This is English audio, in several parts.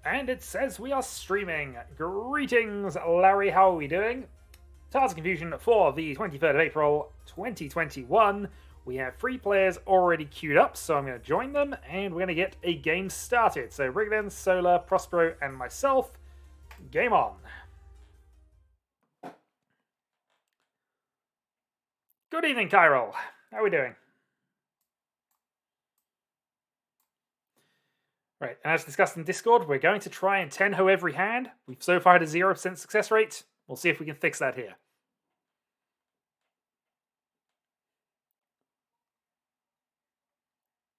And it says we are streaming. Greetings, Larry. How are we doing? Tales of Confusion for the 23rd of April, 2021. We have 3 players already queued up, so I'm going to join them, and we're going to get a game started. So, Rigden, Solar, Prospero, and myself. Game on. Good evening, Kyrol. How are we doing? Right, and as discussed in Discord, we're going to try and Tenho every hand. We've so far had a 0% success rate. We'll see if we can fix that here.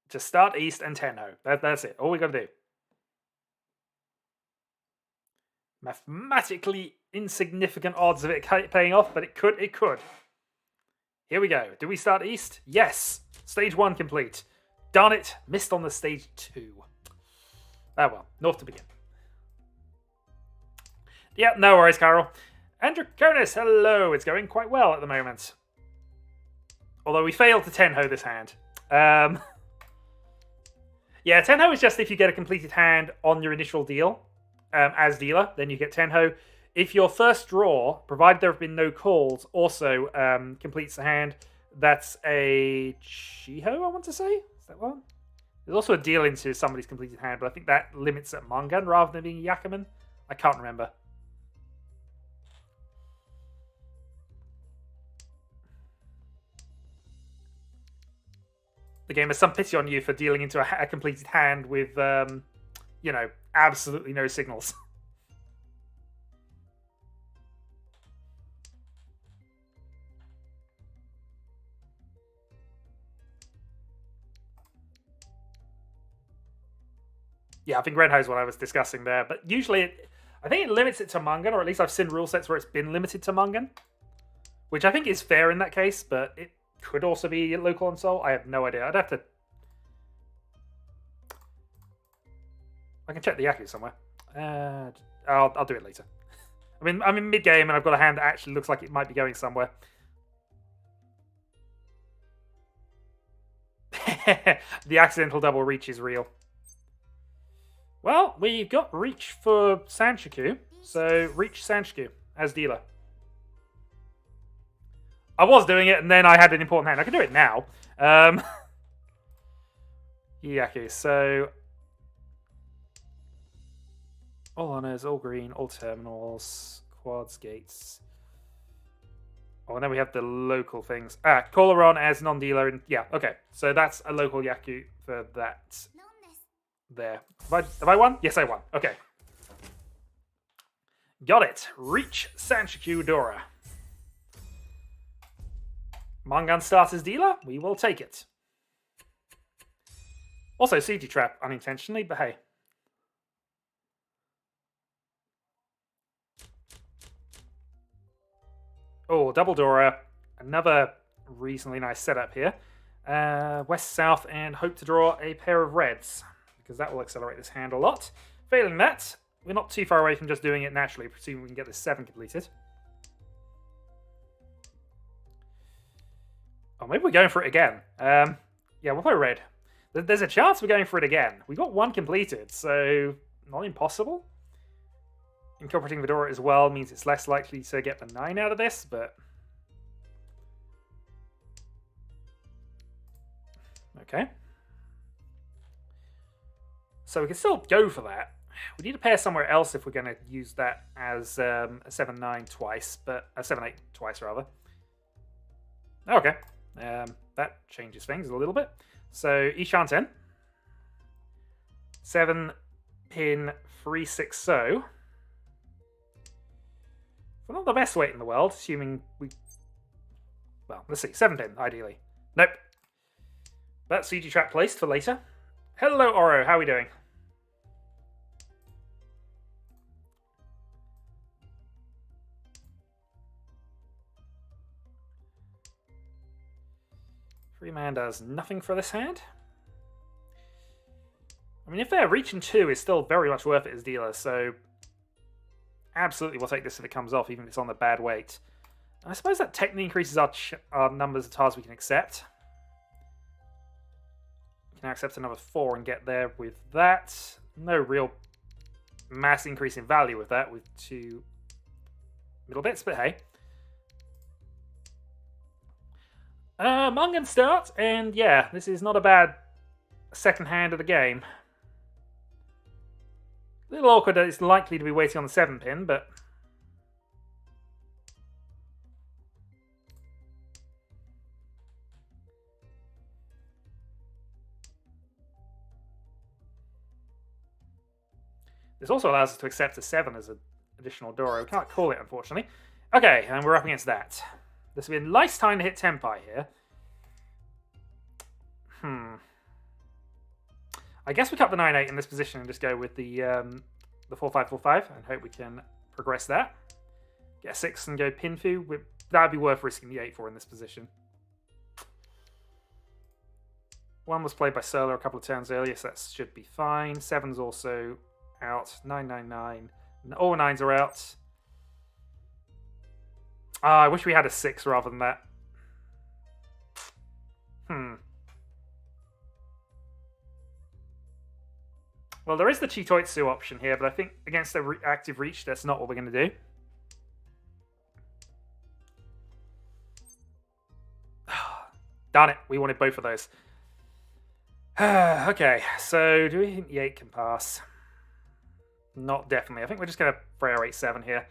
Just start East and Tenho. That's it. All we got to do. Mathematically insignificant odds of it paying off, but it could. Here we go. Do we start East? Yes. Stage 1 complete. Darn it. Missed on the stage 2. Oh well. North to begin. Yep, no worries, Carol. Andrew Konis, hello. It's going quite well at the moment. Although we failed to Tenho this hand. Yeah, Tenho is just if you get a completed hand on your initial deal as dealer, then you get Tenho. If your first draw, provided there have been no calls, also completes the hand, that's a Chiho, I want to say? Is that one? There's also a deal into somebody's completed hand, but I think that limits at Mangan rather than being Yakuman. I can't remember. The game has some pity on you for dealing into a completed hand with, you know, absolutely no signals. Yeah, I think Renho is what I was discussing there. But usually, I think it limits it to Mangan, or at least I've seen rule sets where it's been limited to Mangan. Which I think is fair in that case, but it could also be local on Sol. I have no idea. I'd have to... I can check the Yaku somewhere. I'll do it later. I mean, I'm in mid-game and I've got a hand that actually looks like it might be going somewhere. The accidental double reach is real. Well, we've got Reach for Sanchiku, so Reach Sanchiku as dealer. I was doing it, and then I had an important hand. I can do it now. Yaku, so... All honors, all green, all terminals, quads, gates. Oh, and then we have the local things. Coloron as non-dealer, and yeah, okay. So that's a local Yaku for that. There. Have I won? Yes, I won. Okay. Got it. Reach Sanchiku Dora. Mangan starters dealer. We will take it. Also, CG trap unintentionally, but hey. Oh, double Dora. Another reasonably nice setup here. West, south, and hope to draw a pair of reds, because that will accelerate this hand a lot. Failing that, we're not too far away from just doing it naturally, presuming we can get this 7 completed. Oh, maybe we're going for it again. Yeah, we'll play red. There's a chance we're going for it again. We got 1 completed, so not impossible. Incorporating Vidora as well means it's less likely to get the 9 out of this, but... Okay. So we can still go for that. We need to pair somewhere else if we're going to use that as a 7-9 twice, but a 7-8 twice rather. Okay, that changes things a little bit. So Ishanten, 7 pin 360. Well, not the best weight in the world, assuming we. Well, let's see, 7 pin ideally. Nope. But CG trap placed for later. Hello, Oro. How are we doing? Freeman does nothing for this hand. I mean, if they're reaching 2, it's still very much worth it as dealer, so absolutely we'll take this if it comes off, even if it's on the bad weight. I suppose that technically increases our numbers of tiles we can accept. Can now accept another 4 and get there with that. No real mass increase in value with that, with 2 middle bits, but hey. Mungan start, and yeah, this is not a bad second hand of the game. A little awkward that it's likely to be waiting on the 7 pin, but... This also allows us to accept a 7 as an additional Doro. We can't call it, unfortunately. Okay, and we're up against that. This will be a nice time to hit Tenpai here. I guess we cut the 9-8 in this position and just go with the 4-5-4-5 and hope we can progress that. Get a 6 and go Pinfu. That'd be worth risking the 8 for in this position. 1 was played by Solar a couple of turns earlier, so that should be fine. 7's also out. 9-9-9. All 9s are out. I wish we had a 6 rather than that. Well, there is the Chitoitsu option here, but I think against the active Reach, that's not what we're going to do. Darn it, we wanted both of those. Okay, so do we think the 8 can pass? Not definitely. I think we're just going to Freo 8-7 here.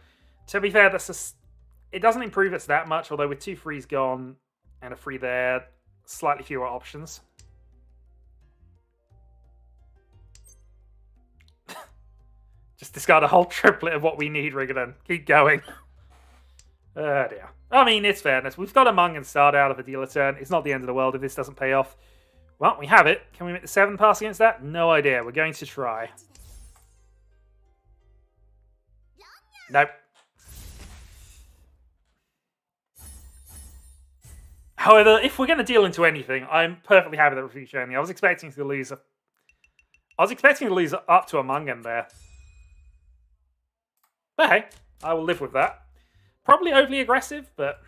To be fair, it doesn't improve us that much, although with 2 frees gone and a free there, slightly fewer options. Just discard a whole triplet of what we need, Rigadan. Keep going. Oh dear. I mean, it's fairness. We've got a Mungan start out of a dealer turn. It's not the end of the world if this doesn't pay off. Well, we have it. Can we make the 7 pass against that? No idea. We're going to try. Nope. However, if we're going to deal into anything, I'm perfectly happy that we're future only. I was expecting to lose up to a Mungan there. But hey, I will live with that. Probably overly aggressive, but...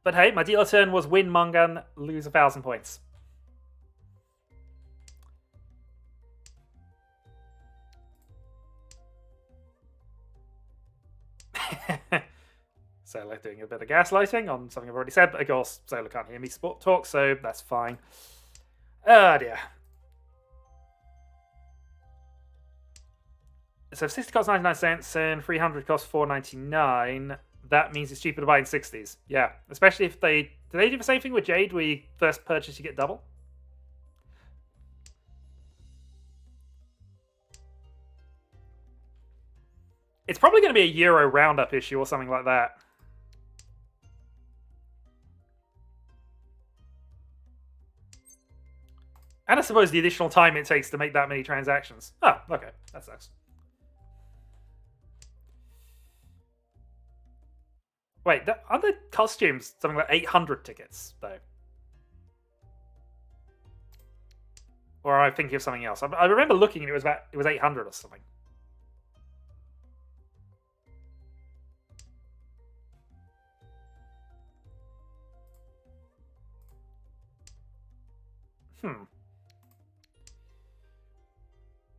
But hey, my dealer turn was win Mungan, lose 1,000 points. Solo doing a bit of gaslighting on something I've already said, but of course Solo can't hear me talk, so that's fine. Oh dear. So if 60 costs 99 cents and 300 costs 4.99, that means it's cheaper to buy in 60s. Yeah, especially if they... Do they do the same thing with Jade, where you first purchase, you get double? It's probably going to be a Euro roundup issue or something like that. And I suppose the additional time it takes to make that many transactions. Oh, okay. That sucks. Wait, aren't the costumes something like 800 tickets, though? Or am I thinking of something else? I remember looking and it was 800 or something.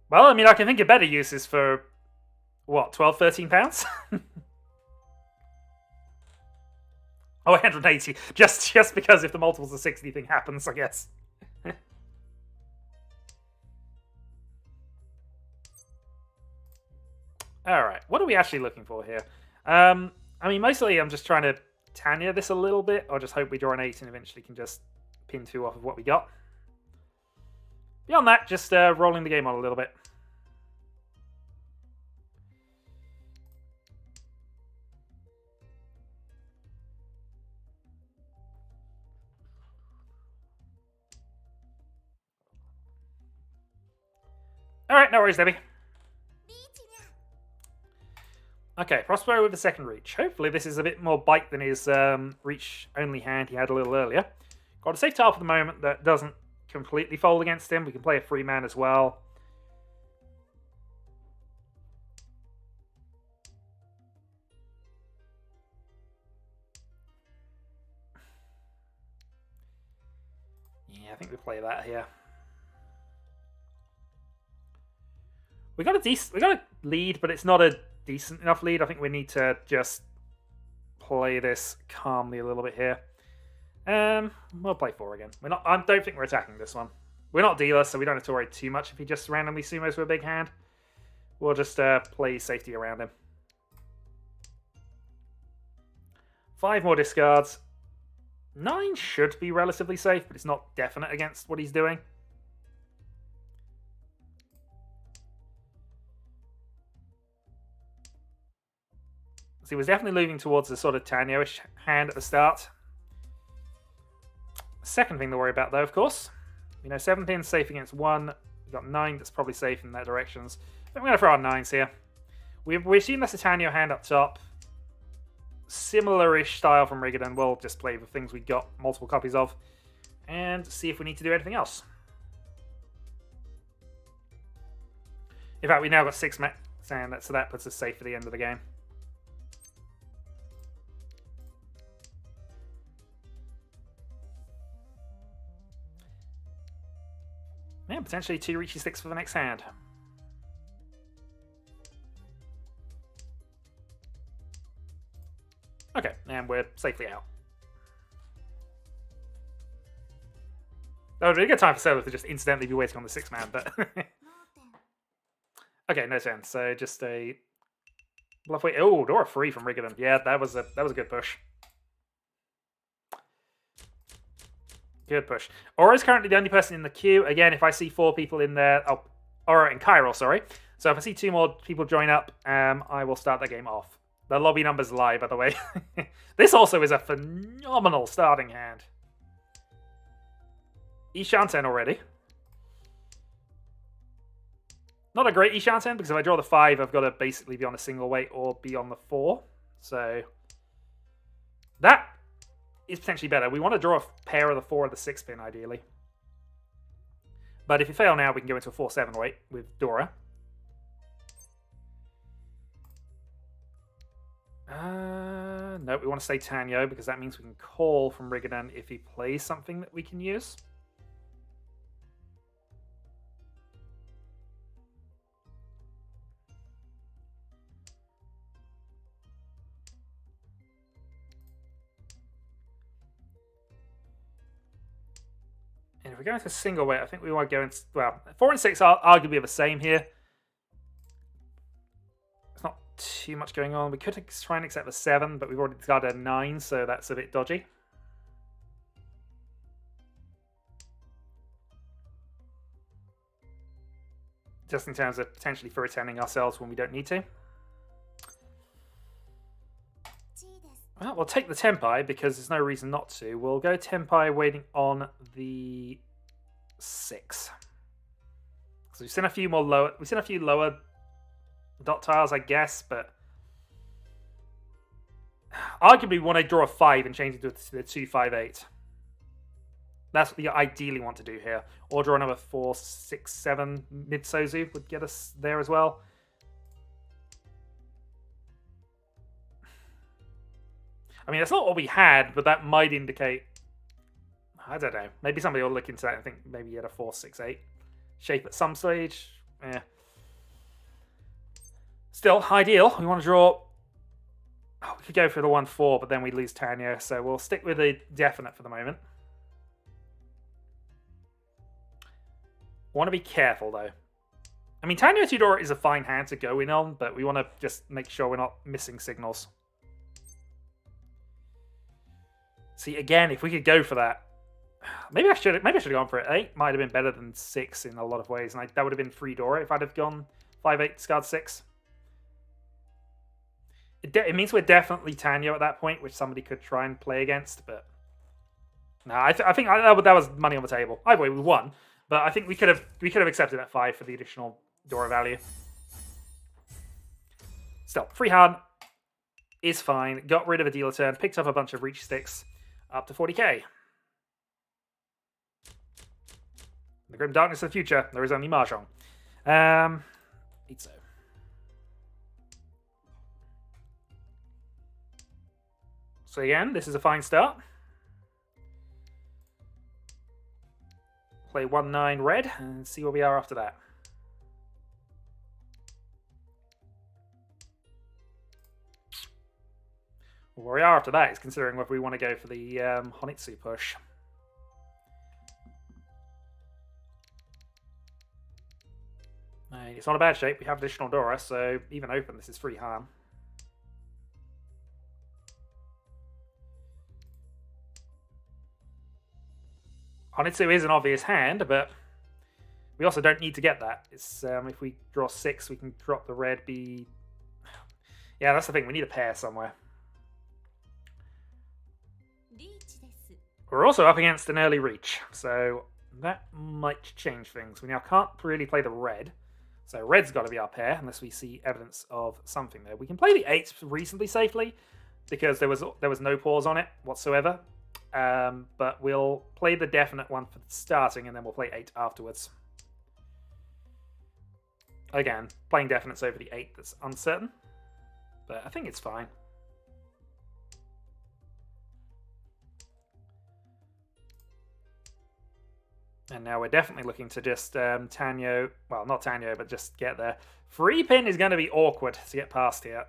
Well, I mean, I can think of better uses for, what, 12, 13 pounds? Oh, 180. Just because if the multiples of 60 thing happens, I guess. Alright, what are we actually looking for here? I mean, mostly I'm just trying to Tanya this a little bit, or just hope we draw an 8 and eventually can just pin 2 off of what we got. Beyond that, just rolling the game on a little bit. Alright, no worries, Debbie. Okay, Prospero with the second Reach. Hopefully this is a bit more bite than his Reach-only hand he had a little earlier. Got a safe tile for the moment that doesn't completely fold against him. We can play a free man as well. I think we play that here. We got a lead, but it's not a decent enough lead. I think we need to just play this calmly a little bit here. We'll play 4 again. I don't think we're attacking this one. We're not dealer, so we don't have to worry too much if he just randomly sumos with a big hand. We'll just play safety around him. 5 more discards. 9 should be relatively safe, but it's not definite against what he's doing. So he was definitely moving towards the sort of Tanyo-ish hand at the start. Second thing to worry about, though, of course. 17's safe against 1. We've got 9 that's probably safe in that directions. I think we're going to throw our 9s here. We assume that's a Tanyo hand up top. Similar-ish style from Rigadan. We'll just play the things we got multiple copies of. And see if we need to do anything else. In fact, we now got 6 max, and so that puts us safe for the end of the game. Yeah, potentially 2 Riichi sticks for the next hand. Okay, and we're safely out. That would be a good time for Solo to just incidentally be waiting on the 6-man, but... Okay, no sense. So just a... Bluff wait. Oh, Dora free from Rigadan. Yeah, that was a good push. Good push. Aura is currently the only person in the queue. Again, if I see 4 people in there... Oh, Aura and Kyril, sorry. So if I see 2 more people join up, I will start that game off. The lobby numbers lie, by the way. This also is a phenomenal starting hand. Ishanten already. Not a great Ishanten, because if I draw the 5, I've got to basically be on a single weight or be on the 4. So that is potentially better. We want to draw a pair of the 4 or the 6 pin, ideally. But if you fail now, we can go into a 4-7 weight with Dora. No, we want to stay Tanyo, because that means we can call from Rigadan if he plays something that we can use. And if we go into single weight, I think we want to go in... Well, 4 and 6 are arguably the same here. There's not too much going on. We could try and accept the 7, but we've already got a 9, so that's a bit dodgy. Just in terms of potentially for attending ourselves when we don't need to. Well, we'll take the Tenpai because there's no reason not to. We'll go Tenpai waiting on the 6. So we've seen a few more lower. We've seen a few lower dot tiles, I guess, but arguably we want to draw a 5 and change it to the 2-5-8. That's what you ideally want to do here. Or draw another 4, 6, 7 mid Sozu would get us there as well. I mean, that's not what we had, but that might indicate... I don't know. Maybe somebody will look into that and think maybe you had a 4-6-8 shape at some stage. Yeah. Still, ideal. We want to draw... Oh, we could go for the 1-4, but then we lose Tanya, so we'll stick with the definite for the moment. Want to be careful, though. I mean, Tanya Tudor is a fine hand to go in on, but we want to just make sure we're not missing signals. See, again, if we could go for that, maybe I should have gone for it. 8 might have been better than 6 in a lot of ways, and that would have been free Dora if I'd have gone 5-8, discard 6. It means we're definitely Tanyo at that point, which somebody could try and play against, but no, I think that was money on the table. Either way, we won, but I think we could have accepted that 5 for the additional Dora value. Still, free hand is fine. Got rid of a dealer turn, picked up a bunch of Riichi sticks. Up to 40k. The grim darkness of the future. There is only Mahjong. So. So again, this is a fine start. play 1-9 red and see where we are after that. Well, where we are after that is considering whether we want to go for the Honitsu push. It's not a bad shape. We have additional Dora, so even open, this is free harm. Honitsu is an obvious hand, but we also don't need to get that. It's if we draw 6, we can drop the red B. Yeah, that's the thing. We need a pair somewhere. We're also up against an early reach, so that might change things. We now can't really play the red, so red's got to be our pair unless we see evidence of something there. We can play the 8 reasonably safely because there was no pause on it whatsoever. But we'll play the definite one for starting, and then we'll play 8 afterwards. Again, playing definites over the 8 that's uncertain, but I think it's fine. And now we're definitely looking to just Tanyo, well, not Tanyo, but just get there. Free pin is going to be awkward to get past here.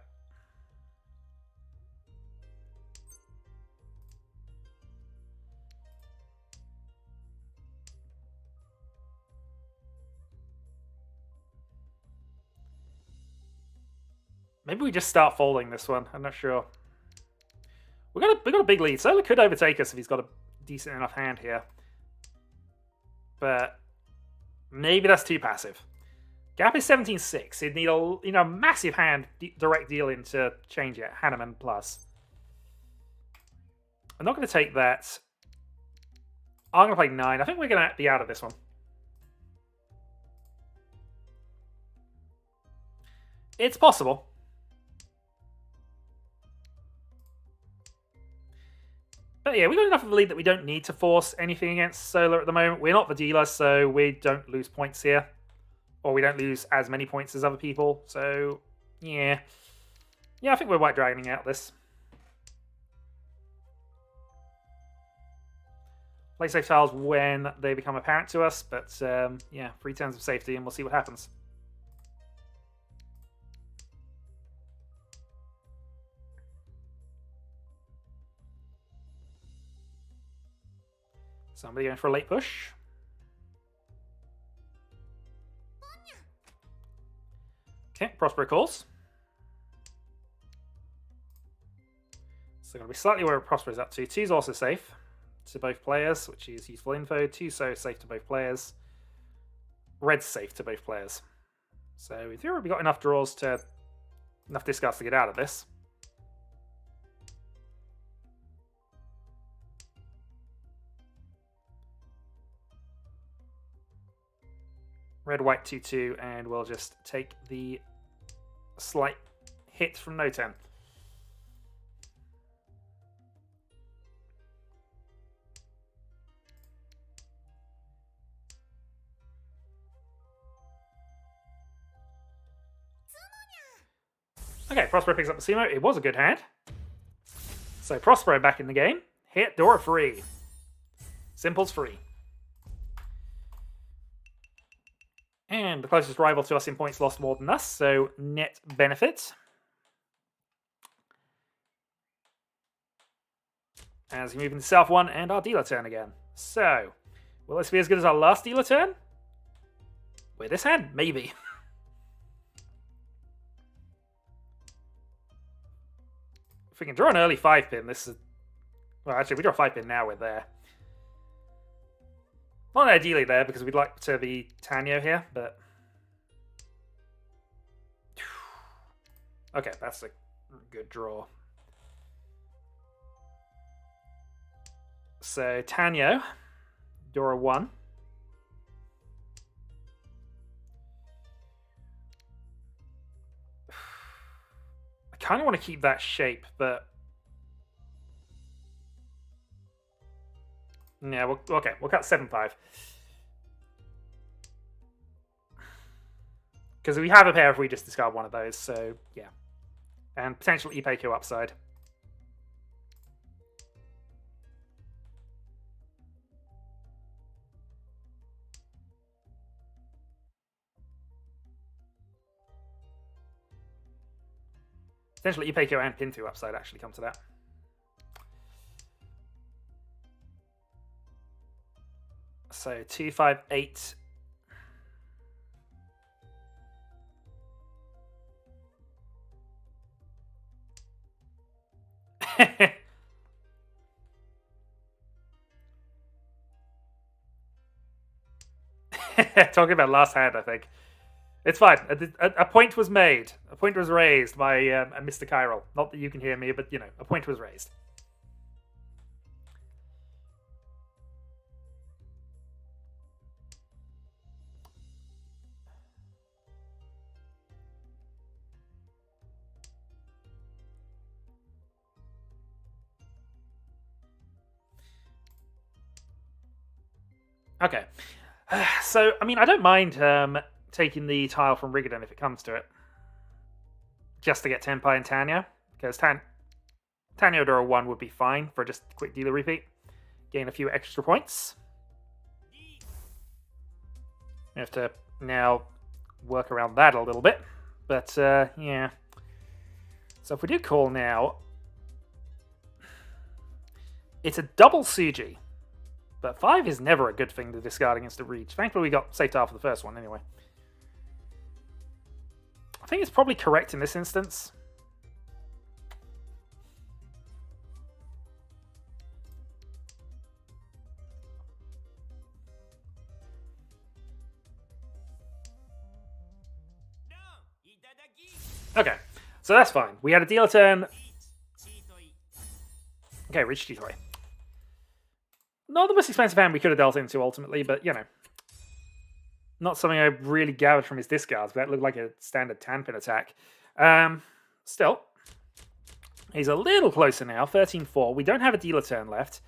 Maybe we just start folding this one. I'm not sure. We got a big lead. Solar could overtake us if he's got a decent enough hand here. But maybe that's too passive. Gap is 17-6. He'd need a massive hand direct dealing to change it. Hanneman plus. I'm not going to take that. I'm going to play 9. I think we're going to be out of this one. It's possible. But yeah, we got enough of a lead that we don't need to force anything against Solar at the moment. We're not the dealer, so we don't lose points here. Or we don't lose as many points as other people. So, yeah. Yeah, I think we're white dragoning out this. Play safe tiles when they become apparent to us. But, yeah, 3 turns of safety and we'll see what happens. Somebody going for a late push. Okay, Prospero calls. So going to be slightly where Prospero's up to. 2 is also safe to both players, which is useful info. 2 so safe to both players. Red's safe to both players. So in theory, we've got enough draws to enough discards to get out of this. Red, white, 2-2, and we'll just take the slight hit from no 10. Okay, Prospero picks up the Sumo. It was a good hand. So Prospero back in the game. Hit, Dora free. Simple's free. And the closest rival to us in points lost more than us, so net benefit. As we move into South 1 and our dealer turn again. So, will this be as good as our last dealer turn? With this hand? Maybe. If we can draw an early 5-pin, this is... Well, actually, we draw a 5-pin now, we're there. Not ideally there, because we'd like to be Tanyo here, but... Okay, that's a good draw. So, Tanyo, Dora 1. I kind of want to keep that shape, but... Yeah, we'll cut 7-5. Because we have a pair if we just discard one of those, so yeah. And potential Ipeiko upside. Potentially Ipeko and Pintu upside actually come to that. So 2, 5, 8. Talking about last hand, I think. It's fine. A point was made. A point was raised by Mr. Chiral. Not that you can hear me, but, you know, a point was raised. Okay. So, I mean, I don't mind taking the tile from Rigadan if it comes to it. Just to get Tenpai and Tanya. Because Tanya Odora 1 would be fine for just a quick dealer repeat. Gain a few extra points. We have to now work around that a little bit. But, yeah. So if we do call now... It's a double Suji. But 5 is never a good thing to discard against a Riichi. Thankfully, we got safe tile for the first one, anyway. I think it's probably correct in this instance. Okay, so that's fine. We had a dealer turn. Okay, Riichi G3. Not the most expensive hand we could have dealt into ultimately, but, you know. Not something I really gathered from his discards, but that looked like a standard Tanpin attack. Still, he's a little closer now, 13-4. We don't have a dealer turn left,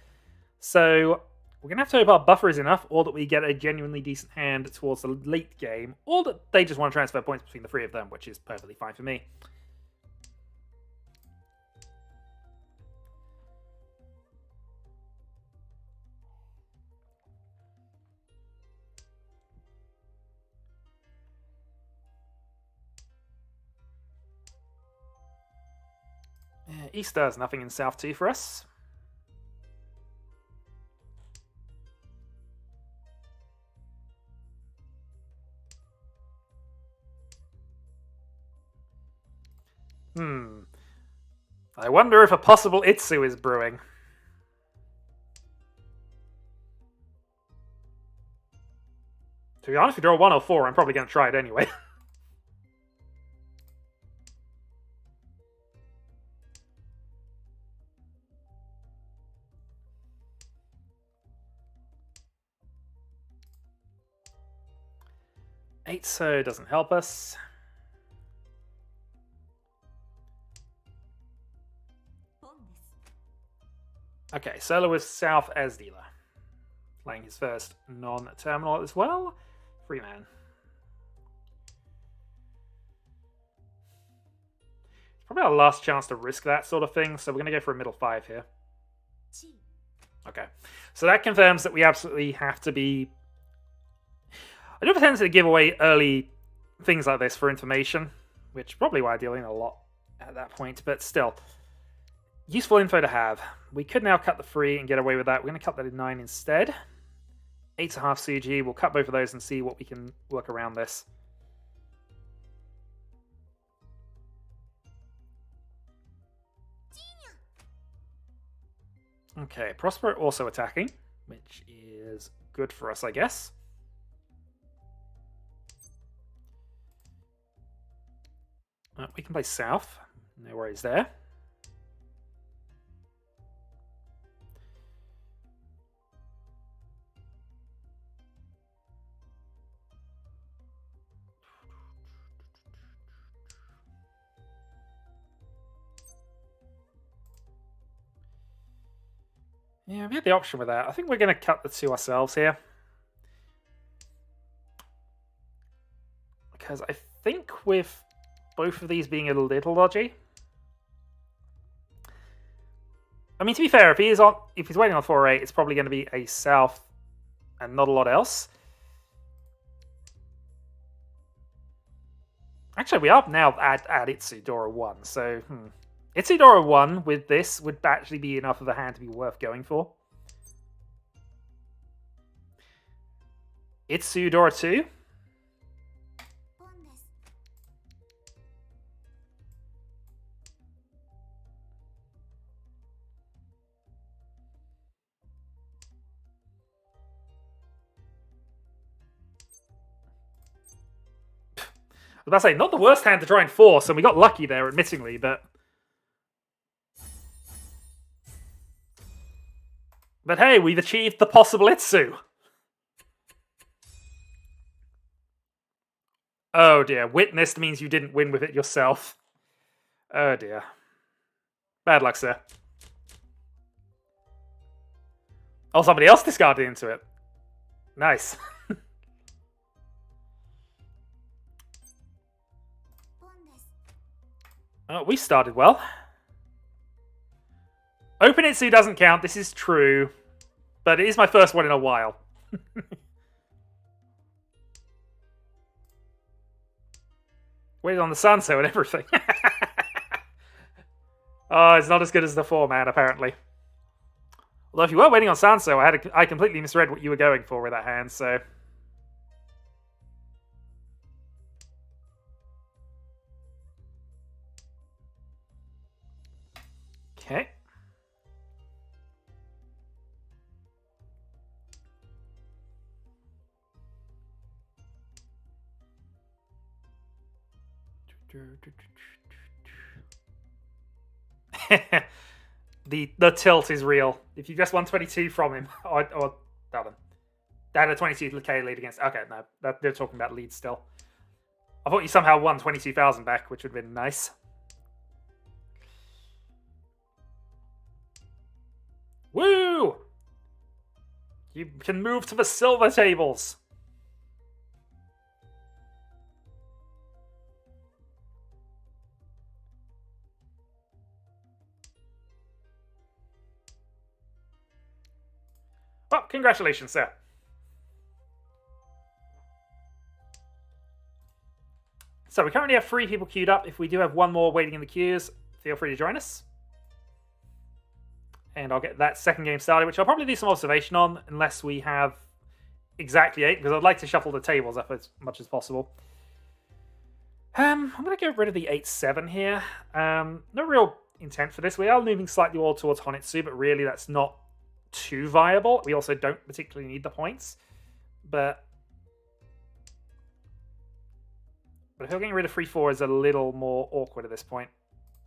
so we're going to have to hope our buffer is enough, or that we get a genuinely decent hand towards the late game, or that they just want to transfer points between the three of them, which is perfectly fine for me. East does nothing in South 2 for us. I wonder if a possible Itsu is brewing. To be honest, if we draw 1 or 4, I'm probably going to try it anyway. Eight so doesn't help us. Okay, Solo was South as dealer. Playing his first non-terminal as well. Free man. It's probably our last chance to risk that sort of thing, so we're going to go for a middle 5 here. Okay, so that confirms that we absolutely have to be... I do have a tendency to give away early things like this for information, which probably why I deal in a lot at that point, but still. Useful info to have. We could now cut the 3 and get away with that. We're going to cut that in 9 instead. 8.5 CG. We'll cut both of those and see what we can work around this. Okay, Prospero also attacking, which is good for us, I guess. We can play South. No worries there. Yeah, we had the option with that. I think we're going to cut the 2 ourselves here. Because I think with both of these being a little dodgy. I mean, to be fair, if he's waiting on 4-8, it's probably going to be a South and not a lot else. Actually, we are now at Itsudora 1, so... Itsudora 1 with this would actually be enough of a hand to be worth going for. Itsudora 2. I was about to say, not the worst hand to try and force, and we got lucky there, admittingly, but... But hey, we've achieved the possible Itsu. Oh dear, witnessed means you didn't win with it yourself. Oh dear. Bad luck, sir. Oh, somebody else discarded into it. Nice. Oh, we started well. Open Itsu doesn't count, this is true. But it is my first one in a while. Waited on the Sanso and everything. Oh, it's not as good as the 4-man, apparently. Although if you were waiting on Sanso, I completely misread what you were going for with that hand, so... Okay. The tilt is real. If you just won 22 from him, or Dalvin. They had a 22k lead against... Okay, no, they're talking about leads still. I thought you somehow won 22,000 back, which would have been nice. Woo! You can move to the silver tables. Well, congratulations, sir. So we currently have 3 people queued up. If we do have one more waiting in the queues, feel free to join us. And I'll get that second game started, which I'll probably do some observation on, unless we have exactly 8, because I'd like to shuffle the tables up as much as possible. I'm going to get rid of the 8-7 here. No real intent for this. We are moving slightly more towards Honitsu, but really that's not too viable. We also don't particularly need the points. But if you're getting rid of 3-4 is a little more awkward at this point.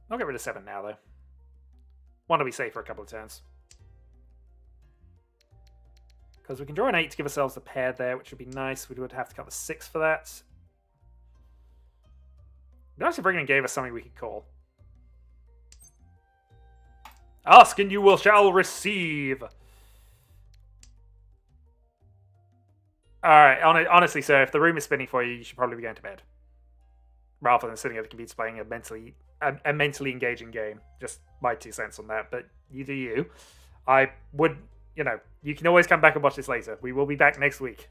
I'll get rid of 7 now, though. Want to be safe for a couple of turns. Because we can draw an 8 to give ourselves a pair there, which would be nice. We would have to cut the 6 for that. Nice if Brigham gave us something we could call. Ask and you shall receive. Alright, honestly, sir, if the room is spinning for you, you should probably be going to bed. Rather than sitting at the computer playing a mentally engaging game. Just my 2 cents on that, but you do you. I would, you can always come back and watch this later. We will be back next week.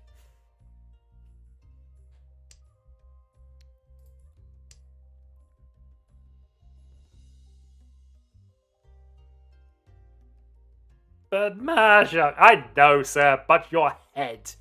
But Mahjong, I know, sir, but your head.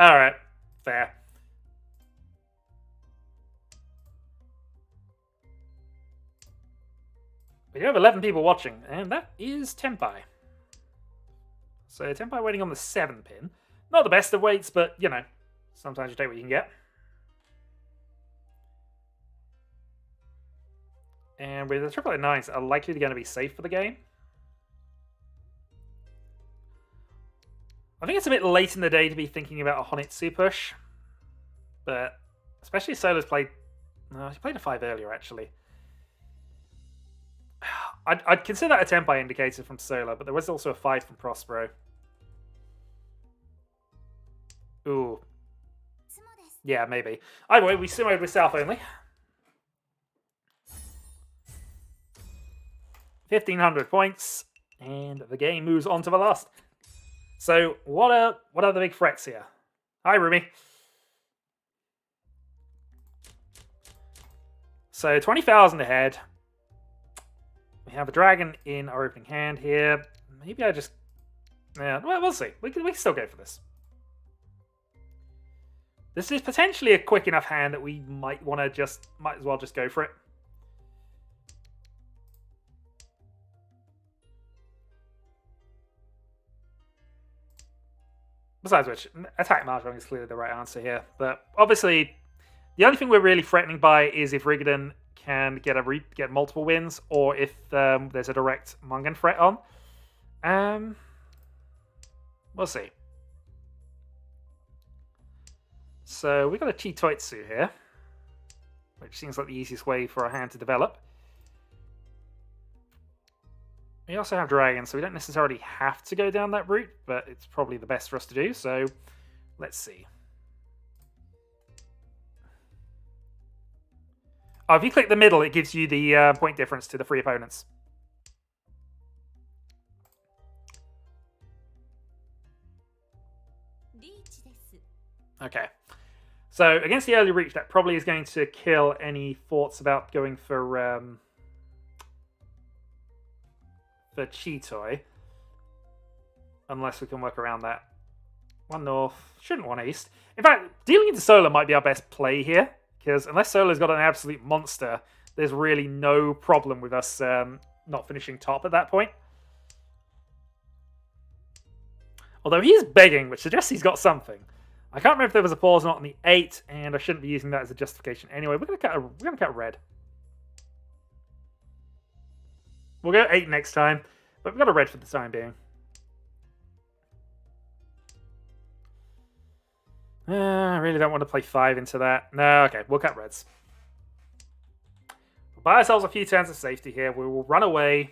Alright, fair. We do have 11 people watching, and that is Tenpai. So Tenpai waiting on the 7 pin. Not the best of weights, but, sometimes you take what you can get. And with the triple 9s are likely going to be safe for the game. I think it's a bit late in the day to be thinking about a Honitsu push. But, especially if Solo's played... No, he played a 5 earlier, actually. I'd consider that a Tenpai indicator from Solo, but there was also a 5 from Prospero. Ooh. Yeah, maybe. Either way, we summoned with South only. 1,500 points, and the game moves on to the last. So, what are the big threats here? Hi, Rumi. So, 20,000 ahead. We have a dragon in our opening hand here. Maybe I just... Yeah, well, we'll see. We can still go for this. This is potentially a quick enough hand that we might as well just go for it. Besides which, attack Mahjong is clearly the right answer here. But obviously, the only thing we're really threatening by is if Rigadan can get multiple wins, or if there's a direct Mungan threat on. We'll see. So we got a Chitoitsu here, which seems like the easiest way for our hand to develop. We also have Dragon, so we don't necessarily have to go down that route, but it's probably the best for us to do, so let's see. Oh, if you click the middle, it gives you the point difference to the three opponents. Okay. So, against the early reach, that probably is going to kill any thoughts about going for Chitoi. Unless we can work around that. One north, shouldn't one east. In fact, dealing into Solar might be our best play here, because unless Solar's got an absolute monster, there's really no problem with us not finishing top at that point. Although he is begging, which suggests he's got something. I can't remember if there was a pause or not on the 8, and I shouldn't be using that as a justification anyway. We're gonna cut red. We'll go 8 next time, but we've got a red for the time being. I really don't want to play 5 into that. No, okay, we'll cut reds. We'll buy ourselves a few turns of safety here. We will run away.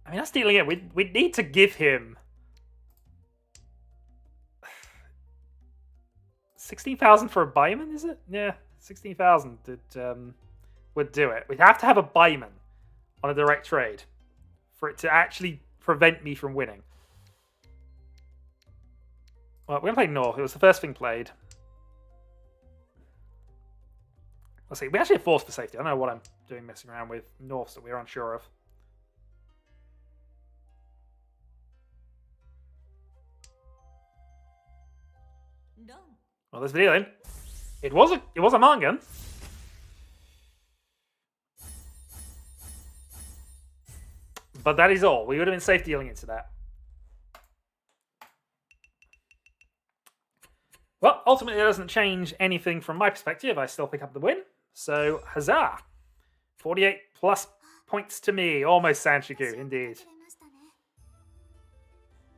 I mean, that's dealing it. We need to give him 16,000 for a Buyman, is it? Yeah, 16,000 would do it. We'd have to have a Buyman on a direct trade for it to actually prevent me from winning. Well, we're going to play North. It was the first thing played. Let's see. We actually have Force for safety. I don't know what I'm doing messing around with Norths that we're unsure of. Well, there's the dealing. It was a Mangan. But that is all. We would have been safe dealing into that. Well, ultimately, it doesn't change anything from my perspective. I still pick up the win. So, huzzah! 48 plus points to me. Almost Sanshiku, indeed.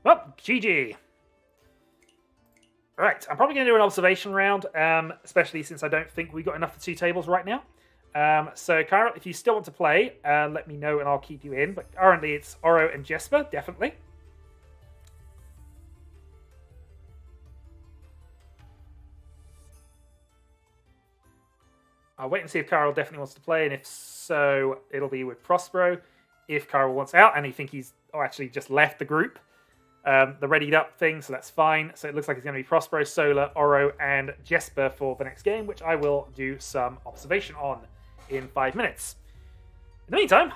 Well, GG. Right, I'm probably going to do an observation round, especially since I don't think we got enough for 2 tables right now. So, Kyle, if you still want to play, let me know and I'll keep you in. But currently, it's Oro and Jesper, definitely. I'll wait and see if Carl definitely wants to play, and if so, it'll be with Prospero. If Carl wants out, and I think he's actually just left the group, the readied up thing, so that's fine. So it looks like it's going to be Prospero, Solar, Oro, and Jesper for the next game, which I will do some observation on in 5 minutes. In the meantime,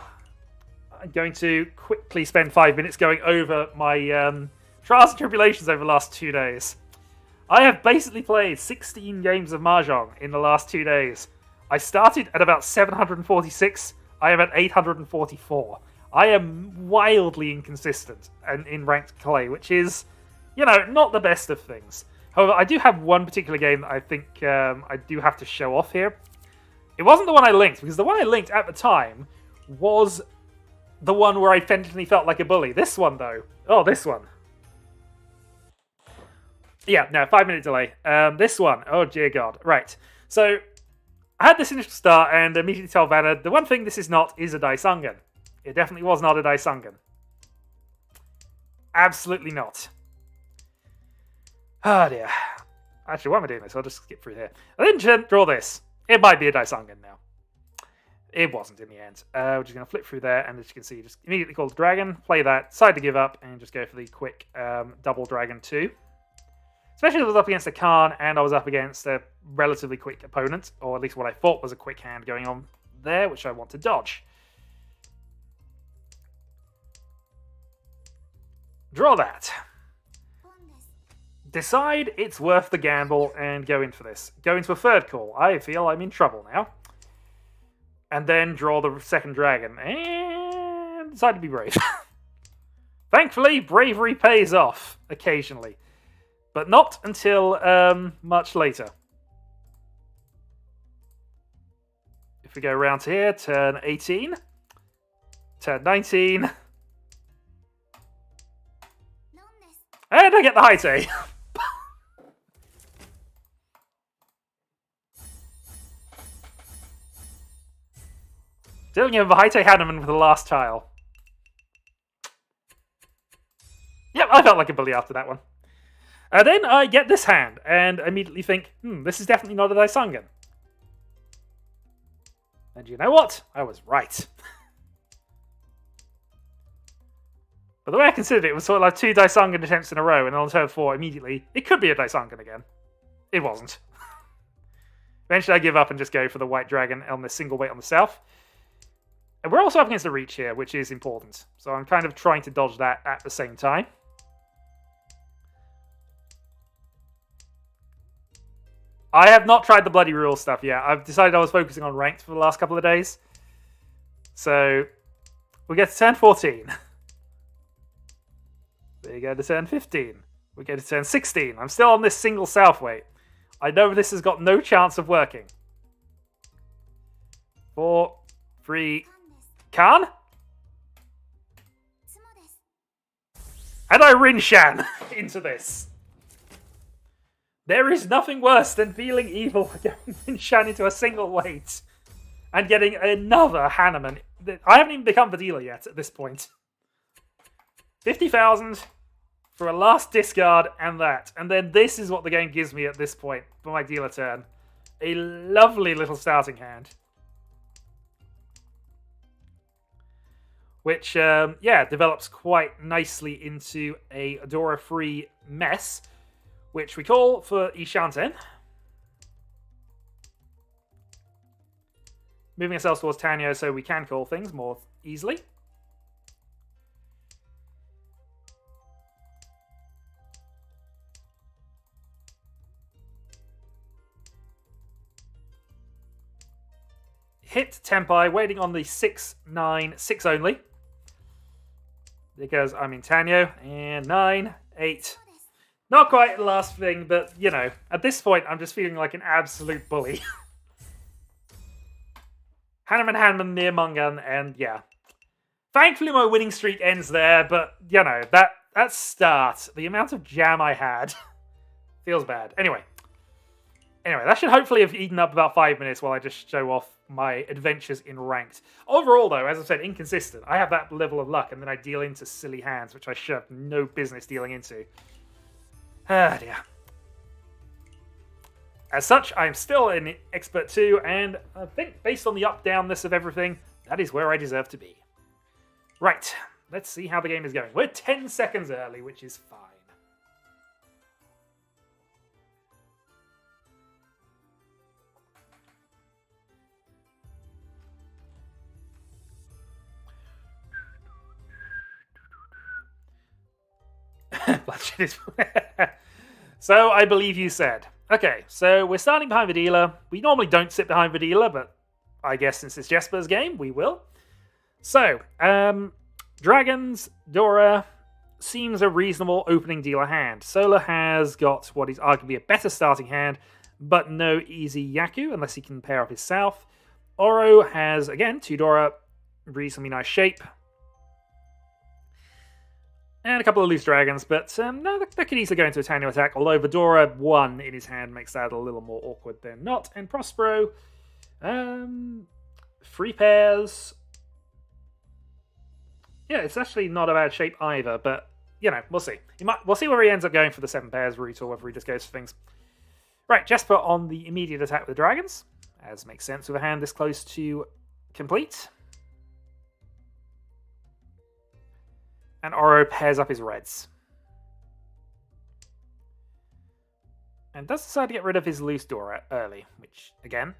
I'm going to quickly spend 5 minutes going over my trials and tribulations over the last 2 days. I have basically played 16 games of Mahjong in the last 2 days. I started at about 746. I am at 844. I am wildly inconsistent in ranked clay, which is, not the best of things. However, I do have one particular game that I think I do have to show off here. It wasn't the one I linked, because the one I linked at the time was the one where I definitely felt like a bully. This one, though. Oh, this one. Yeah, no, 5 minute delay. This one. Oh, dear God. Right. So, I had this initial start and immediately tell Vanna, the one thing this is not is a Daisangan. It definitely was not a Daisangan. Absolutely not. Oh dear. Actually, why am I doing this? I'll just skip through here. I didn't draw this. It might be a Daisangan now. It wasn't in the end. We're just going to flip through there, and as you can see, just immediately call the dragon, play that, decide to give up, and just go for the quick double dragon 2. Especially if I was up against a Khan, and I was up against a relatively quick opponent, or at least what I thought was a quick hand going on there, which I want to dodge. Draw that. Decide it's worth the gamble and go in for this. Go into a third call. I feel I'm in trouble now. And then draw the second dragon. And decide to be brave. Thankfully, bravery pays off occasionally. But not until much later. If we go around to here, turn 18. Turn 19. And I get the Haite. Dealing with Haite Hanneman with the last tile. Yep, I felt like a bully after that one. Then I get this hand, and immediately think, this is definitely not a Daisangan. And you know what? I was right. But the way I considered it, it was sort of like 2 Daisangan attempts in a row, and on turn 4, immediately, it could be a Daisangan again. It wasn't. Eventually I give up and just go for the white dragon on the single weight on the south. And we're also up against the Riichi here, which is important. So I'm kind of trying to dodge that at the same time. I have not tried the bloody rule stuff yet. I've decided I was focusing on ranked for the last couple of days. So we get to turn 14. We go to turn 15. We go to turn 16. I'm still on this single south weight. I know this has got no chance of working. 4, 3, Khan? And I Rinshan into this. There is nothing worse than feeling evil for going Rinshan into a single weight and getting another Hanneman. I haven't even become the dealer yet at this point. 50,000 for a last discard and that. And then this is what the game gives me at this point for my dealer turn. A lovely little starting hand. Which, develops quite nicely into a Adora-free mess, which we call for Ishanten. Moving ourselves towards Tanyo so we can call things more easily. Hit Tempai, waiting on the 6, 9, 6 only. Because I'm in Tanyo. And 9, 8. Not quite the last thing, but, you know, at this point, I'm just feeling like an absolute bully. Hanneman near Mungan, and yeah. Thankfully, my winning streak ends there, but, you know, that start, the amount of jam I had, feels bad. Anyway, that should hopefully have eaten up about 5 minutes while I just show off my adventures in ranked. Overall, though, as I said, inconsistent. I have that level of luck, and then I deal into silly hands, which I should have no business dealing into. Ah, dear. As such, I'm still in Expert 2, and I think, based on the up-downness of everything, that is where I deserve to be. Right, let's see how the game is going. We're 10 seconds early, which is fine. So, I believe you said. Okay, so we're starting behind the dealer. We normally don't sit behind the dealer, but I guess since it's Jesper's game, we will. So, Dragons, Dora, seems a reasonable opening dealer hand. Solar has got what is arguably a better starting hand, but no easy Yaku, unless he can pair up his south. Oro has, again, 2 Dora, reasonably nice shape. And a couple of loose dragons, but no, that could easily go into a Tanyo attack, although Vidora 1 in his hand makes that a little more awkward than not. And Prospero, 3 pairs. Yeah, it's actually not a bad shape either, but you know, we'll see. We'll see where he ends up going for the 7 pairs route or whether he just goes for things. Right, Jesper on the immediate attack with the dragons, as makes sense with a hand this close to complete. And Oro pairs up his reds. And does decide to get rid of his loose Dora early, which, again,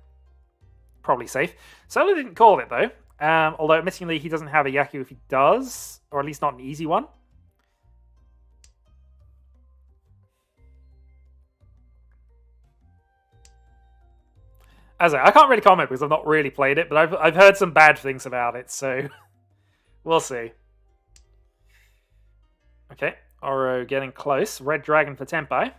probably safe. Solo didn't call it, though. Although, admittingly, he doesn't have a Yaku if he does, or at least not an easy one. I can't really comment because I've not really played it, but I've heard some bad things about it, so we'll see. Okay, Oro getting close. Red Dragon for Tenpai.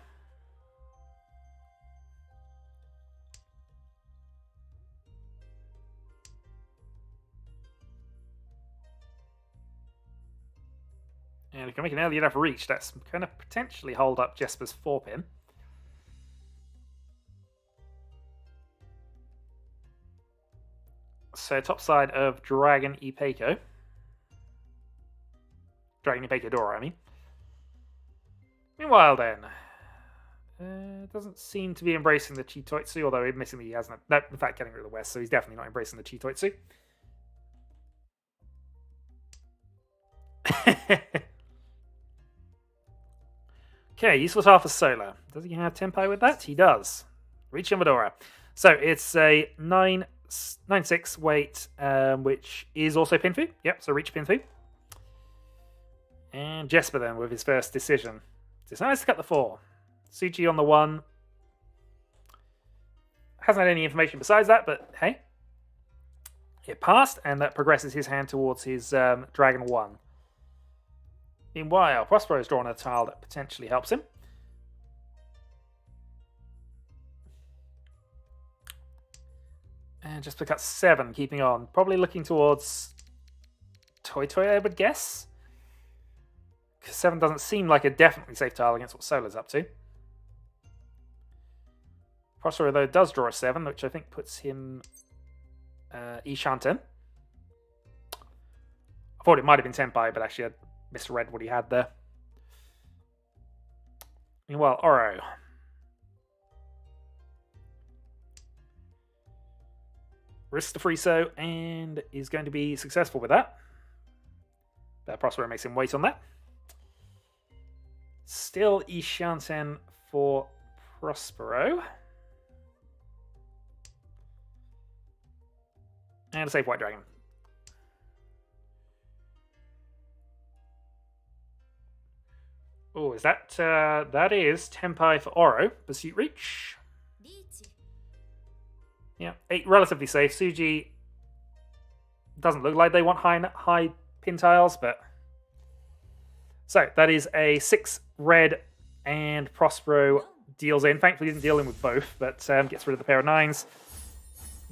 And if you can make an early enough reach, that's going to potentially hold up Jesper's 4-pin. So top side of Dragon Ipeco. Dragon Ipeco Dora, I mean. Meanwhile then, doesn't seem to be embracing the Chitoitsu, although admittedly he hasn't. No, in fact, getting rid of the West, so he's definitely not embracing the Chitoitsu. Okay, useful tile for Solar. Does he have Tenpai with that? He does. Riichi and Fedora. So it's a 9/6 weight, which is also Pinfu. Yep, so Riichi Pinfu. And Jesper then with his first decision. Decides to cut the 4. Suji on the 1. Hasn't had any information besides that, but hey. It passed, and that progresses his hand towards his Dragon 1. Meanwhile, Prospero has drawn a tile that potentially helps him. And just pick up 7, keeping on. Probably looking towards Toy, I would guess. Because 7 doesn't seem like a definitely safe tile against what Solar's up to. Prospero, though, does draw a 7, which I think puts him Ishanten. I thought it might have been Tenpai, but actually I misread what he had there. Meanwhile, Oro. Risks the Friso and is going to be successful with that. But Prospero makes him wait on that. Still Ishanten for Prospero. And a safe White Dragon. Oh, is that... that is Tenpai for Oro. Pursuit Reach. Riichi. Yeah, 8 relatively safe. Suji doesn't look like they want high pin tiles, but... So, that is a 6 red, and Prospero deals in. Thankfully, he didn't deal in with both, but gets rid of the pair of 9s.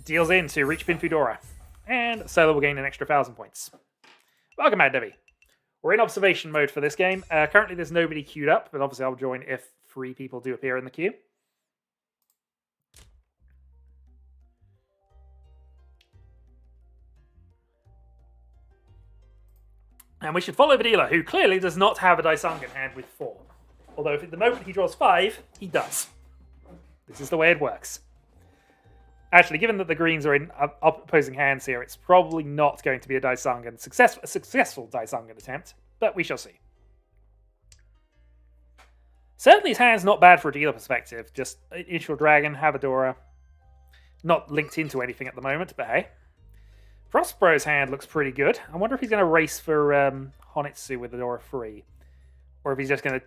Deals in to Riichi Pinfu Dora. And Solar will gain an extra 1,000 points. Welcome, Mad Debbie. We're in observation mode for this game. Currently, there's nobody queued up, but obviously I'll join if 3 people do appear in the queue. And we should follow Vidila, who clearly does not have a Daisangan hand with 4. Although, if at the moment he draws 5, he does. This is the way it works. Actually, given that the greens are in opposing hands here, it's probably not going to be a Daisangan, a successful Daisangan attempt, but we shall see. Certainly his hand's not bad for a dealer perspective. Just initial Dragon, Havadora. Not linked into anything at the moment, but hey. Prospero's hand looks pretty good. I wonder if he's going to race for Honitsu with the Dora free. Or if he's just going to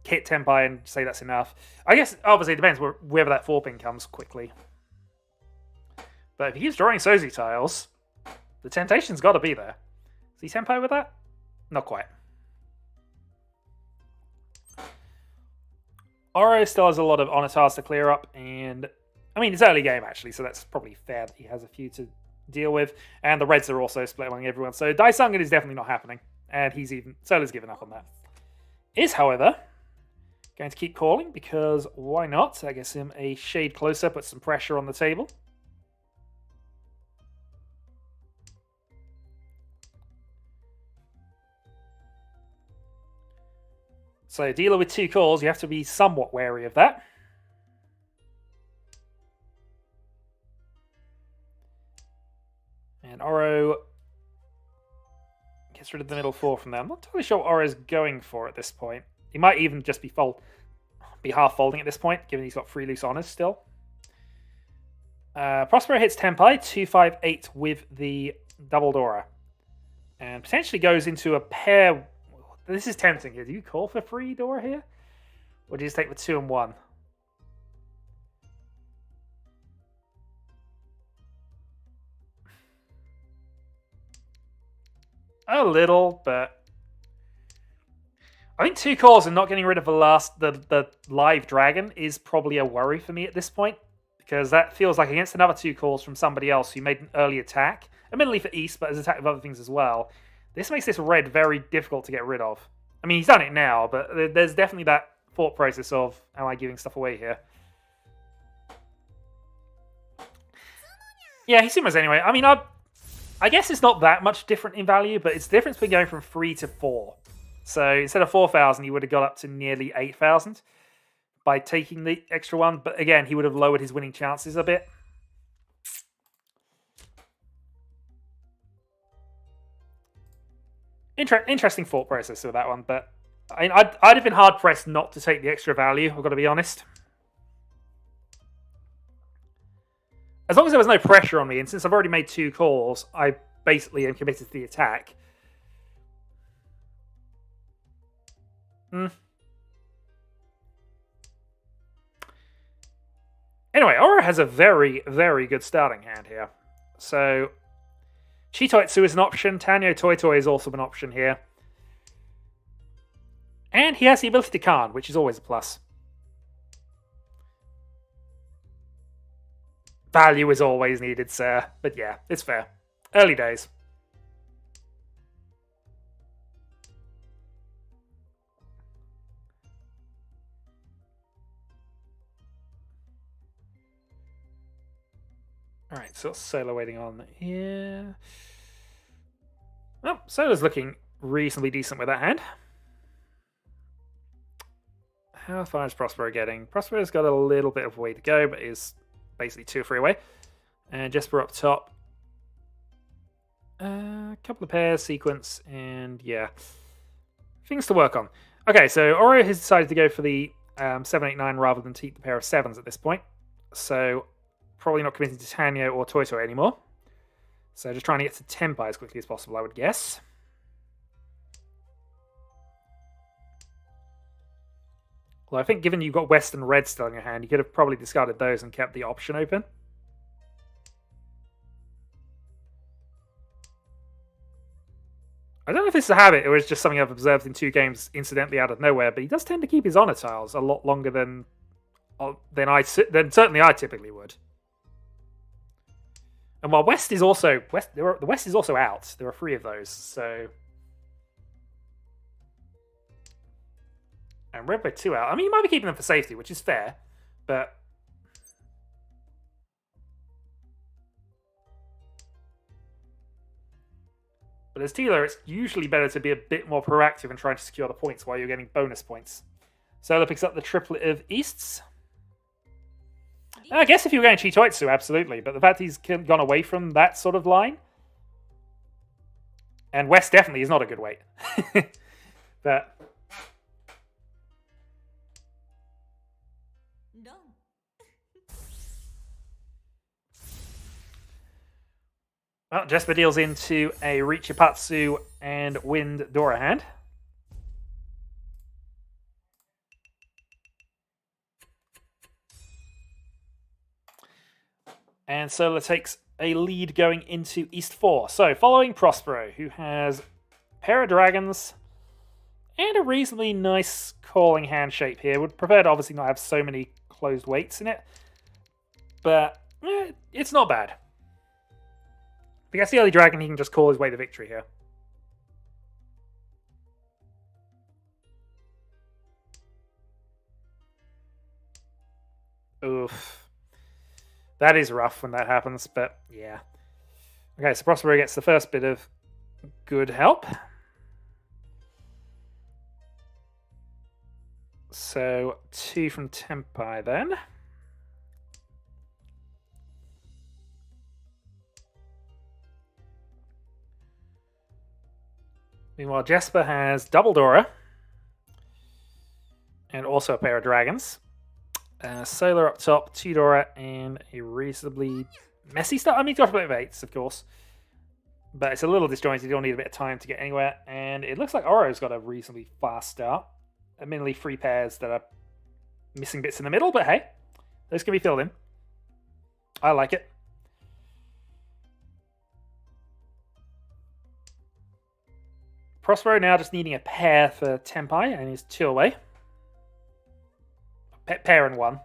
hit Tenpai and say that's enough. I guess, obviously, it depends wherever that 4-pin comes quickly. But if he keeps drawing Sozi tiles, the temptation's got to be there. Is he Tenpai with that? Not quite. Oro still has a lot of honor tiles to clear up, and I mean, it's early game actually, so that's probably fair that he has a few to deal with. And the reds are also split among everyone, so Daisangan is definitely not happening, and Solar's given up on that. Is, however, going to keep calling because why not? That gets him a shade closer, puts some pressure on the table. So dealer with 2 calls, you have to be somewhat wary of that. And Oro gets rid of the middle 4 from there. I'm not totally sure what Oro's going for at this point. He might even just be half folding at this point, given he's got 3 loose honors still. Prospero hits Tenpai, 2-5-8 with the double Dora. And potentially goes into a pair. This is tempting here. Do you call for 3 Dora here? Or do you just take the 2 and 1? A little, but I think 2 calls and not getting rid of the live dragon is probably a worry for me at this point, because that feels like against another 2 calls from somebody else who made an early attack, admittedly for East, but has attacked with other things as well. This makes this red very difficult to get rid of. I mean, he's done it now, but there's definitely that thought process of, am I giving stuff away here? Yeah, he's Summers anyway. I mean, I guess it's not that much different in value, but it's the difference between going from 3 to 4. So instead of 4,000, he would have got up to nearly 8,000 by taking the extra one. But again, he would have lowered his winning chances a bit. Interesting thought process with that one, but I'd have been hard-pressed not to take the extra value, I've got to be honest. As long as there was no pressure on me, and since I've already made 2 calls, I basically am committed to the attack. Anyway, Oro has a very, very good starting hand here. So, Chitoitsu is an option. Tanyo Toitoi is also an option here. And he has the ability to Khan, which is always a plus. Value is always needed, sir. But yeah, it's fair. Early days. Alright, so Solo waiting on here. Oh, Solo's looking reasonably decent with that hand. How far is Prospero getting? Prospero's got a little bit of a way to go, but is basically 2 or 3 away. And Jesper up top. A couple of pairs, sequence, and yeah. Things to work on. Okay, so Oro has decided to go for the 7-8-9 rather than keep the pair of 7s at this point. So probably not committing to Tanyo or Toitoi anymore. So just trying to get to Tenpai as quickly as possible, I would guess. Well, I think given you've got West and Red still in your hand, you could have probably discarded those and kept the option open. I don't know if this is a habit or it's just something I've observed in 2 games incidentally out of nowhere, but he does tend to keep his honor tiles a lot longer than certainly I typically would. And while West is also the West is also out, there are 3 of those, so. And Red by 2 out. I mean, you might be keeping them for safety, which is fair, but. But as dealer, it's usually better to be a bit more proactive and trying to secure the points while you're getting bonus points. Solo picks up the triplet of Easts. I guess if you were going Chitoitsu, absolutely. But the fact he's gone away from that sort of line. And West definitely is not a good weight. But. Well, Jesper deals into a Riichi and Wind Dora hand. And Solar takes a lead going into East 4. So, following Prospero, who has a pair of dragons and a reasonably nice calling hand shape here. Would prefer to obviously not have so many closed weights in it. But it's not bad. Against the early dragon, he can just call his way to victory here. Oof. That is rough when that happens, but yeah. Okay, so Prospero gets the first bit of good help. So 2 from Tempai then. Meanwhile, Jesper has double Dora. And also a pair of dragons. Solar up top, 2 Dora, and a reasonably messy start. I mean, he's got a bit of 8s, of course. But it's a little disjointed. You don't need a bit of time to get anywhere. And it looks like Oro's got a reasonably fast start. Admittedly, 3 pairs that are missing bits in the middle, but hey, those can be filled in. I like it. Prospero now just needing a pair for Tempai, and he's 2 away. Pair and 1.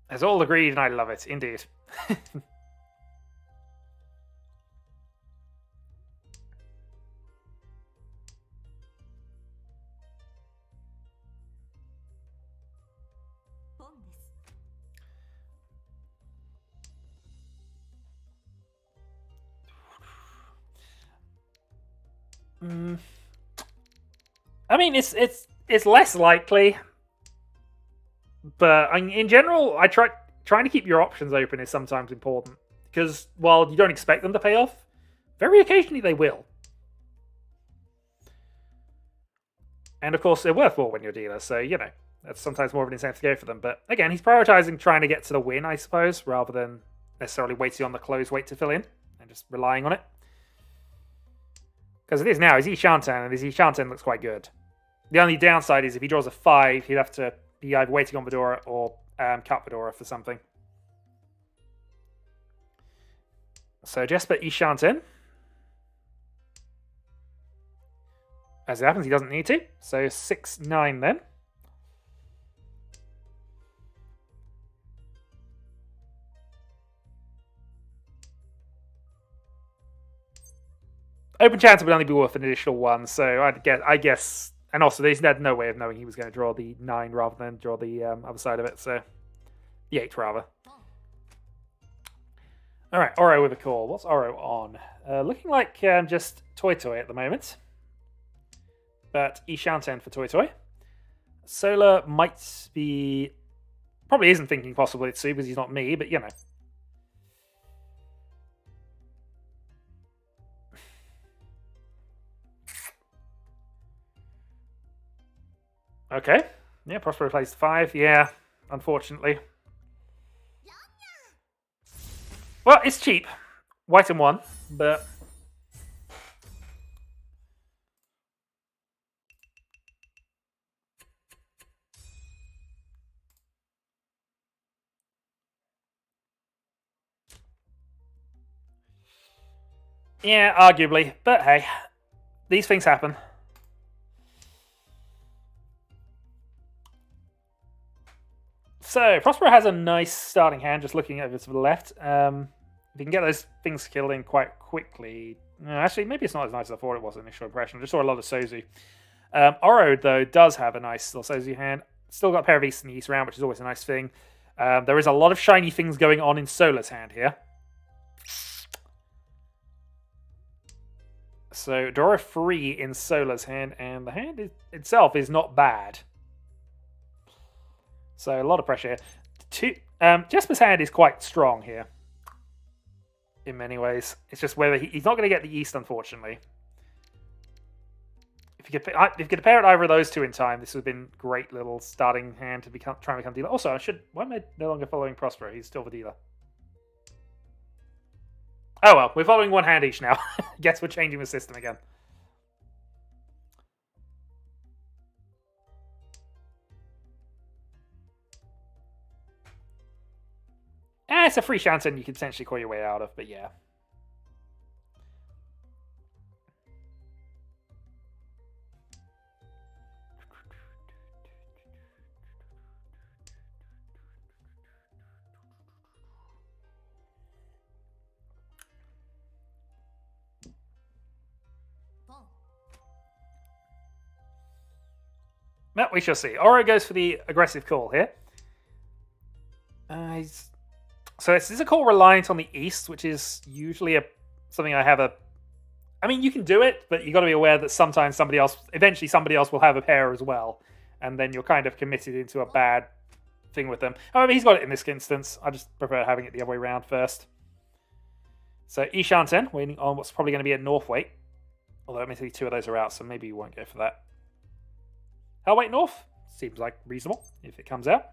As all agreed, and I love it, indeed. I mean, it's less likely, but in general, trying to keep your options open is sometimes important because while you don't expect them to pay off, very occasionally they will. And of course, they're worth more when you're a dealer, so you know that's sometimes more of an incentive to go for them. But again, he's prioritizing trying to get to the win, I suppose, rather than necessarily waiting on the close wait to fill in and just relying on it. Because it is now, his Ishanten, and his Ishanten looks quite good. The only downside is if he draws a 5, he'd have to be either waiting on Vidora or cut Vidora for something. So Jesper Ishanten. As it happens, he doesn't need to. So 6-9 then. Open chance would only be worth an additional 1, so I guess, and also there's had no way of knowing he was going to draw the 9 rather than draw the other side of it, so the 8 rather. All right, Oro with a call. What's Oro on? Looking like just Toy Toy at the moment, but Ishanten for Toy Toy. Solar might be, probably isn't thinking possible Itsu because he's not me, but you know. Okay. Yeah, Prospero plays 5. Yeah, unfortunately. Well, it's cheap. White and 1, but... yeah, arguably. But hey, these things happen. So, Prospero has a nice starting hand, just looking over to the left. If you can get those things killed in quite quickly... actually, maybe it's not as nice as I thought it was, initial impression. I just saw a lot of Sozu. Oro, though, does have a nice little Sozu hand. Still got a pair of East in the East round, which is always a nice thing. There is a lot of shiny things going on in Solar's hand here. So, Dora free in Solar's hand, and the hand itself is not bad. So, a lot of pressure here. Jesper's hand is quite strong here. In many ways. It's just whether he's not going to get the East, unfortunately. If you could pair it either of those two in time, this would have been a great little starting hand to try and become dealer. Also, why am I no longer following Prospero? He's still the dealer. Oh well, we're following one hand each now. Guess we're changing the system again. It's a free Shanton you could potentially call your way out of, but yeah. Well, we shall see. Oro goes for the aggressive call here. So this is a call reliant on the East, which is usually something I have a I mean, you can do it, but you got to be aware that sometimes eventually somebody else will have a pair as well, and then you're kind of committed into a bad thing with them. However, he's got it in this instance. I just prefer having it the other way around first. So Ishanten, waiting on what's probably going to be a North Weight. Although admittedly 2 of those are out, so maybe you won't go for that. Hellweight North seems like reasonable if it comes out.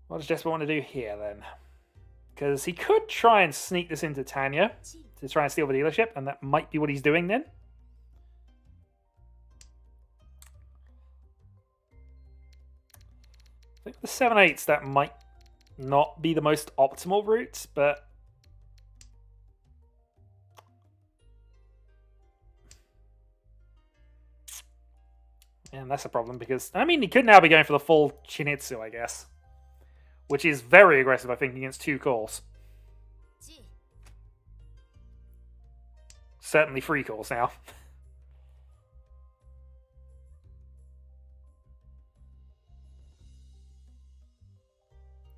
What does Jesper want to do here then? Because he could try and sneak this into Tanya to try and steal the dealership, and that might be what he's doing then. I think the 7/8s, that might not be the most optimal route, but and that's a problem because, I mean, he could now be going for the full Chinitsu, I guess. Which is very aggressive, I think, against 2 calls. Certainly 3 calls now.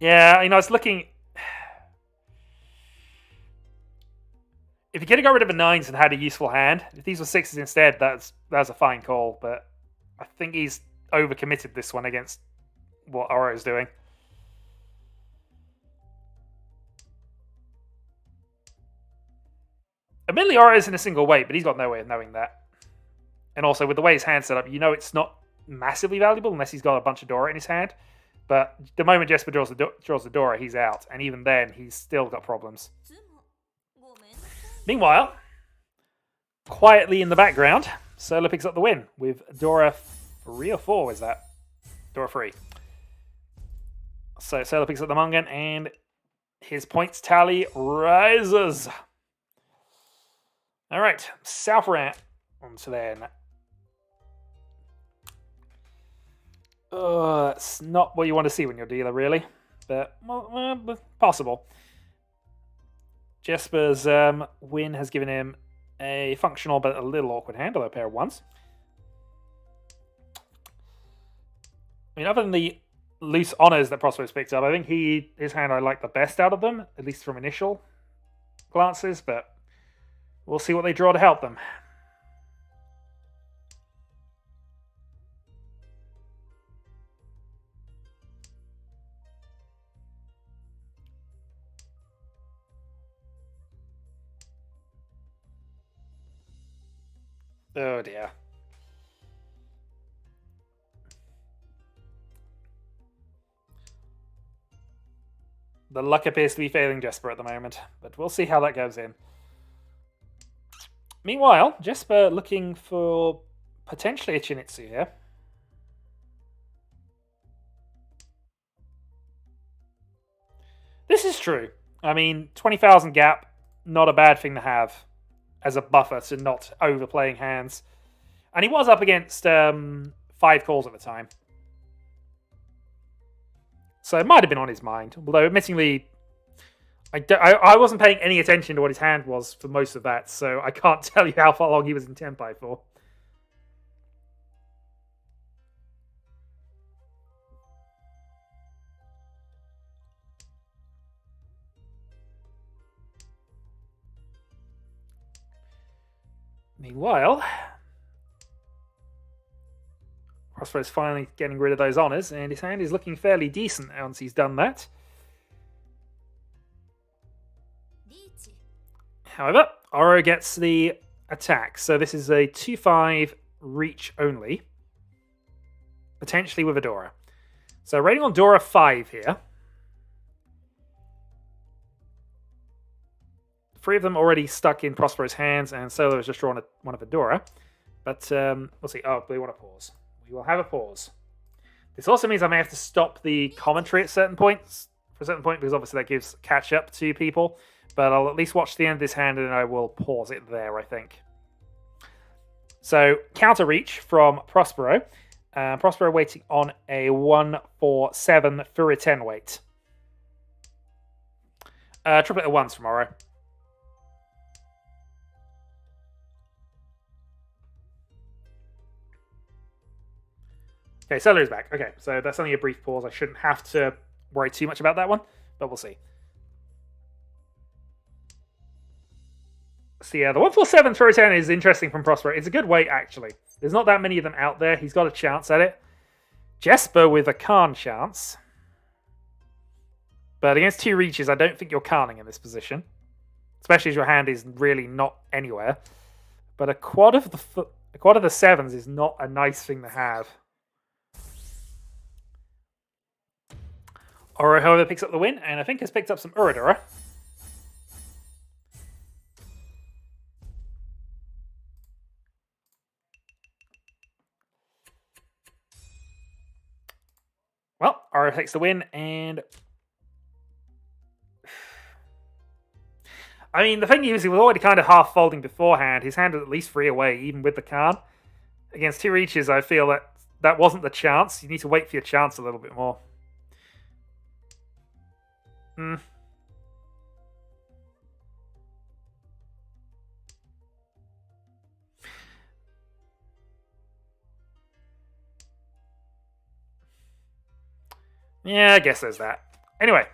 Yeah, I was looking... If you could have got rid of the 9s and had a useful hand, if these were 6s instead, that's a fine call, but I think he's overcommitted this one against what Oro's doing. Admittedly, Oro is in a single weight, but he's got no way of knowing that. And also, with the way his hand's set up, you know it's not massively valuable unless he's got a bunch of Dora in his hand. But the moment Jesper draws the Dora, he's out. And even then, he's still got problems. Meanwhile, quietly in the background, Solar picks up the win with Dora 3 or 4, was that? Dora 3. So Solar picks up the Mungan, and his points tally rises. All right, South Rant onto then. That's not what you want to see when you're a dealer, really. But, well, possible. Jesper's win has given him a functional but a little awkward hand, although a pair of 1s. I mean, other than the loose honors that Prospero's picked up, I think his hand I like the best out of them, at least from initial glances, but we'll see what they draw to help them. Oh dear. The luck appears to be failing Jesper at the moment, but we'll see how that goes in. Meanwhile, Jesper looking for potentially a Chinitsu here. This is true. I mean, 20,000 gap, not a bad thing to have as a buffer to not overplaying hands. And he was up against 5 calls at the time. So it might have been on his mind. Although, admittingly, I wasn't paying any attention to what his hand was for most of that, so I can't tell you how long he was in Tenpai for. Meanwhile, Prospero's finally getting rid of those honors, and his hand is looking fairly decent once he's done that. However, Oro gets the attack, so this is a 2/5 reach only, potentially with a Dora. So rating on Dora 5 here. 3 of them already stuck in Prospero's hands, and Solo has just drawn one of a Dora. But we'll see. Oh, we want to pause. We will have a pause. This also means I may have to stop the commentary at certain points, for a certain point, because obviously that gives catch up to people. But I'll at least watch the end of this hand, and I will pause it there, I think. So, counter reach from Prospero. Prospero waiting on a 1/4/7 for a 10 weight. Triplet of 1s tomorrow. Okay, Solar is back. Okay, so that's only a brief pause. I shouldn't have to worry too much about that one, but we'll see. So yeah, the 147 throw 10 is interesting from Prospero. It's a good weight, actually. There's not that many of them out there. He's got a chance at it. Jesper with a Khan chance. But against two Riichis, I don't think you're Khaning in this position. Especially as your hand is really not anywhere. But a quad of the sevens is not a nice thing to have. Oro, however, picks up the win, and I think has picked up some Uridura. Well, Oro takes the win, and I mean, the thing is, he was already kind of half folding beforehand. His hand was at least 3 away, even with the Khan. Against two Riichis, I feel that wasn't the chance. You need to wait for your chance a little bit more. Yeah, I guess there's that. Anyway,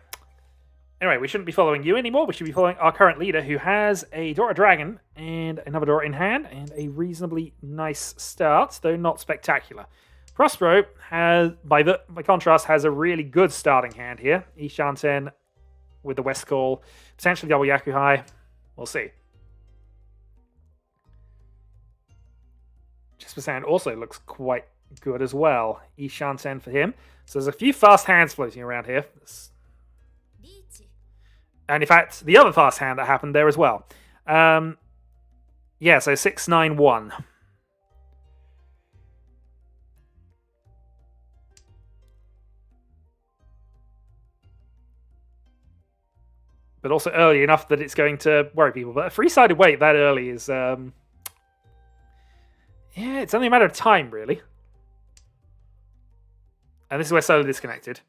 we shouldn't be following you anymore. We should be following our current leader, who has a Dora Dragon and another Dora in hand, and a reasonably nice start, though not spectacular. Prospero has, by contrast, has a really good starting hand here. Ishanten with the West Call, potentially double Yakuhai. We'll see. Jesper's hand also looks quite good as well. Ishanten for him. So there's a few fast hands floating around here. And in fact, the other fast hand that happened there as well. Yeah, so 6-9-1. But also early enough that it's going to worry people. But a three-sided weight that early is... yeah, it's only a matter of time, really. And this is where Solo disconnected.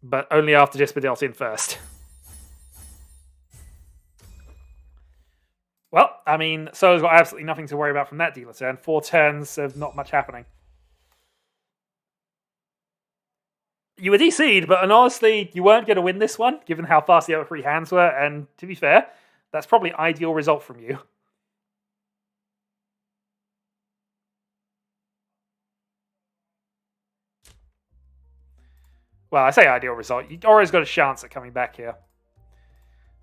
But only after Jesper dealt in first. Well, I mean, Solo's got absolutely nothing to worry about from that dealer turn. 4 turns of not much happening. You were DC'd, but honestly, you weren't going to win this one, given how fast the other 3 hands were. And to be fair, that's probably ideal result from you. Well, I say ideal result. You always got a chance at coming back here.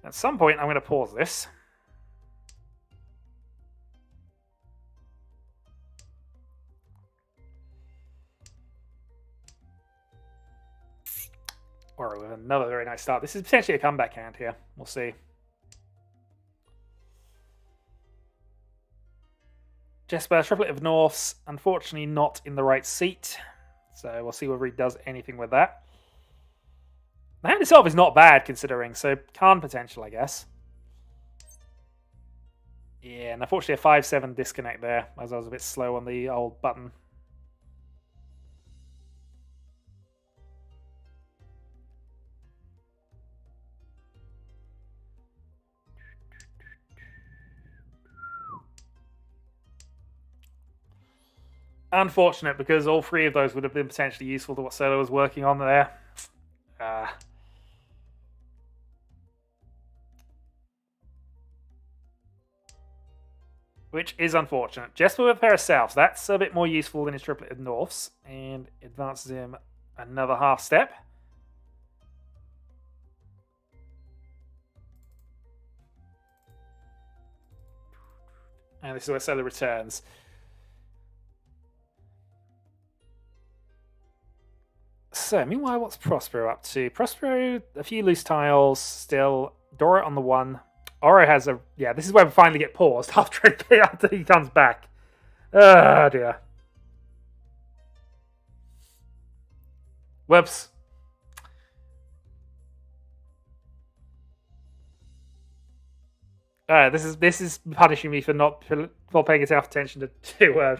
At some point, I'm going to pause this. Or with another very nice start. This is potentially a comeback hand here. We'll see. Jesper, triplet of Norths. Unfortunately, not in the right seat. So we'll see whether he does anything with that. The hand itself is not bad, considering. So, Khan potential, I guess. Yeah, and unfortunately a 5-7 disconnect there, as I was a bit slow on the old button. Unfortunate, because all 3 of those would have been potentially useful to what Solo was working on there. Which is unfortunate. Jesper with a pair of Souths. That's a bit more useful than his triplet of Norths. And advances him another half step. And this is where Solo returns. So, meanwhile, what's Prospero up to? Prospero, a few loose tiles still. Dora on the 1. Oro has a... Yeah, this is where we finally get paused after he comes back. Oh, dear. Whoops. This is punishing me for not paying enough attention to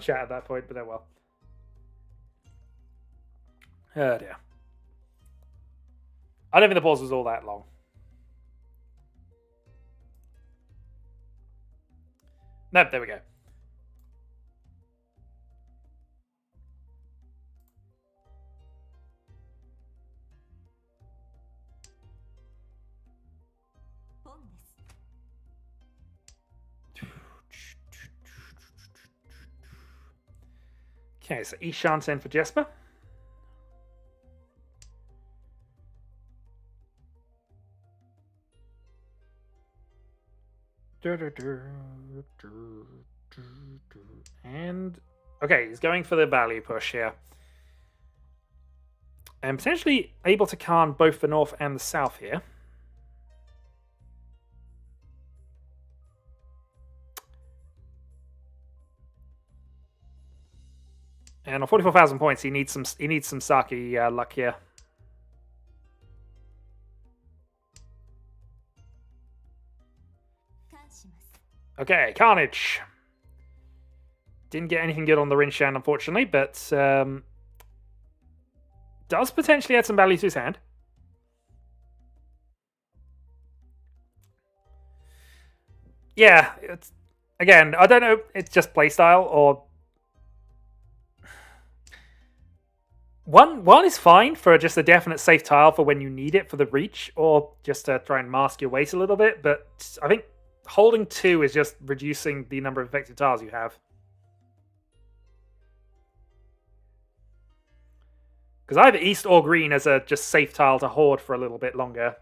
chat at that point, but oh well. Oh dear. I don't think the pause was all that long. Nope, there we go. Okay, so Ishanten for Jesper. And okay, he's going for the value push here. And potentially able to calm both the north and the south here. And on 44,000 points, he needs some Saki luck here. Okay, Carnage. Didn't get anything good on the Rinshan, unfortunately, but does potentially add some value to his hand. Yeah, again, I don't know. It's just playstyle or one is fine for just a definite safe tile for when you need it for the reach, or just to try and mask your weight a little bit. But I think holding 2 is just reducing the number of effective tiles you have. Because either east or green as a just safe tile to hoard for a little bit longer.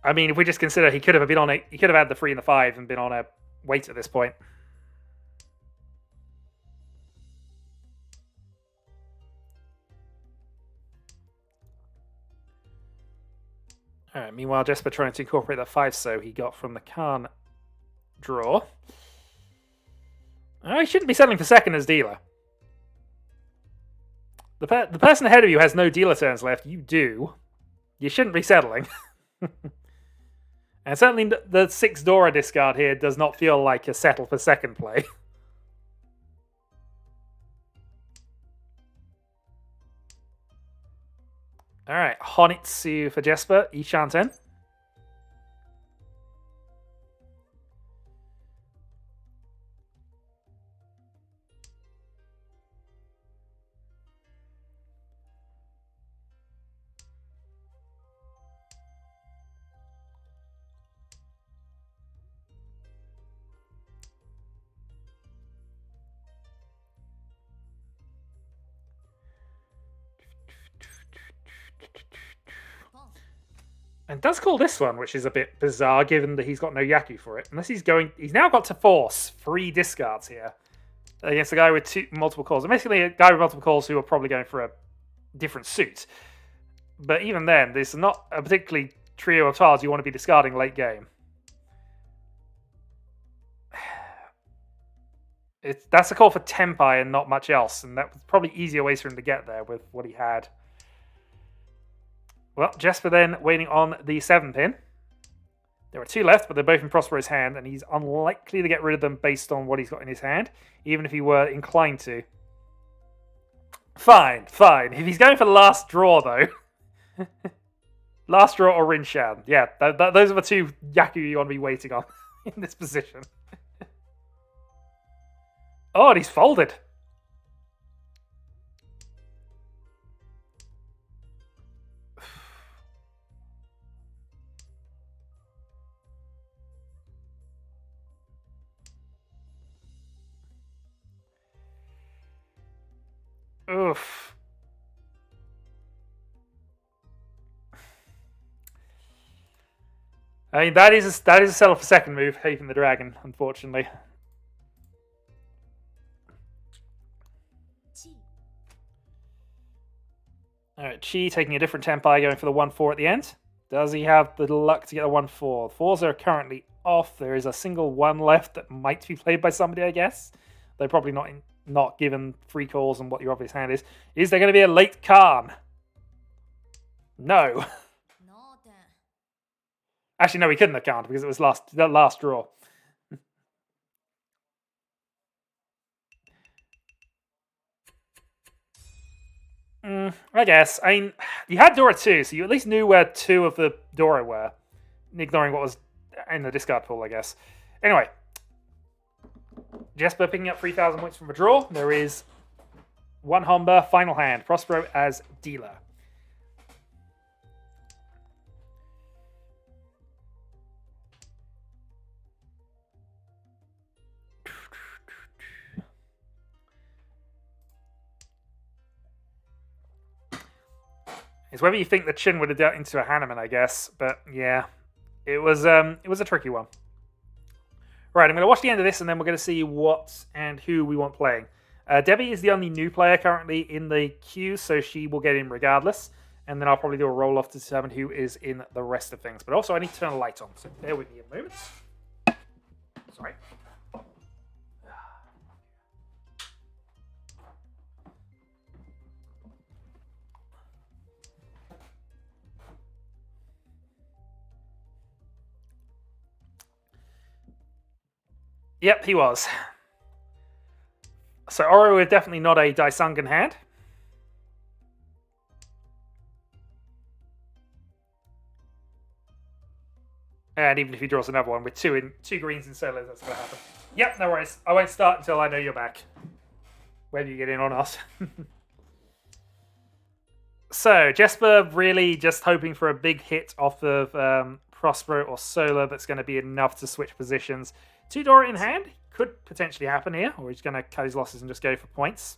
I mean, if we just consider he could have been on he could have had the 3 and the 5 and been on a wait at this point. All right. Meanwhile, Jesper trying to incorporate that 5 so he got from the Khan draw. Oh, he shouldn't be settling for second as dealer. The person ahead of you has no dealer turns left. You do. You shouldn't be settling. And certainly the 6 Dora discard here does not feel like a settle for second play. Alright, Honitsu for Jesper, Ishanten. And does call this one, which is a bit bizarre given that he's got no Yaku for it. Unless he's now got to force 3 discards here against a guy with multiple calls. And basically a guy with multiple calls who are probably going for a different suit. But even then, there's not a particularly trio of tiles you want to be discarding late game. That's a call for Tempai and not much else. And that was probably easier ways for him to get there with what he had. Well, Jesper then waiting on the 7 pin. There are 2 left, but they're both in Prospero's hand, and he's unlikely to get rid of them based on what he's got in his hand, even if he were inclined to. Fine. If he's going for the last draw, though. Last draw or Rinshan. Yeah, those are the 2 Yaku you want to be waiting on in this position. Oh, and he's folded. Oof. I mean, that is a settle for second move, Haven the Dragon, unfortunately. Alright, Chi taking a different Tempai, going for the 1-4 at the end. Does he have the luck to get a 1-4? 4s are currently off. There is a single 1 left that might be played by somebody, I guess. They're probably not given free calls and what your obvious hand is. Is there going to be a late Khan? No. Actually, no, he couldn't have Khan because it was the last draw. I guess. I mean, you had Dora 2, so you at least knew where 2 of the Dora were, ignoring what was in the discard pool, I guess. Anyway, Jesper picking up 3,000 points from a draw. There is 1 Homba, final hand. Prospero as dealer. It's whether you think the chin would have dealt into a Hanneman, I guess. But yeah, it was a tricky one. Right, I'm going to watch the end of this, and then we're going to see what and who we want playing. Debbie is the only new player currently in the queue, so she will get in regardless. And then I'll probably do a roll-off to determine who is in the rest of things. But also, I need to turn the light on, so bear with me a moment. Sorry. Yep, he was. So Oro is definitely not a Daisungan hand. And even if he draws another one with two greens in solos, that's going to happen. Yep, no worries. I won't start until I know you're back. Whether you get in or not. So, Jesper really just hoping for a big hit off of Prospero or Solar that's going to be enough to switch positions. 2 Dora in hand could potentially happen here, or he's going to cut his losses and just go for points.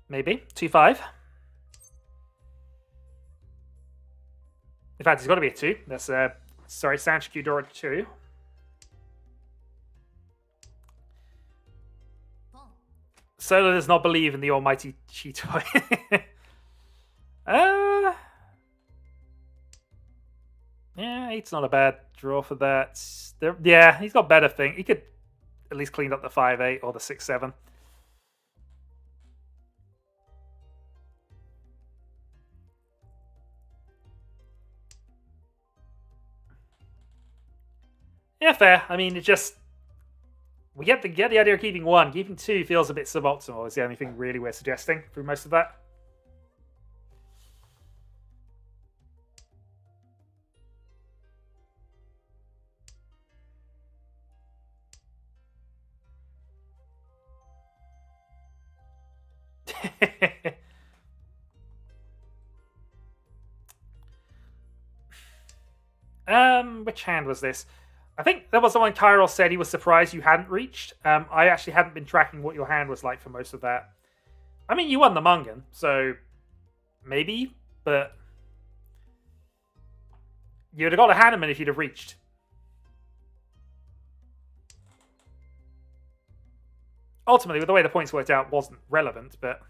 Maybe. 2-5. In fact, it's got to be a 2. That's, sorry, Sanchiku Dora 2. Solar does not believe in the almighty Cheetoy. Yeah, 8's not a bad draw for that. Yeah, he's got better thing. He could at least clean up the 5-8 or the 6-7. Yeah, fair. I mean, it just... We get the idea of keeping 1. Keeping 2 feels a bit suboptimal, is the only thing really we're suggesting through most of that. Which hand was this? I think there was the one Kyril said he was surprised you hadn't reached. I actually hadn't been tracking what your hand was like for most of that. I mean, you won the Mungan, so maybe, but you would have got a Hanneman if you'd have reached. Ultimately, with the way the points worked out, wasn't relevant, but...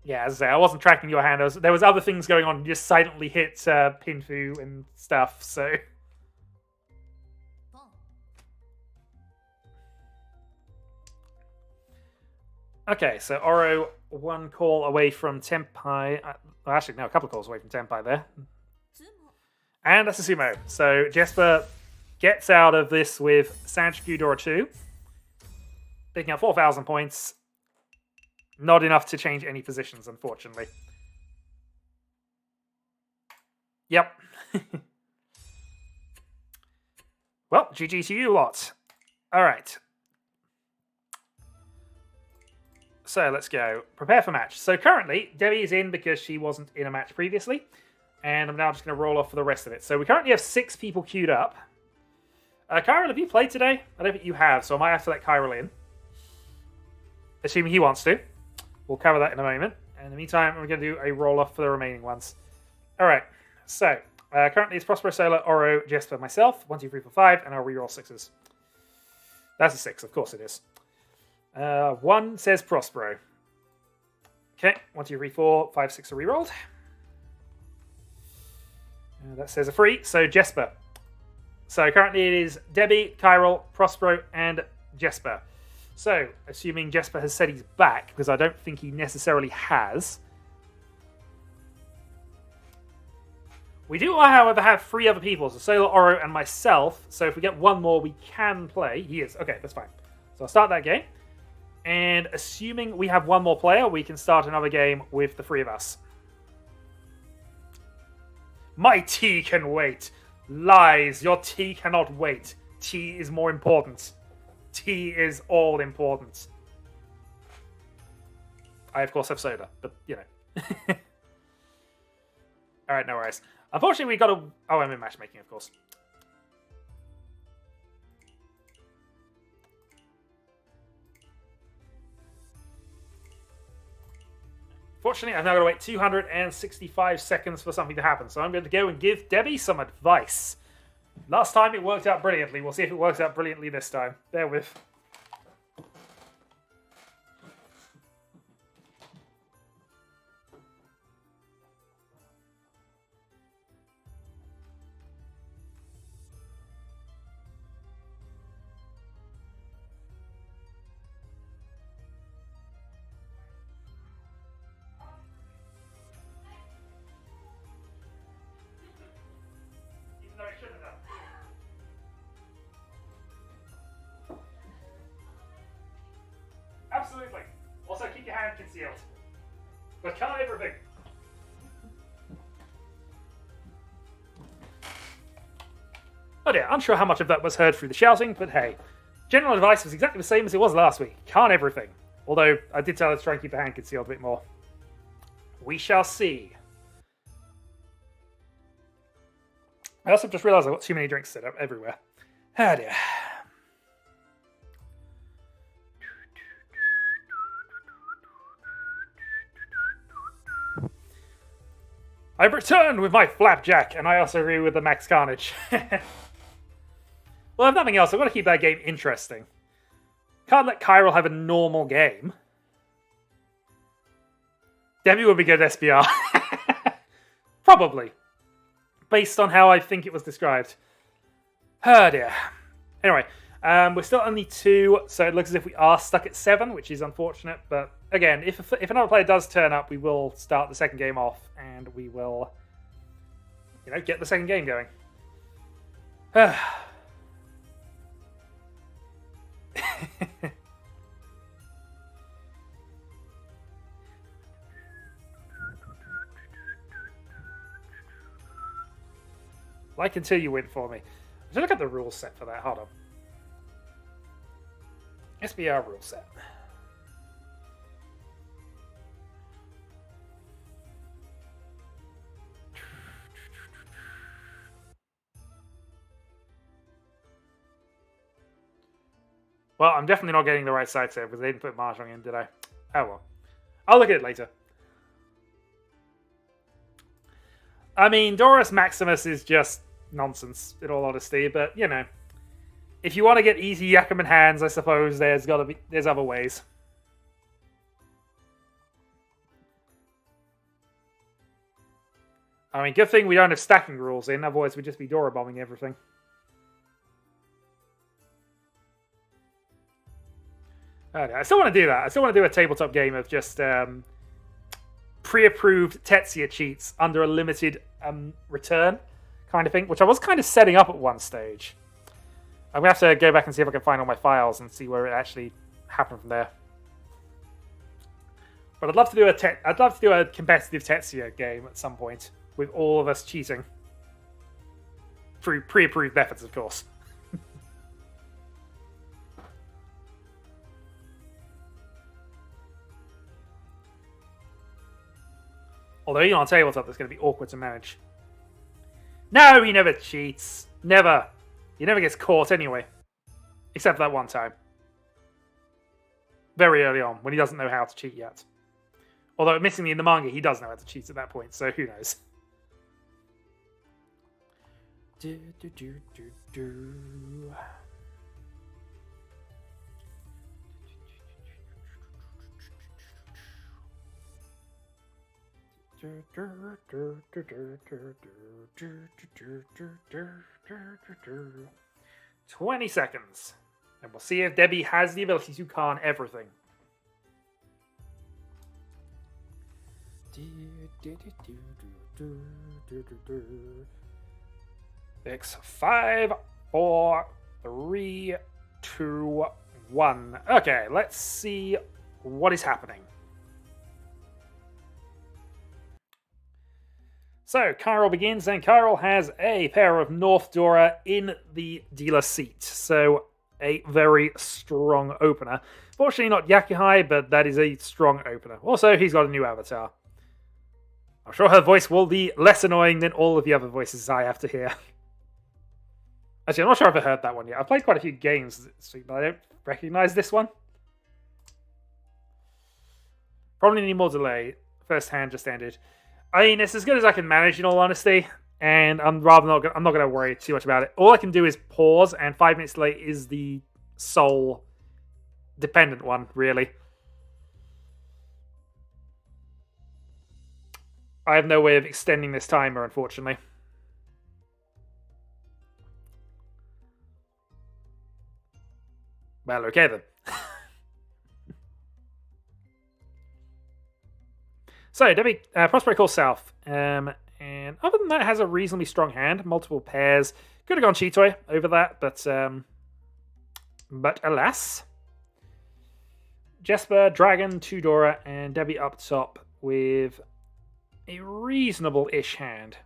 Yeah, as I say, I wasn't tracking your hand. There was other things going on. You just silently hit Pinfu and stuff, so... Okay, so Oro 1 call away from Tenpai. Well, actually, no, a couple of calls away from Tenpai there. And that's a sumo. So Jesper gets out of this with Sanchiku Dora 2. Picking up 4,000 points. Not enough to change any positions, unfortunately. Yep. Well, GG to you lot. Alright. So let's go. Prepare for match. So currently, Debbie is in because she wasn't in a match previously. And I'm now just going to roll off for the rest of it. So we currently have 6 people queued up. Kyril, have you played today? I don't think you have, so I might have to let Kyril in. Assuming he wants to. We'll cover that in a moment. In the meantime, we're going to do a roll-off for the remaining ones. Alright, so currently it's Prospero, Solar, Oro, Jesper, myself. 1, 2, 3, 4, 5, and I'll reroll 6s. That's a 6, of course it is. 1 says Prospero. Okay, 1, 2, 3, 4, 5, 6 are rerolled. That says a 3, so Jesper. So currently it is Debbie, Kyril, Prospero, and Jesper. So, assuming Jesper has said he's back, because I don't think he necessarily has. We do, however, have 3 other people, so Solar, Oro, and myself. So if we get 1 more, we can play. He is. Okay, that's fine. So I'll start that game. And assuming we have 1 more player, we can start another game with the 3 of us. My tea can wait. Lies. Your tea cannot wait. Tea is more important. Tea is all important. I, of course, have soda, but, you know. Alright, no worries. Unfortunately, we got to... Oh, I'm in matchmaking, of course. Fortunately, I've now got to wait 265 seconds for something to happen. So I'm going to go and give Debbie some advice. Last time it worked out brilliantly. We'll see if it works out brilliantly this time. Bear with. Absolutely. Also, keep your hand concealed. But can't everything. Oh dear, unsure how much of that was heard through the shouting, but hey. General advice was exactly the same as it was last week. Can't everything. Although, I did tell her to try and keep her hand concealed a bit more. We shall see. I also just realised I've got too many drinks set up everywhere. Oh dear. I've returned with my flapjack, and I also agree with the Max Carnage. Well, if nothing else, I've got to keep that game interesting. Can't let Chiral have a normal game. Debbie would be good at SBR. Probably. Based on how I think it was described. Oh dear. Anyway, we're still only 2, so it looks as if we are stuck at 7, which is unfortunate. But again, if another player does turn up, we will start the second game off, and we will, get the second game going. Like until you win for me. I should look at the rule set for that. Hold on. SBR rule set. Well, I'm definitely not getting the right side save because they didn't put Mahjong in, did I? Oh well. I'll look at it later. I mean, Dorus Maximus is just nonsense, in all honesty, but, if you want to get easy Yakuman hands, I suppose there's other ways. I mean, good thing we don't have stacking rules in, otherwise we'd just be Dora bombing everything. Okay, I still want to do that. I still want to do a tabletop game of just pre-approved Tetsuya cheats under a limited return kind of thing, which I was kind of setting up at one stage. I'm going to have to go back and see if I can find all my files and see where it actually happened from there. But I'd love to do a competitive Tetsuya game at some point with all of us cheating through pre-approved methods, of course. Although even on tabletop, it's going to be awkward to manage. No, he never cheats. Never. He never gets caught anyway. Except for that one time. Very early on, when he doesn't know how to cheat yet. Although, admittingly, in the manga, he does know how to cheat at that point, so who knows. "20 seconds. And we'll see if Debbie has the ability to con everything. Six, 5, 4, 3, 2, 1. Okay, let's see what is happening. So, Chiral begins, and Chiral has a pair of North Dora in the dealer seat. So, a very strong opener. Fortunately, not Yakuhai, but that is a strong opener. Also, he's got a new avatar. I'm sure her voice will be less annoying than all of the other voices I have to hear. Actually, I'm not sure if I've heard that one yet. I've played quite a few games this week, but I don't recognize this one. Probably need more delay. First hand just ended. I mean, it's as good as I can manage, in all honesty, and I'm not going to worry too much about it. All I can do is pause, and 5 minutes delay is the sole dependent one, really. I have no way of extending this timer, unfortunately. Well, okay then. So, Debbie, Prospero calls south. And other than that, has a reasonably strong hand. Multiple pairs. Could have gone Chitoy over that, but alas. Jesper, Dragon, Tudora, and Debbie up top with a reasonable-ish hand.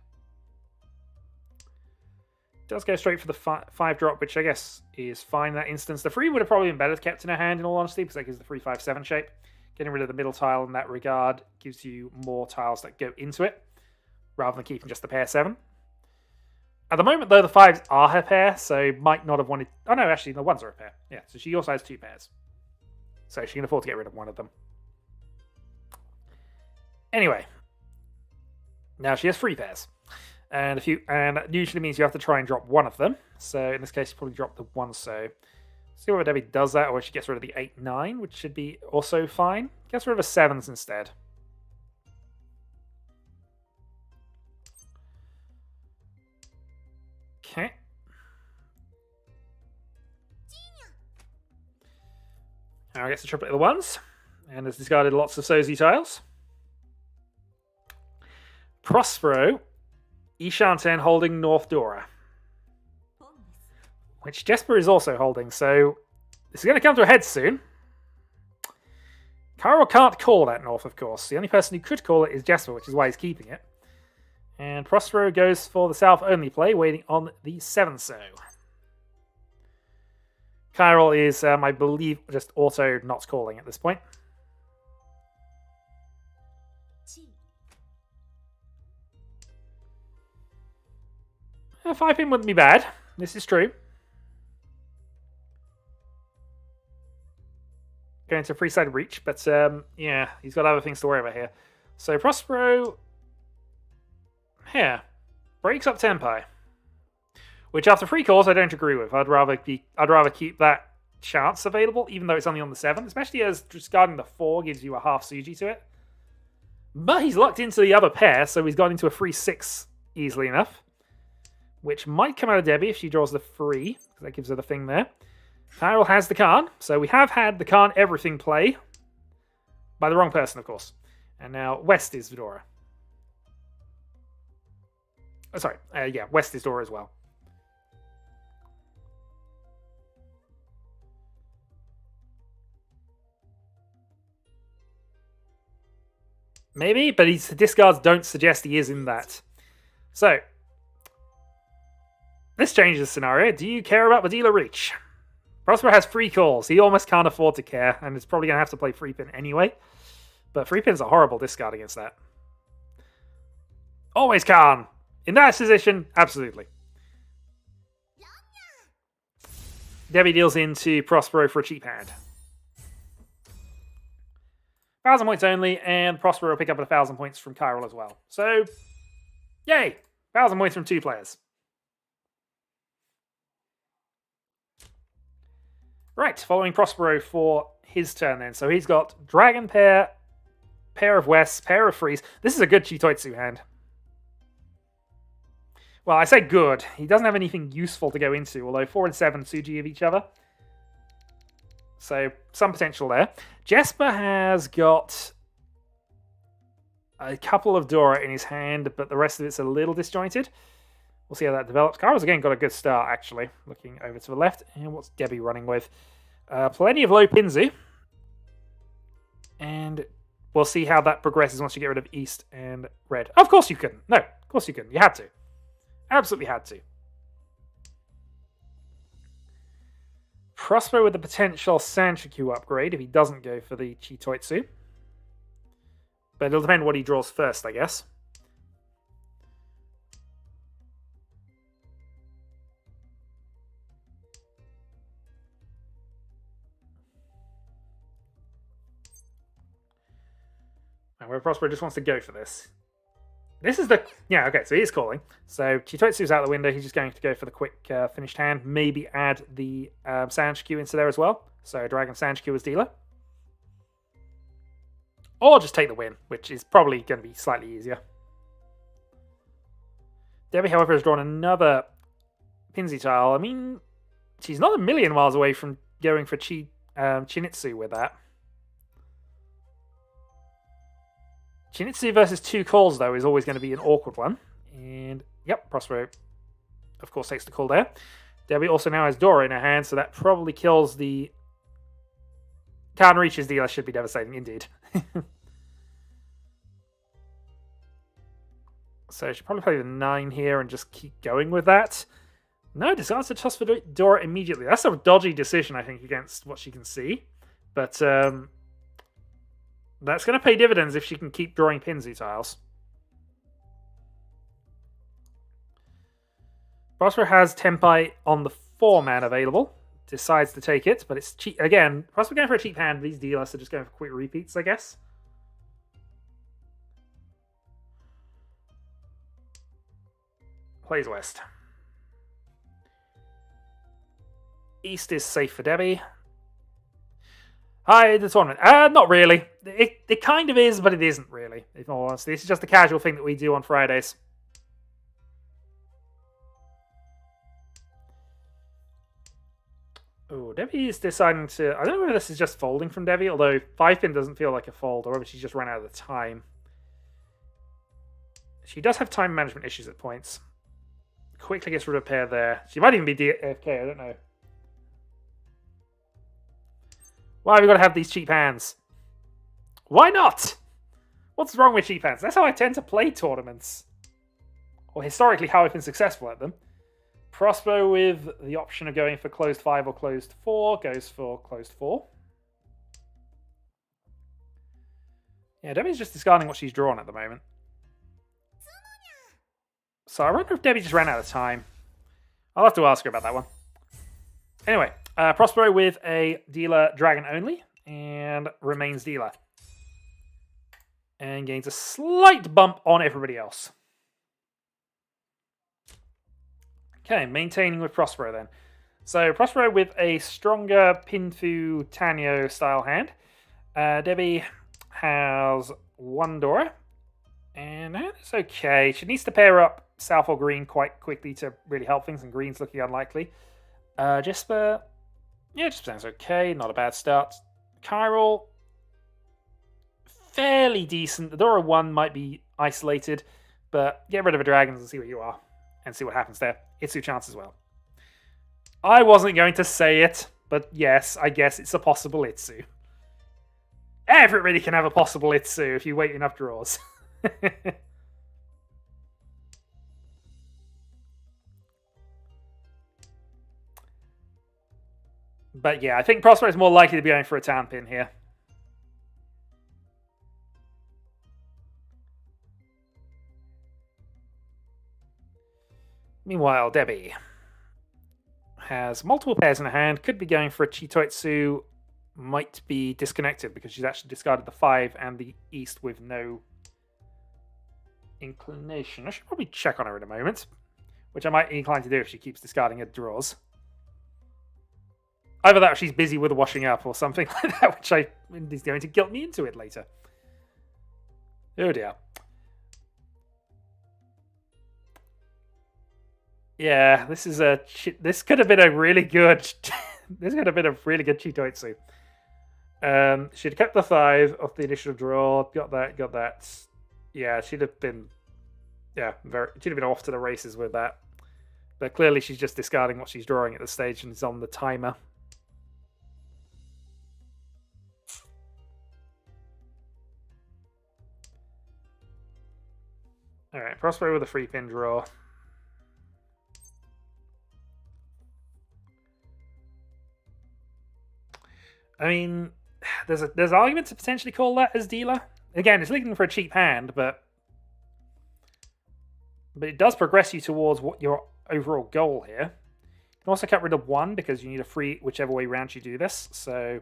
Does go straight for the 5-drop, which I guess is fine in that instance. The 3 would have probably been better kept in her hand, in all honesty, because that gives the 3-5-7 shape. Getting rid of the middle tile in that regard gives you more tiles that go into it, rather than keeping just the pair 7. At the moment, though, the 5s are her pair, so might not have wanted... Oh, no, actually, the 1s are a pair. Yeah, so she also has 2 pairs. So she can afford to get rid of one of them. Anyway. Now she has 3 pairs. And that usually means you have to try and drop one of them. So in this case, you probably drop the 1, so... See whether Debbie does that, or she gets rid of the 8-9, which should be also fine. Gets rid of the 7s instead. Okay. Now gets the triplet of the 1s, and has discarded lots of Sozi tiles. Prospero, Ishanten holding North Dora, which Jesper is also holding, so this is going to come to a head soon. Carl can't call that North, of course. The only person who could call it is Jesper, which is why he's keeping it. And Prospero goes for the South-only play, waiting on the 7-so. Carl is, I believe, just auto not calling at this point. 5-pin wouldn't be bad. This is true. Going to freeside reach, but yeah, he's got other things to worry about here. So Prospero, here, breaks up Tempai, which after 3 calls I don't agree with. I'd rather keep that chance available, even though it's only on the 7, especially as discarding the 4 gives you a half Suji to it. But he's locked into the other pair, so he's got into a 3-6 easily enough, which might come out of Debbie if she draws the 3, because that gives her the thing there. Tyrell has the Khan, so we have had the Khan everything play. By the wrong person, of course. And now West is Vidora. Oh, sorry, yeah, West is Dora as well. Maybe, but his discards don't suggest he is in that. So, this changes the scenario. Do you care about the dealer Riichi? Prospero has 3 calls. He almost can't afford to care, and is probably going to have to play 3-pin anyway. But 3-pin's a horrible discard against that. Always can. In that position, absolutely. Debbie deals into Prospero for a cheap hand. 1,000 points only, and Prospero will pick up 1,000 points from Chiral as well. So, yay! 1,000 points from 2 players. Right, following Prospero for his turn then. So he's got Dragon pair, pair of West, pair of Freeze. This is a good Chitoitsu hand. Well, I say good. He doesn't have anything useful to go into, although 4 and 7 Suji of each other. So, some potential there. Jesper has got a couple of Dora in his hand, but the rest of it's a little disjointed. We'll see how that develops. Kara's again got a good start, actually. Looking over to the left. And what's Debbie running with? Plenty of low Pinzu. And we'll see how that progresses once you get rid of East and Red. Of course you couldn't. No, of course you couldn't. You had to. Absolutely had to. Prospero with the potential Sanshikyu upgrade if he doesn't go for the Chitoitsu. But it'll depend what he draws first, I guess. And where Prospero just wants to go for this. This is the... Yeah, okay, so he is calling. So Chitoitsu's out the window. He's just going to go for the quick finished hand. Maybe add the Sanshikyu into there as well. So Dragon Sanshikyu as dealer. Or just take the win, which is probably going to be slightly easier. Debbie, however, has drawn another Pinsy tile. I mean, she's not a million miles away from going for Chinitsu with that. Chinitsu versus 2 calls, though, is always going to be an awkward one. And, yep, Prospero, of course, takes the call there. Debbie also now has Dora in her hand, so that probably kills the... Riichi's dealer should be devastating, indeed. So she should probably play the 9 here and just keep going with that. No, decides to toss for Dora immediately. That's a dodgy decision, I think, against what she can see. But that's going to pay dividends if she can keep drawing Pinsy tiles. Prospero has Tenpai on the 4-man available. Decides to take it, but it's cheap. Again, Prospero going for a cheap hand. These dealers are just going for quick repeats, I guess. Plays West. East is safe for Debbie. Hi, the tournament. Not really. It kind of is, but it isn't really, in all honesty. This is just a casual thing that we do on Fridays. Oh, Debbie is deciding to... I don't know whether this is just folding from Debbie, although 5-pin doesn't feel like a fold, or whether she just ran out of the time. She does have time management issues at points. Quickly gets rid of a pair there. She might even be AFK, I don't know. Why have we got to have these cheap hands? Why not? What's wrong with cheap hands? That's how I tend to play tournaments. Or historically, how I've been successful at them. Prospero with the option of going for closed 5 or closed 4 goes for closed 4. Yeah, Debbie's just discarding what she's drawn at the moment. So I wonder if Debbie just ran out of time. I'll have to ask her about that one. Anyway, Prospero with a dealer dragon only and remains dealer. And gains a slight bump on everybody else. Okay, maintaining with Prospero then. So Prospero with a stronger Pinfu Tanyo style hand. Debbie has 1 Dora. And that's okay. She needs to pair up South or Green quite quickly to really help things, and Green's looking unlikely. Jesper, yeah, just sounds okay. Not a bad start. Chiral, fairly decent. The Dora 1 might be isolated, but get rid of the dragons and see what you are, and see what happens there. Itsu chance as well. I wasn't going to say it, but yes, I guess it's a possible Itsu. Everybody can have a possible Itsu if you wait enough draws. But yeah, I think Prospero is more likely to be going for a town pin here. Meanwhile, Debbie has multiple pairs in her hand, could be going for a Chitoitsu, might be disconnected because she's actually discarded the 5 and the East with no inclination. I should probably check on her in a moment, which I might be inclined to do if she keeps discarding her draws. Either that or she's busy with washing up or something like that, which is going to guilt me into it later. Oh dear. Yeah, this could have been a really good this could have been a really good Chitoitsu. She'd kept the 5 off the initial draw, got that. Yeah, she'd have been off to the races with that. But clearly she's just discarding what she's drawing at the stage and is on the timer. Alright, Prospero with a 3-pin draw. I mean, there's argument to potentially call that as dealer. Again, it's looking for a cheap hand, but it does progress you towards what your overall goal here. You can also cut rid of 1 because you need a free whichever way round you do this. So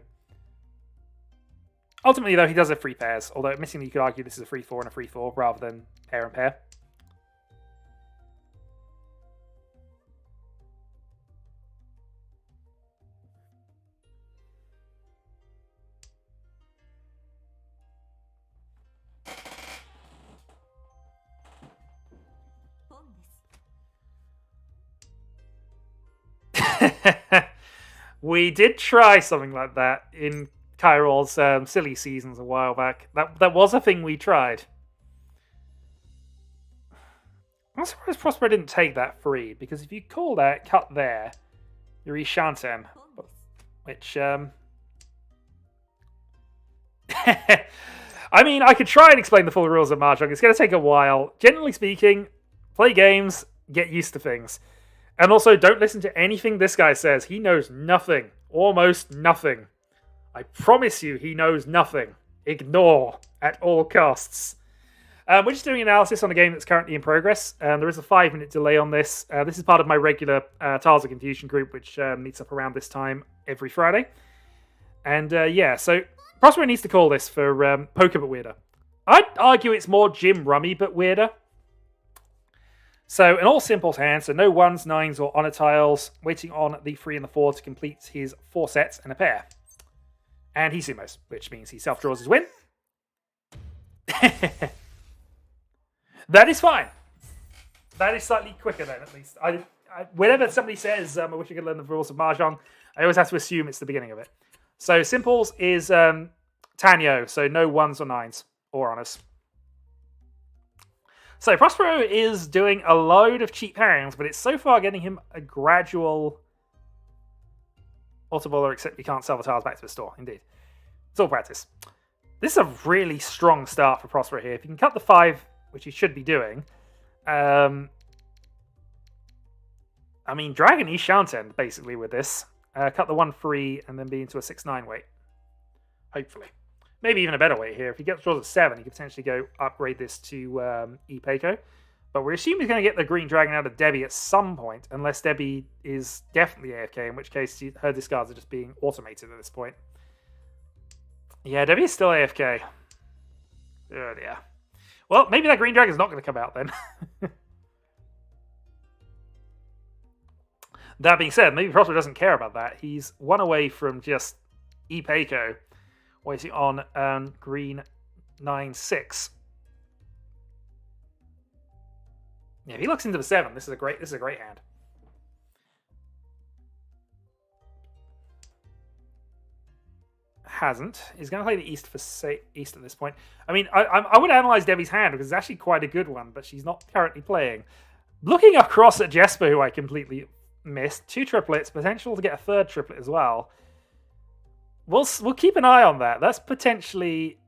Ultimately, though, he does have 3 pairs, although admittingly you could argue this is a 3-4 and a 3-4 rather than pair and pair. We did try something like that in Kyrol's silly seasons a while back. That was a thing we tried. I'm surprised Prospero didn't take that free, because if you call that, cut there, you're Ishantem. Which, I mean, I could try and explain the full rules of Mahjong. It's going to take a while. Generally speaking, play games, get used to things. And also, don't listen to anything this guy says. He knows nothing. Almost nothing. I promise you, he knows nothing. Ignore at all costs. We're just doing analysis on a game that's currently in progress. There is a 5-minute delay on this. This is part of my regular Tiles of Confusion group, which meets up around this time every Friday. And yeah, so Prospero needs to call this for poker but weirder. I'd argue it's more Jim Rummy but weirder. So an all simples hand, so no 1s, 9s, or honor tiles, waiting on the 3 and the 4 to complete his 4 sets and a pair. And he sumos, which means he self-draws his win. That is fine. That is slightly quicker then, at least. Whenever somebody says, I wish I could learn the rules of Mahjong, I always have to assume it's the beginning of it. So simples is Tanyo, so no 1s or 9s, or honors. So Prospero is doing a load of cheap hands, but it's so far getting him a gradual autoballer, except you can't sell the tiles back to the store. Indeed. It's all practice. This is a really strong start for Prospero here. If you can cut the 5, which he should be doing, I mean, Dragon Ishanten, basically, with this. Cut the 1-3 and then be into a 6-9 weight. Hopefully. Maybe even a better weight here. If he gets draws at 7, he could potentially go upgrade this to Ipeco. But we're assuming he's going to get the Green Dragon out of Debbie at some point, unless Debbie is definitely AFK, in which case her discards are just being automated at this point. Yeah, Debbie is still AFK. Oh dear. Well, maybe that Green Dragon's not going to come out then. That being said, maybe Prospero doesn't care about that. He's 1 away from just Ipeco, waiting on green 9-6. Yeah, if he looks into the 7, this is a great hand. Hasn't. He's going to play the East for East at this point. I mean, I would analyze Debbie's hand because it's actually quite a good one, but she's not currently playing. Looking across at Jesper, who I completely missed, 2 triplets, potential to get a 3rd triplet as well. We'll keep an eye on that. That's potentially...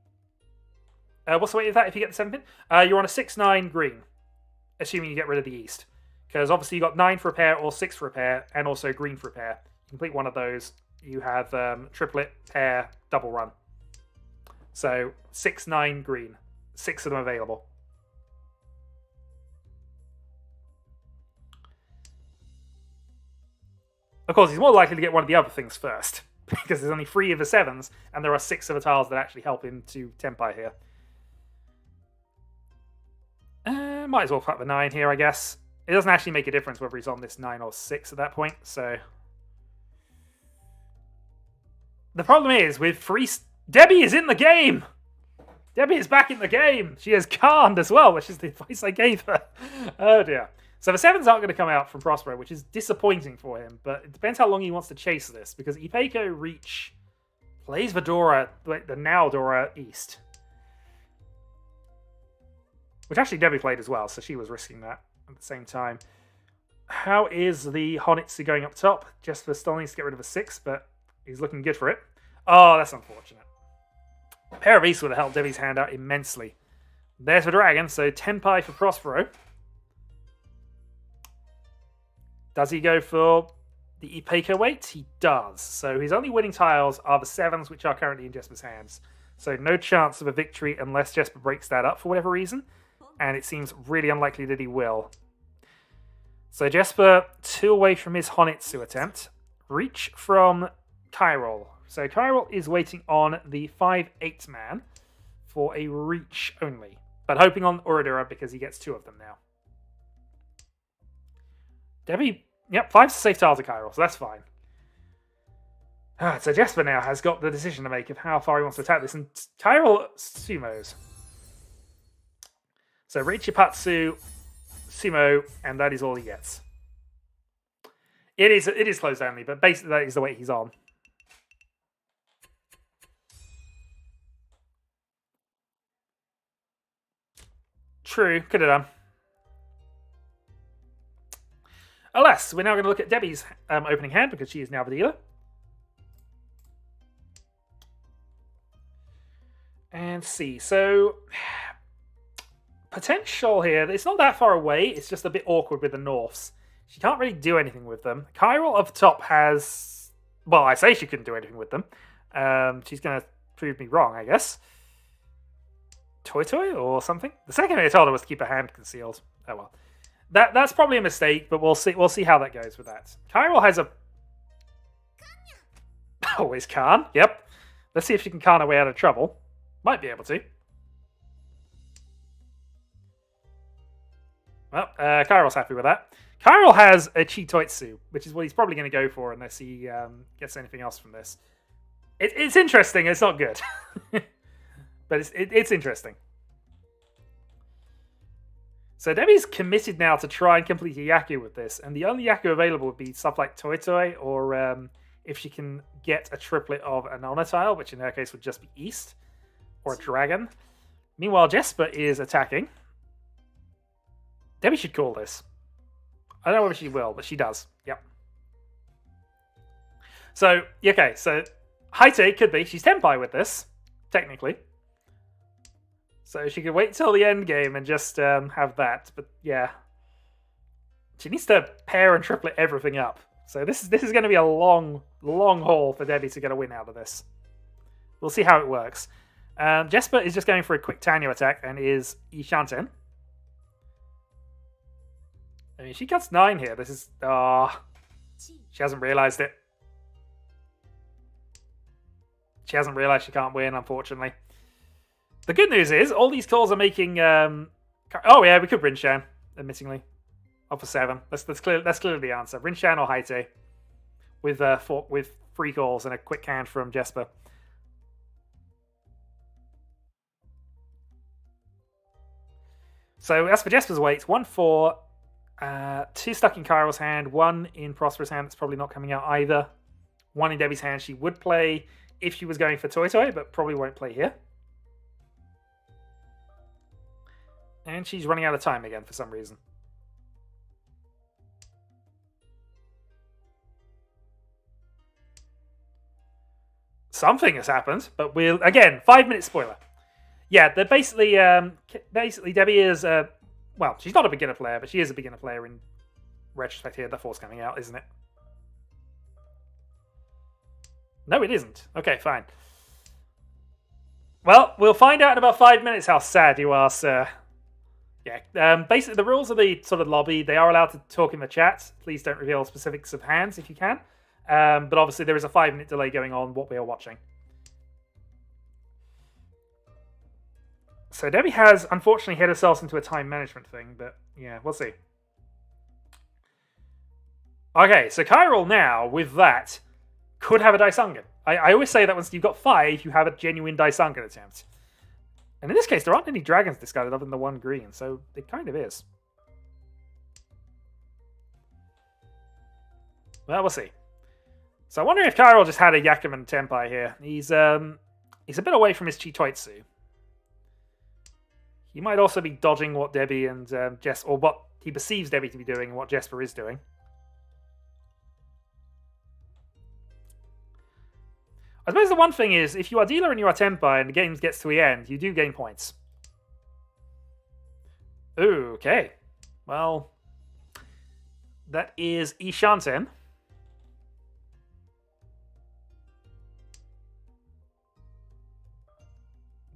what's the weight of that if you get the 7 pin? You're on a 6-9 green, assuming you get rid of the East. Because obviously you got 9 for a pair or 6 for a pair, and also green for a pair. You complete one of those, you have triplet, pair, double run. So 6-9 green. 6 of them available. Of course, he's more likely to get one of the other things first. Because there's only 3 of the 7s, and there are 6 of the tiles that actually help him to Tempai here. Might as well cut the 9 here, I guess. It doesn't actually make a difference whether he's on this 9 or 6 at that point, so... The problem is, with 3... Debbie is in the game! Debbie is back in the game! She has Khan as well, which is the advice I gave her. Oh dear. So the 7s aren't going to come out from Prospero, which is disappointing for him, but it depends how long he wants to chase this, because Ipeco Riichi plays the Dora, the now Dora East. Which actually Debbie played as well, so she was risking that at the same time. How is the Honitsu going up top? Jesper still needs to get rid of a 6, but he's looking good for it. Oh, that's unfortunate. A pair of East would have helped Debbie's hand out immensely. There's the Dragon, so Tenpai for Prospero. Does he go for the Ipeco weight? He does. So his only winning tiles are the 7s, which are currently in Jesper's hands. So no chance of a victory unless Jesper breaks that up for whatever reason. And it seems really unlikely that he will. So Jesper, 2 away from his Honitsu attempt. Reach from Kyrol So Kyril is waiting on the 5/8 man for a reach only, but hoping on Uradura because he gets 2 of them now. Debbie, yep, 5's a safe tile to Kyril, so that's fine. So Jesper now has got the decision to make of how far he wants to attack this, and Kyril sumos. So Riichi, Patsu, sumo, and that is all he gets. It is closed only, but basically that is the weight he's on. True, could have done. Alas, we're now going to look at Debbie's opening hand because she is now the dealer. And see, so potential here. It's not that far away. It's just a bit awkward with the Norths. She can't really do anything with them. Kyril up top has... Well, I say she couldn't do anything with them. She's going to prove me wrong, I guess. Toy or something? The second thing I told her was to keep her hand concealed. Oh well. That's probably a mistake, but we'll see how that goes with that. Kyril has a... Always can. Yep. Let's see if she can can her way out of trouble. Might be able to. Well, Kyril's happy with that. Kyril has a Chitoitsu, which is what he's probably going to go for unless he gets anything else from this. It's interesting. It's not good. But it's interesting. So Debbie's committed now to try and complete a Yaku with this, and the only Yaku available would be stuff like Toitoi, or if she can get a triplet of an honor tile, which in her case would just be East, or a Dragon. Meanwhile, Jesper is attacking. Debbie should call this. I don't know whether she will, but she does. Yep. So, okay, so Haite could be. She's Tenpai with this, technically. So she could wait till the end game and just have that. But yeah. She needs to pair and triplet everything up. So this is going to be a long haul for Debbie to get a win out of this. We'll see how it works. Jesper is just going for a quick Tanyo attack and is Ishanten. I mean, she cuts 9 here. This is... she hasn't realised it. She hasn't realised she can't win, unfortunately. The good news is, all these calls are making... oh, yeah, we could Rinshan, admittingly. For 7. That's clearly the answer. Rinshan or Haite. With 3 calls and a quick hand from Jesper. So, as for Jesper's weights, 1-4... 2 stuck in Kyril's hand, 1 in Prosperous' hand that's probably not coming out either. 1 in Debbie's hand she would play if she was going for Toitoi, but probably won't play here. And she's running out of time again for some reason. Something has happened, but we'll... Again, 5-minute spoiler. Yeah, they're basically Debbie is... well, she's not a beginner player, but she is a beginner player in retrospect here. The 4's coming out, isn't it? No, it isn't. Okay, fine. Well, we'll find out in about 5 minutes how sad you are, sir. Yeah, basically the rules of the sort of lobby, they are allowed to talk in the chat. Please don't reveal specifics of hands if you can. But obviously there is a 5-minute delay going on what we are watching. So Debbie has, unfortunately, hit herself into a time management thing, but yeah, we'll see. Okay, so Kyril now, with that, could have a Daisangan. I always say that once you've got 5, you have a genuine Daisangan attempt. And in this case, there aren't any dragons discarded other than the 1 green, so it kind of is. Well, we'll see. So I wonder if Kyril just had a Yakuman Tenpai here. He's a bit away from his Chitoitsu. He might also be dodging what Debbie and Jess, or what he perceives Debbie to be doing and what Jesper is doing. I suppose the one thing is, if you are dealer and you are Tenpai and the game gets to the end, you do gain points. Ooh, okay. Well, that is Ishanten.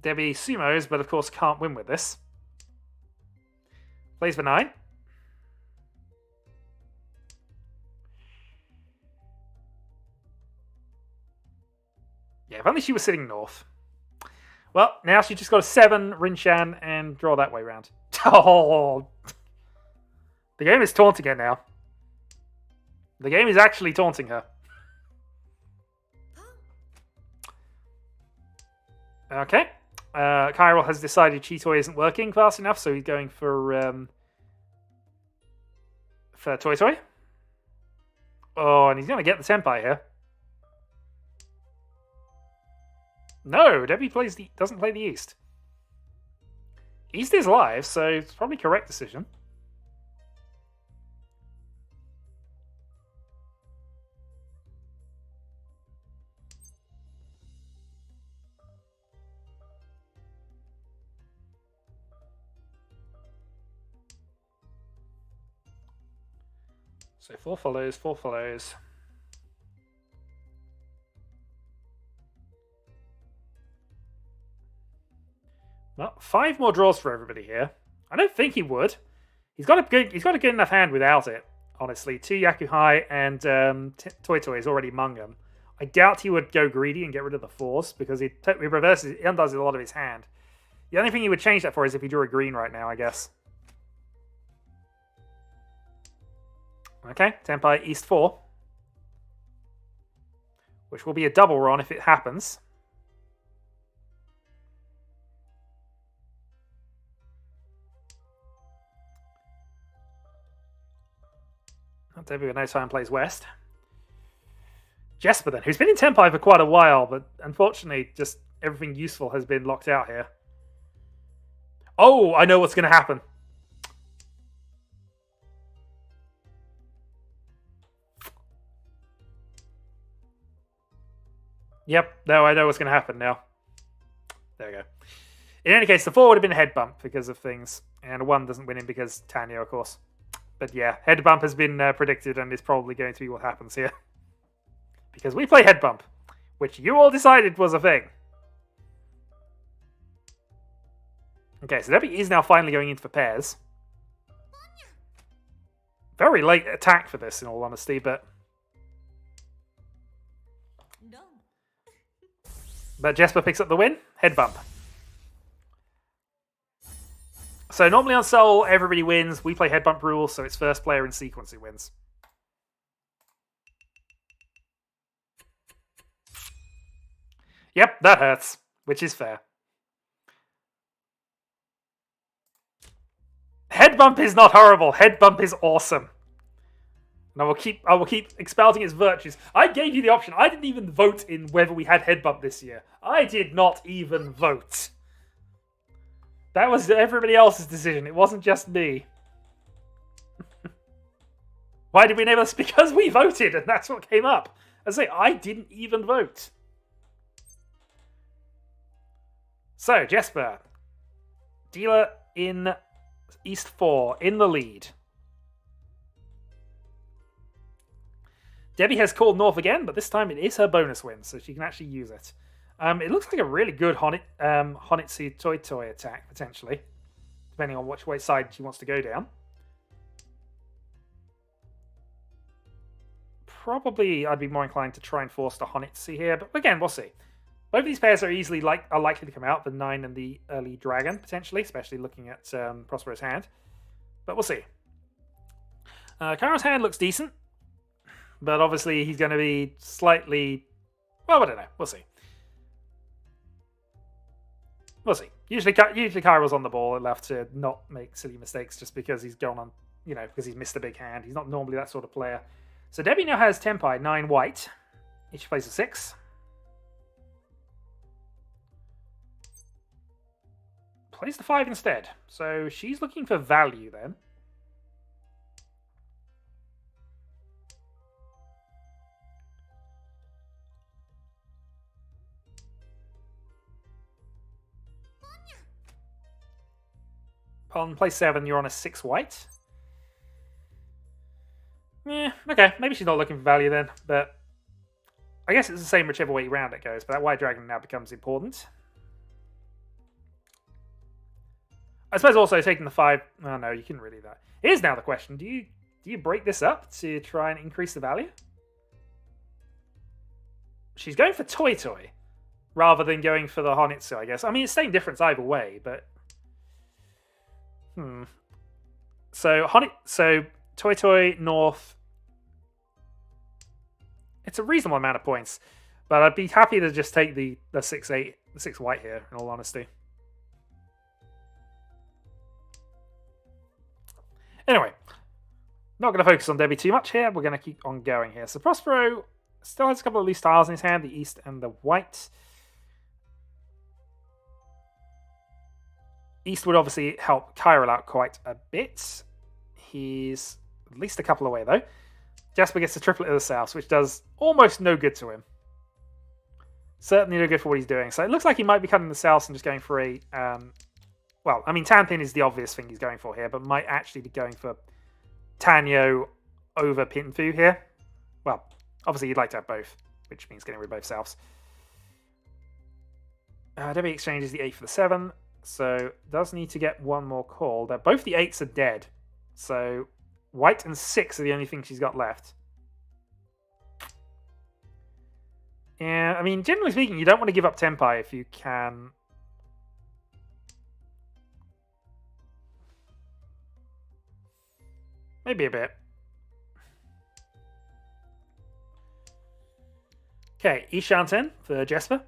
Debbie sumos, but of course can't win with this. Plays for 9. If only she was sitting north. Well, now she just got a 7 Rinshan and draw that way round. Oh, the game is taunting her now. The game is actually taunting her. Okay. Kyril has decided Cheetoy isn't working fast enough, so he's going for Toy Toy. Oh, and he's going to get the Senpai here. No, Debbie doesn't play the East. East is live, so it's probably correct decision. So 4 follows, 4 follows. Well, 5 more draws for everybody here. I don't think he would. He's got a good enough hand without it. Honestly, 2 Yakuhai and Toy Toy is already among them. I doubt he would go greedy and get rid of the 4s because he reverses, he undoes a lot of his hand. The only thing he would change that for is if he drew a green right now, I guess. Okay, Senpai East 4. Which will be a double run if it happens. Debbie with no time plays West. Jesper then, who's been in Senpai for quite a while, but unfortunately just everything useful has been locked out here. Oh, I know what's going to happen. Yep, no, I know what's going to happen now. There we go. In any case, the 4 would have been a head bump because of things, and a 1 doesn't win in because Tanya, of course. But yeah, head bump has been predicted and is probably going to be what happens here. Because we play head bump, which you all decided was a thing. Okay, so Debbie is now finally going in for pairs. Very late attack for this, in all honesty, but... But Jesper picks up the win. Head bump. So normally on Soul, everybody wins. We play head bump rules, so it's first player in sequence who wins. Yep, that hurts, which is fair. Head bump is not horrible. Head bump is awesome. And I will keep expounding its virtues. I gave you the option. I didn't even vote in whether we had head bump this year. I did not even vote. That was everybody else's decision. It wasn't just me. Why did we name this? Because we voted, and that's what came up. I say, I didn't even vote. So, Jesper. Dealer in East 4, in the lead. Debbie has called North again, but this time it is her bonus win, so she can actually use it. It looks like a really good Honitsu Toy Toy attack, potentially. Depending on which way side she wants to go down. Probably I'd be more inclined to try and force the Honitsu here, but again, we'll see. Both of these pairs are likely to come out, the 9 and the early Dragon, potentially, especially looking at Prospero's hand. But we'll see. Kyro's hand looks decent, but obviously he's going to be slightly... Well, I don't know. We'll see. We'll see. Usually Kyro's on the ball enough to not make silly mistakes just because he's gone on, because he's missed a big hand. He's not normally that sort of player. So Debbie now has Tenpai, 9 white. Each plays a 6. Plays the 5 instead. So she's looking for value then. On play 7, you're on a 6 white. Yeah, okay. Maybe she's not looking for value then, but I guess it's the same whichever way round it goes, but that white dragon now becomes important. I suppose also taking the 5... Oh no, you couldn't really do that. Here's now the question. Do you break this up to try and increase the value? She's going for Toy Toy. rather than going for the Honitsu, I guess. I mean, it's same difference either way, but So Toy Toy North. It's a reasonable amount of points, but I'd be happy to just take the 6-8, the 6 white here. In all honesty. Anyway, not going to focus on Debbie too much here. We're going to keep on going here. So Prospero still has a couple of loose tiles in his hand, the East and the White. East would obviously help Kyril out quite a bit. He's at least a couple away, though. Jasper gets the triplet of the South, which does almost no good to him. Certainly no good for what he's doing. So it looks like he might be cutting the South and just going for a... well, I mean, Tanpin is the obvious thing he's going for here, but might actually be going for Tanyo over Pinfu here. Well, obviously you'd like to have both, which means getting rid of both Souths. Debbie exchanges the 8 for the 7. So does need to get one more call. Both the 8s are dead. So White and 6 are the only things she's got left. Yeah, I mean, generally speaking, you don't want to give up Tenpai if you can. Maybe a bit. Okay, Ishanten for Jesper.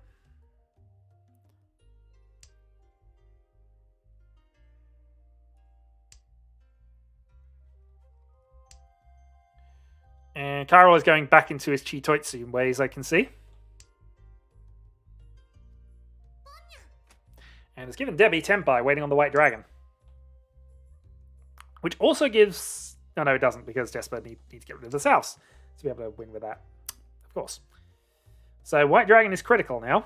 And Kyril is going back into his Chitoitsu ways, I can see. And it's given Debbie Tenpai waiting on the White Dragon. Which also gives... Oh, no, it doesn't, because Jesper needs to get rid of the Souths to be able to win with that. Of course. So White Dragon is critical now.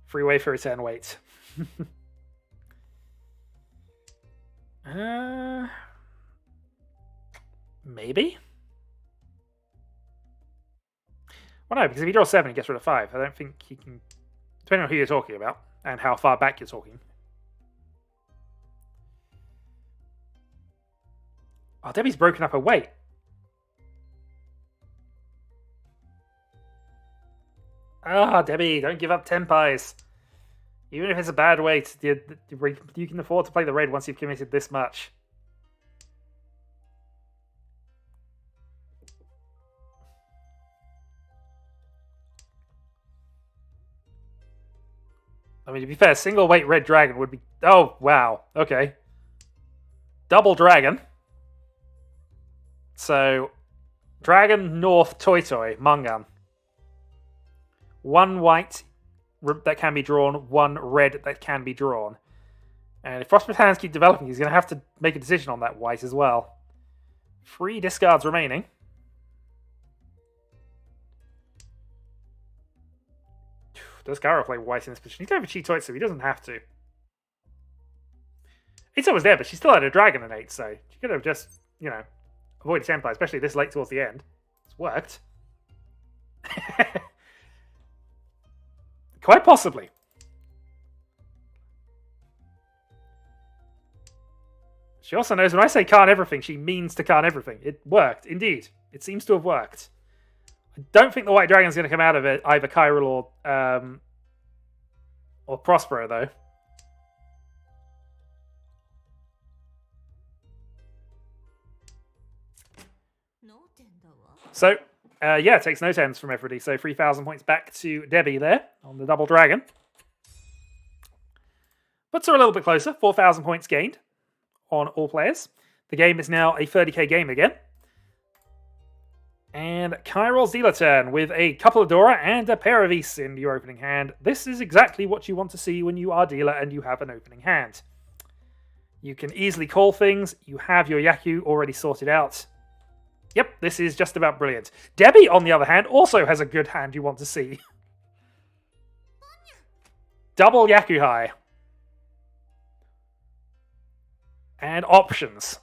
Freeway for return wait. Maybe? Well, no, because if he draws 7, he gets rid of 5. I don't think he can... Depending on who you're talking about and how far back you're talking. Oh, Debbie's broken up her weight. Ah, Debbie, don't give up Tenpais. Even if it's a bad weight, you can afford to play the red once you've committed this much. I mean, to be fair, single weight red dragon would be... Oh, wow. Okay. Double dragon. So, Dragon North Toy Toy, Mangan. 1 white that can be drawn, 1 red that can be drawn. And if Frostbite hands keep developing, he's going to have to make a decision on that white as well. 3 discards remaining. Does Kyril play white in this position? He's going for Chitoitsu, he doesn't have to. Itzo was there, but she still had a dragon in 8, so she could have just, you know, avoided Senpai, especially this late towards the end. It's worked. Quite possibly. She also knows when I say can't everything, she means to can't everything. It worked, indeed. It seems to have worked. I don't think the White Dragon's going to come out of it, either Kyril or Prospero, though. So, yeah, it takes no 10s from everybody. So 3,000 points back to Debbie there on the double dragon. Puts her a little bit closer. 4,000 points gained on all players. The game is now a 30k game again. And Kyril's dealer turn with a couple of Dora and a pair of East in your opening hand. This is exactly what you want to see when you are dealer and you have an opening hand. You can easily call things. You have your Yaku already sorted out. Yep, this is just about brilliant. Debbie, on the other hand, also has a good hand you want to see. Double Yakuhai. And options.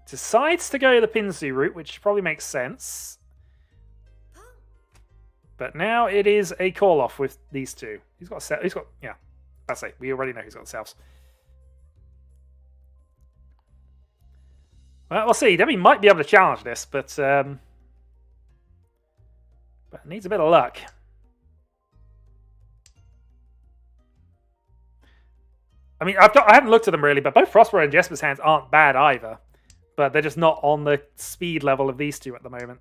Decides to go the Pinsu route, which probably makes sense. But now it is a call-off with these two. He's got, yeah, I'll say, we already know he's got the Souths. Well, we'll see. Debbie might be able to challenge this, but But it needs a bit of luck. I mean, I haven't looked at them really, but both Prospero and Jesper's hands aren't bad either. But they're just not on the speed level of these two at the moment.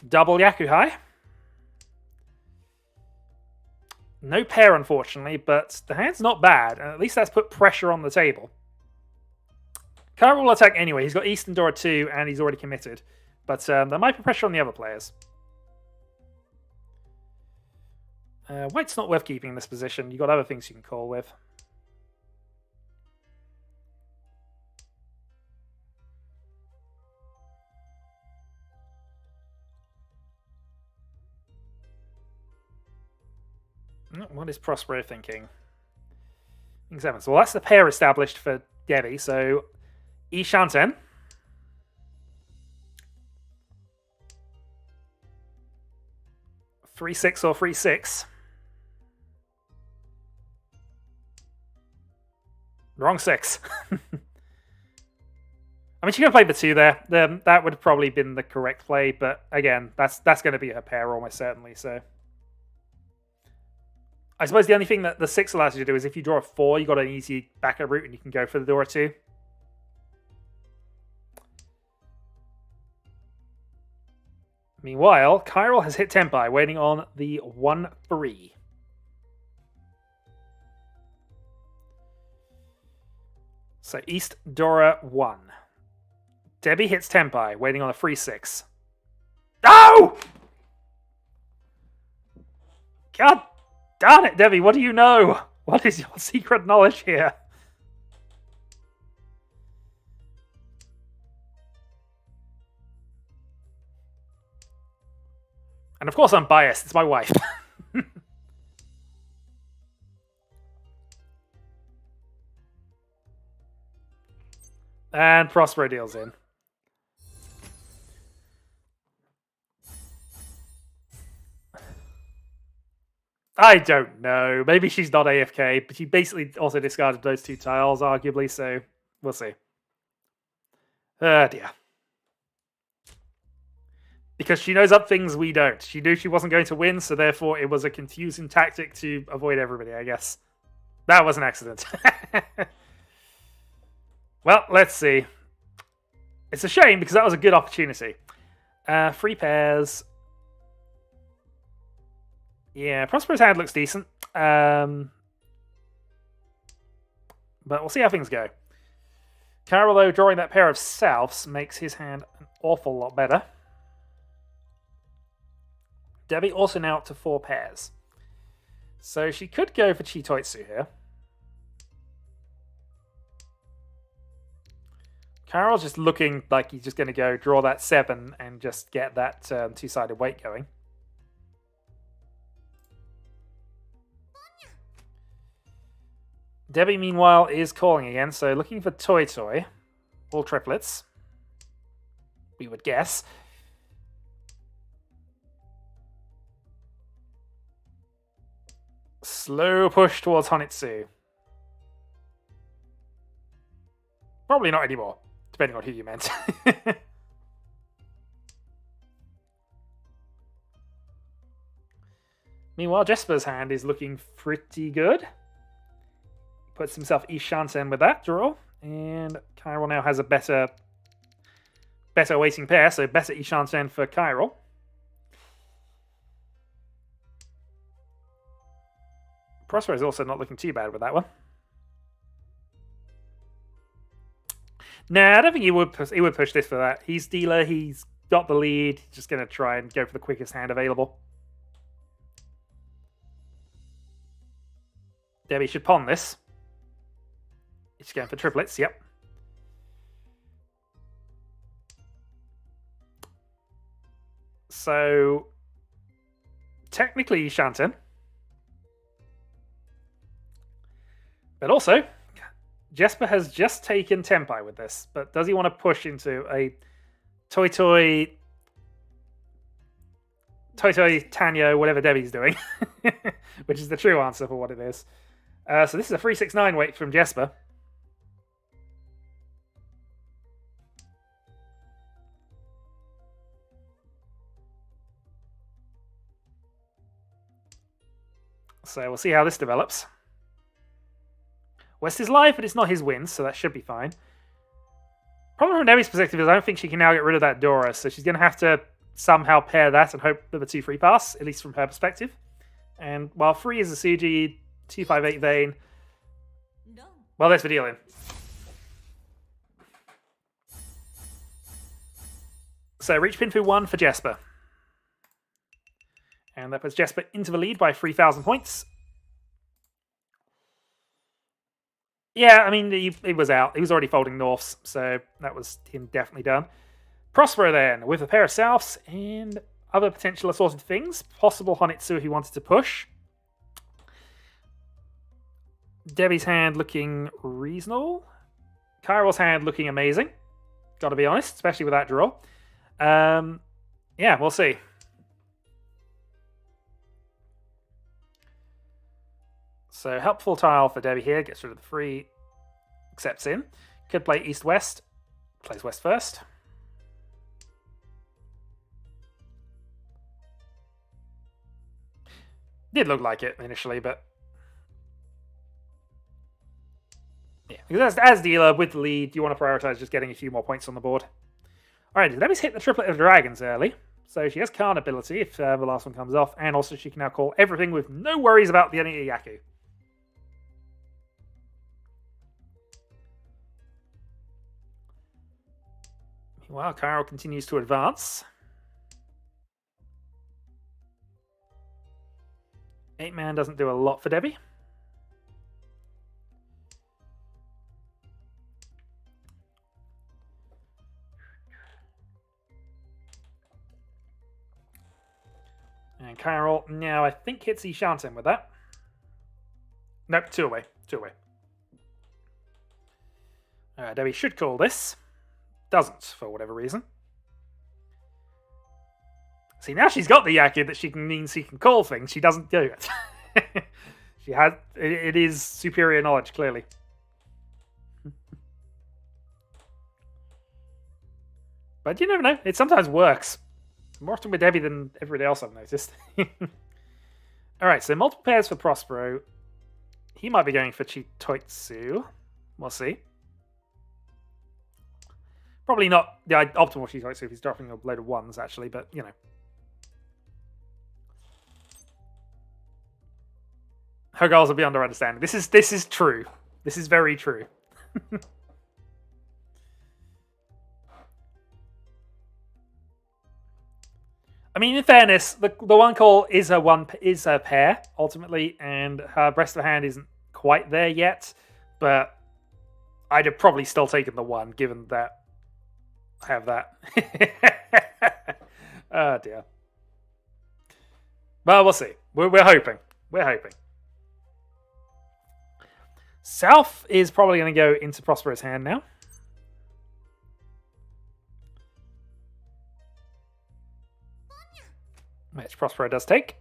Double Yakuhai. No pair, unfortunately, but the hand's not bad. And at least that's put pressure on the table. Kairo will attack anyway. He's got Eastern Dora 2, and he's already committed. But there might be pressure on the other players. White's not worth keeping in this position. You've got other things you can call with. What is Prospero thinking? King 7. So, well, that's the pair established for Debbie. So, Ishanten. Three six or 3-6. Wrong 6. I mean, she could have played the 2 there. That would have probably been the correct play. But again, that's going to be her pair almost certainly. So, I suppose the only thing that the 6 allows you to do is if you draw a 4, you got an easy backup route and you can go for the Dora 2. Meanwhile, Chiral has hit Tenpai, waiting on the 1-3. So East Dora 1. Debbie hits Tenpai, waiting on a 3-6. No! God darn it, Debbie, what do you know? What is your secret knowledge here? And of course I'm biased, it's my wife. And Prospero deals in. I don't know. Maybe she's not AFK, but she basically also discarded those 2 tiles, arguably, so we'll see. Oh dear. Because she knows up things we don't. She knew she wasn't going to win, so therefore it was a confusing tactic to avoid everybody, I guess. That was an accident. Well, let's see. It's a shame, because that was a good opportunity. 3 pairs. Yeah, Prospero's hand looks decent. But we'll see how things go. Chiral, though, drawing that pair of Souths makes his hand an awful lot better. Debbie also now up to 4 pairs. So she could go for Chitoitsu here. Chiril's just looking like he's just going to go draw that 7 and just get that 2-sided weight going. Debbie, meanwhile, is calling again, so looking for Toy Toy. All triplets. We would guess. Slow push towards Honitsu. Probably not anymore, depending on who you meant. Meanwhile, Jesper's hand is looking pretty good. Puts himself Ishanten with that draw. And Chiral now has a better waiting pair, so better Ishanten for Chiral. Prospero is also not looking too bad with that one. Nah, I don't think he would push this for that. He's dealer, he's got the lead, he's just going to try and go for the quickest hand available. Debbie should pawn this. He's going for triplets, yep. So, technically Ishanten. But also, Jesper has just taken Tenpai with this. But does he want to push into a Toy Toy Tanyo, whatever Debbie's doing? Which is the true answer for what it is. So this is a 369 weight from Jesper. So we'll see how this develops. West is live, but it's not his win, so that should be fine. Problem from Debbie's perspective is I don't think she can now get rid of that Dora, so she's going to have to somehow pair that and hope for the 2 free pass, at least from her perspective. And while 3 is a Suji, 258 Vane. Well, there's the deal in. So reach pin for 1 for Jesper. And that puts Jesper into the lead by 3,000 points. Yeah, I mean, he was out. He was already folding Norths, so that was him definitely done. Prospero then, with a pair of Souths and other potential assorted things. Possible Honitsu he wanted to push. Debbie's hand looking reasonable. Kairo's hand looking amazing. Gotta be honest, especially with that draw. Yeah, we'll see. So helpful tile for Debbie here. Gets rid of the 3. Accepts in. Could play East-West. Plays West first. Did look like it initially, but... yeah, because as dealer with the lead, you want to prioritize just getting a few more points on the board. Alright, Debbie's hit the triplet of dragons early. So she has Khan ability if the last one comes off. And also she can now call everything with no worries about the Yaku. Meanwhile, Cairo continues to advance. 8-man doesn't do a lot for Debbie. And Carol now, I think, hits Ishanten with that. Nope, 2 away. 2 away. Debbie should call this. Doesn't, for whatever reason. See, now she's got the Yaku that she can call things. She doesn't do it. She has. It is superior knowledge, clearly. But you never know. It sometimes works. More often with Debbie than everybody else I've noticed. Alright, so multiple pairs for Prospero. He might be going for Chitoitsu. We'll see. Probably not the optimal Chitoitsu if he's dropping a load of 1s, actually, but, you know. Her goals will be under understanding. This is true. This is very true. I mean, in fairness, the 1 call is a pair, ultimately, and her rest of the hand isn't quite there yet, but I'd have probably still taken the 1, given that I have that. Oh, dear. Well, we'll see. We're hoping. We're hoping. South is probably going to go into Prospero's hand now. Which Prospero does take.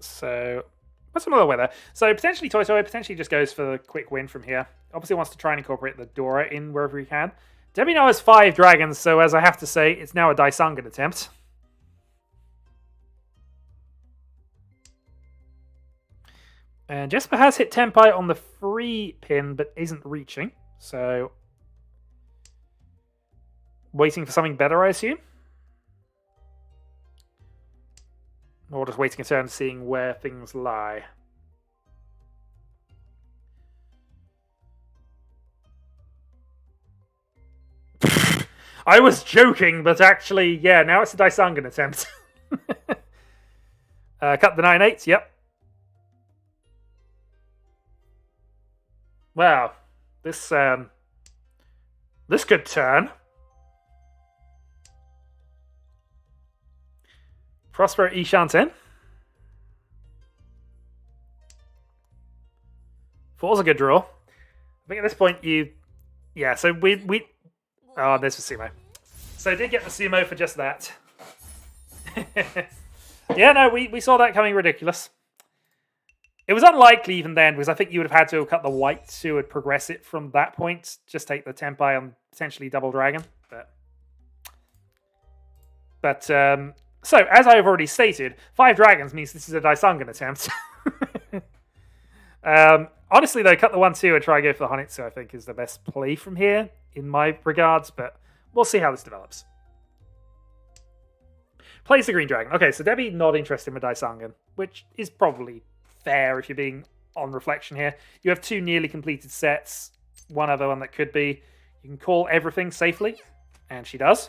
So, what's another weather? So, potentially Toitoi potentially just goes for the quick win from here. Obviously wants to try and incorporate the Dora in wherever he can. Debbie now has 5 dragons, so as I have to say, it's now a Daisangan attempt. And Jesper has hit Tenpai on the free pin, but isn't reaching. So, waiting for something better, I assume. Or just waiting a turn and seeing where things lie. I was joking, but actually, yeah, now it's a Daisangan attempt. Cut the 9-8, yep. Wow, this could turn. Prospero Ishanten. 4's a good draw. I think at this point yeah, so we oh, there's the sumo. So I did get the sumo for just that. Yeah, no, we saw that coming ridiculous. It was unlikely even then, because I think you would have had to have cut the white to would progress it from that point. Just take the Tenpai on potentially double dragon. But so, as I have already stated, 5 dragons means this is a Daisangan attempt. Honestly, though, cut the 1-2 and try and go for the Honitsu, I think, is the best play from here, in my regards, but we'll see how this develops. Plays the Green Dragon. Okay, so Debbie not interested in Daisangan, which is probably fair if you're being on reflection here. You have 2 nearly completed sets, one other one that could be. You can call everything safely, and she does.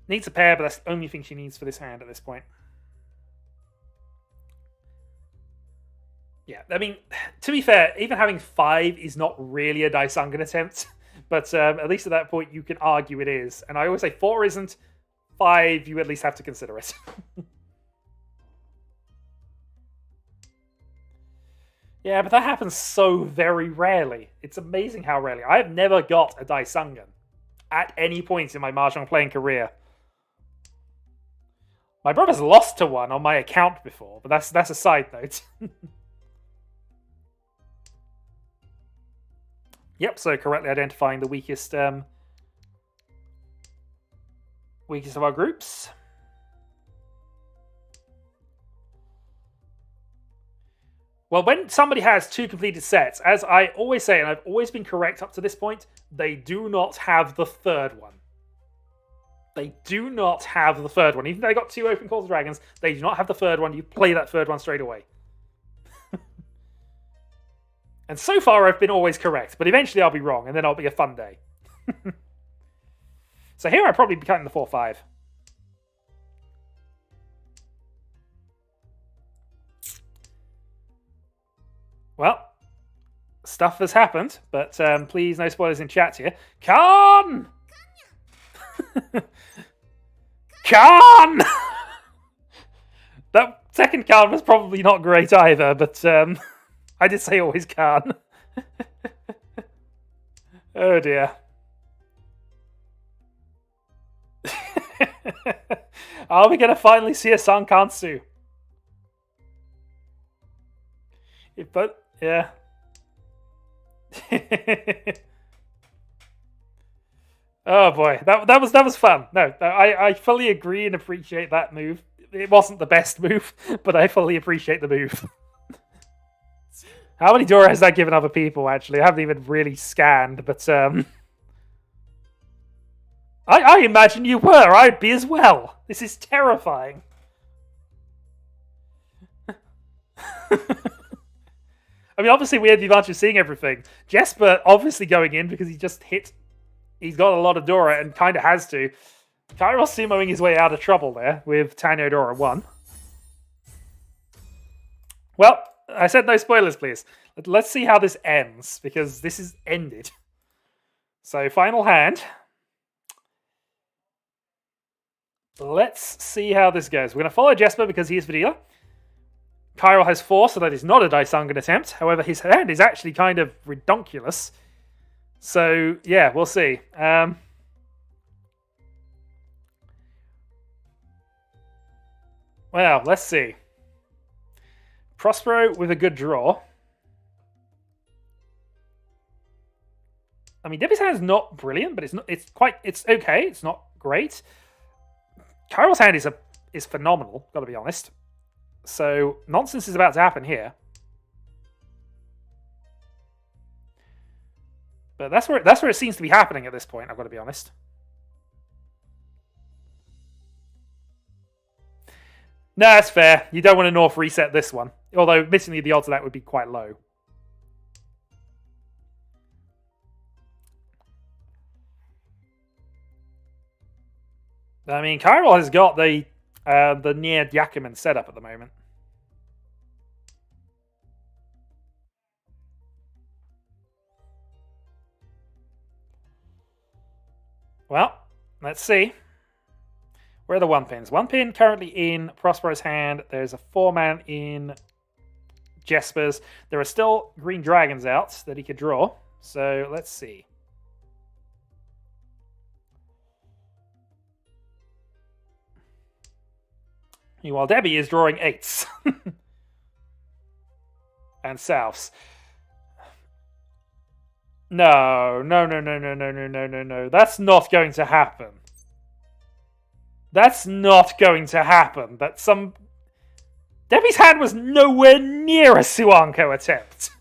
Needs a pair, but that's the only thing she needs for this hand at this point. Yeah, I mean, to be fair, even having 5 is not really a Daisangan attempt, but at least at that point you can argue it is. And I always say 4 isn't, 5 you at least have to consider it. Yeah, but that happens so very rarely. It's amazing how rarely. I have never got a Daisangan at any point in my Mahjong playing career. My brother's lost to one on my account before, but that's a side note. Yep, so correctly identifying the weakest weakest of our groups. Well, when somebody has 2 completed sets, as I always say, and I've always been correct up to this point, they do not have the 3rd one. They do not have the 3rd one. Even though they got 2 open calls of dragons, they do not have the 3rd one. You play that 3rd one straight away. And so far, I've been always correct, but eventually I'll be wrong, and then it'll be a fun day. So here I'll probably be cutting the 4-5. Well, stuff has happened, but please no spoilers in chat here. Khan! Khan! That second card was probably not great either, but I did say always Khan. Oh dear. Are we going to finally see a Sankansu? But yeah. Oh boy, that was fun. No, I fully agree and appreciate that move. It wasn't the best move, but I fully appreciate the move. How many Dora has that given other people? Actually, I haven't even really scanned, but I imagine you were. I'd be as well. This is terrifying. I mean, obviously we had the advantage of seeing everything. Jesper obviously going in because he just hit. He's got a lot of Dora and kind of has to. Kairos sumoing his way out of trouble there with Tanyo Dora 1. Well, I said no spoilers, please. Let's see how this ends, because this is ended. So, final hand. Let's see how this goes. We're going to follow Jesper because he is the dealer. Cairo has 4, so that is not a Daisangan attempt. However, his hand is actually kind of redonkulous. So, yeah, we'll see. Well, let's see. Prospero with a good draw. I mean, Debbie's hand is not brilliant, but it's okay. It's not great. Cairo's hand is phenomenal, gotta be honest. So, nonsense is about to happen here. But that's where it seems to be happening at this point, I've got to be honest. No, that's fair. You don't want to North reset this one. Although, admittedly, the odds of that would be quite low. I mean, Cairo has got the near Yakuman setup at the moment. Well, let's see. Where are the 1 pins? 1 pin currently in Prospero's hand. There's a 4-man in Jesper's. There are still green dragons out that he could draw. So let's see. Meanwhile, Debbie is drawing 8s. And Souths. No. That's not going to happen. That's not going to happen. That some Debbie's hand was nowhere near a Suanko attempt.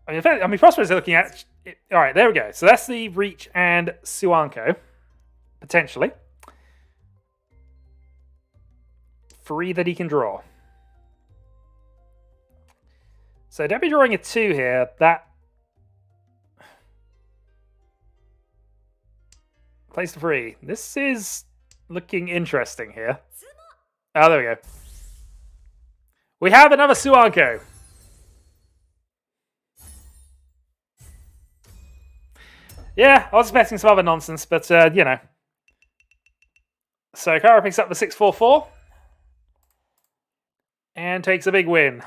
I mean, Prosperous are looking at it. All right, there we go. So that's the Riichi and Suanko, potentially. 3 that he can draw. So Debbie drawing a 2 here. That plays to 3. This is looking interesting here. Oh, there we go. We have another Suanko. Yeah, I was expecting some other nonsense, but, you know. So Kara picks up the 644. And takes a big win.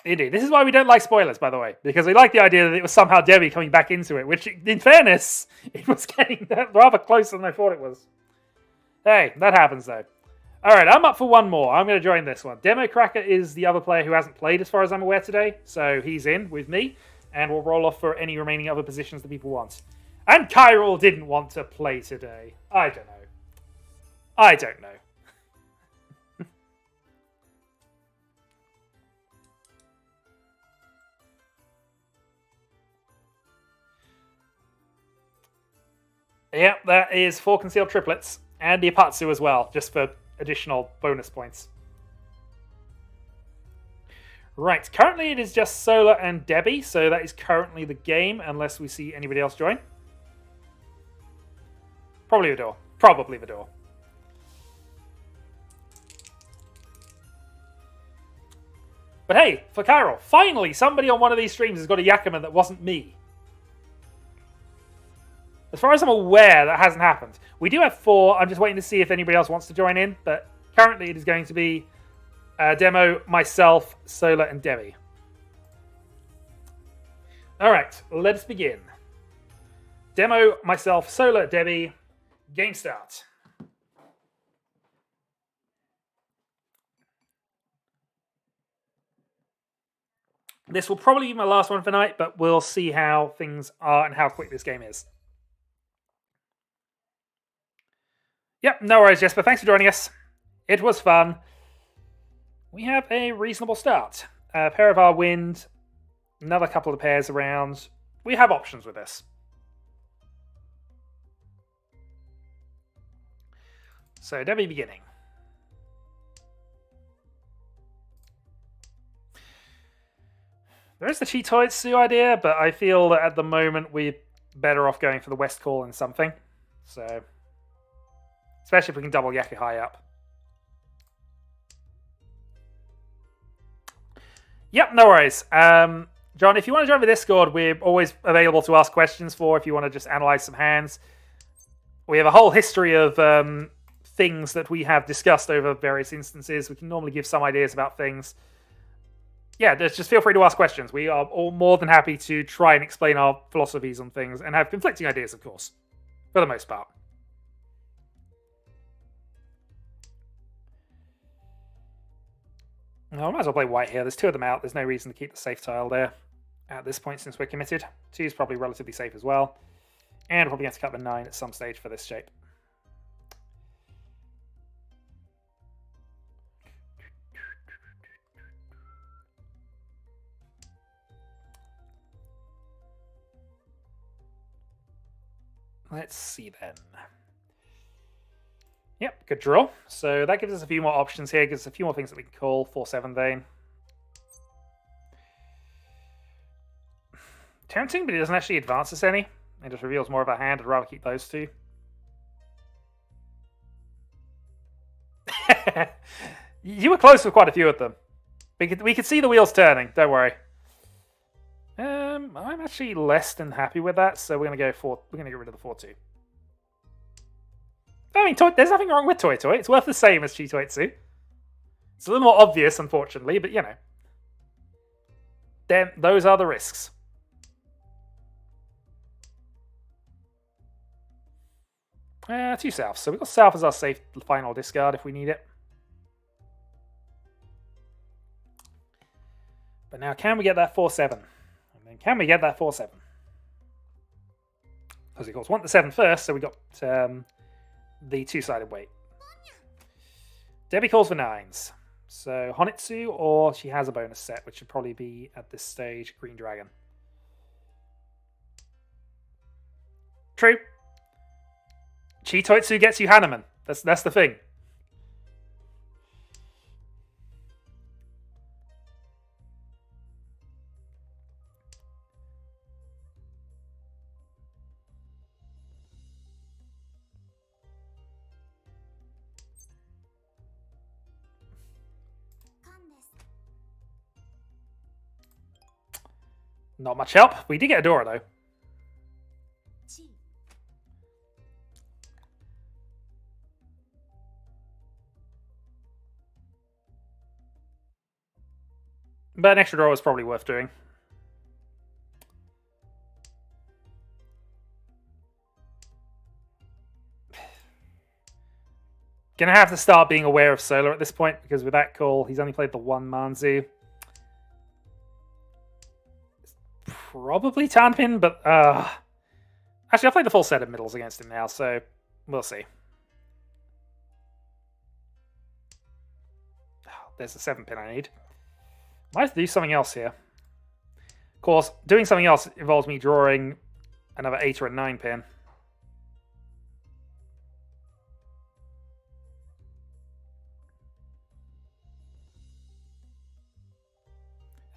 Indeed. This is why we don't like spoilers, by the way. Because we like the idea that it was somehow Debbie coming back into it. Which, in fairness, it was getting rather closer than I thought it was. Hey, that happens, though. Alright, I'm up for one more. I'm going to join this one. Demo Cracker is the other player who hasn't played, as far as I'm aware, today. So he's in with me. And we'll roll off for any remaining other positions that people want. And Kyril didn't want to play today. I don't know. I don't know. Yeah, that is 4 concealed triplets. And the Apatsu as well, just for additional bonus points. Right, currently it is just Solar and Debbie, so that is currently the game, unless we see anybody else join. Probably Vidor. Probably Vidor. But hey, for Kyril, finally somebody on one of these streams has got a Yakima that wasn't me. As far as I'm aware, that hasn't happened. We do have 4. I'm just waiting to see if anybody else wants to join in. But currently it is going to be Demo, myself, Solar, and Debbie. Alright, let's begin. Demo, myself, Solar, Debbie. Game start. This will probably be my last one for night, but we'll see how things are and how quick this game is. Yep, no worries, Jesper. Thanks for joining us. It was fun. We have a reasonable start. A pair of our wind, another couple of pairs around. We have options with this. So, Debbie beginning. There is the Chitoitsu idea, but I feel that at the moment we're better off going for the West Call and something. So, especially if we can double Yaku high up. Yep, no worries. John, if you want to join the Discord, we're always available to ask questions for if you want to just analyze some hands. We have a whole history of things that we have discussed over various instances. We can normally give some ideas about things. Yeah, just feel free to ask questions. We are all more than happy to try and explain our philosophies on things and have conflicting ideas, of course, for the most part. Well, I might as well play white here. There's 2 of them out. There's no reason to keep the safe tile there at this point since we're committed. 2 is probably relatively safe as well. And we're probably going to cut the 9 at some stage for this shape. Let's see then. Yep, good draw. So that gives us a few more options here. Gives us a few more things that we can call. 4-7 Vane. Tempting, but it doesn't actually advance us any. It just reveals more of our hand. I'd rather keep those 2. You were close with quite a few of them. We could see the wheels turning. Don't worry. I'm actually less than happy with that, so we're gonna go for. We're gonna get rid of the 4-2. I mean, there's nothing wrong with Toy Toy. It's worth the same as Chitoitsu. It's a little more obvious, unfortunately, but you know, Then those are the risks. Two south. So we've got south as our safe final discard if we need it. But now, can we get that 4-7? And then can we get that 4-7? Because of course, want the 7 first, so we got the two-sided weight. Debbie calls for 9s. So Honitsu, or she has a bonus set, which should probably be, at this stage, Green Dragon. True. Chitoitsu gets you Hanuman. That's the thing. Not much help. We did get a Dora, though. But an extra draw was probably worth doing. Gonna have to start being aware of Solar at this point, because with that call, he's only played the one Manzu. Probably Tanpin, but actually I've played the full set of middles against him now, so we'll see. There's the 7-pin I need. Might have to do something else here. Of course, doing something else involves me drawing another 8 or a 9-pin.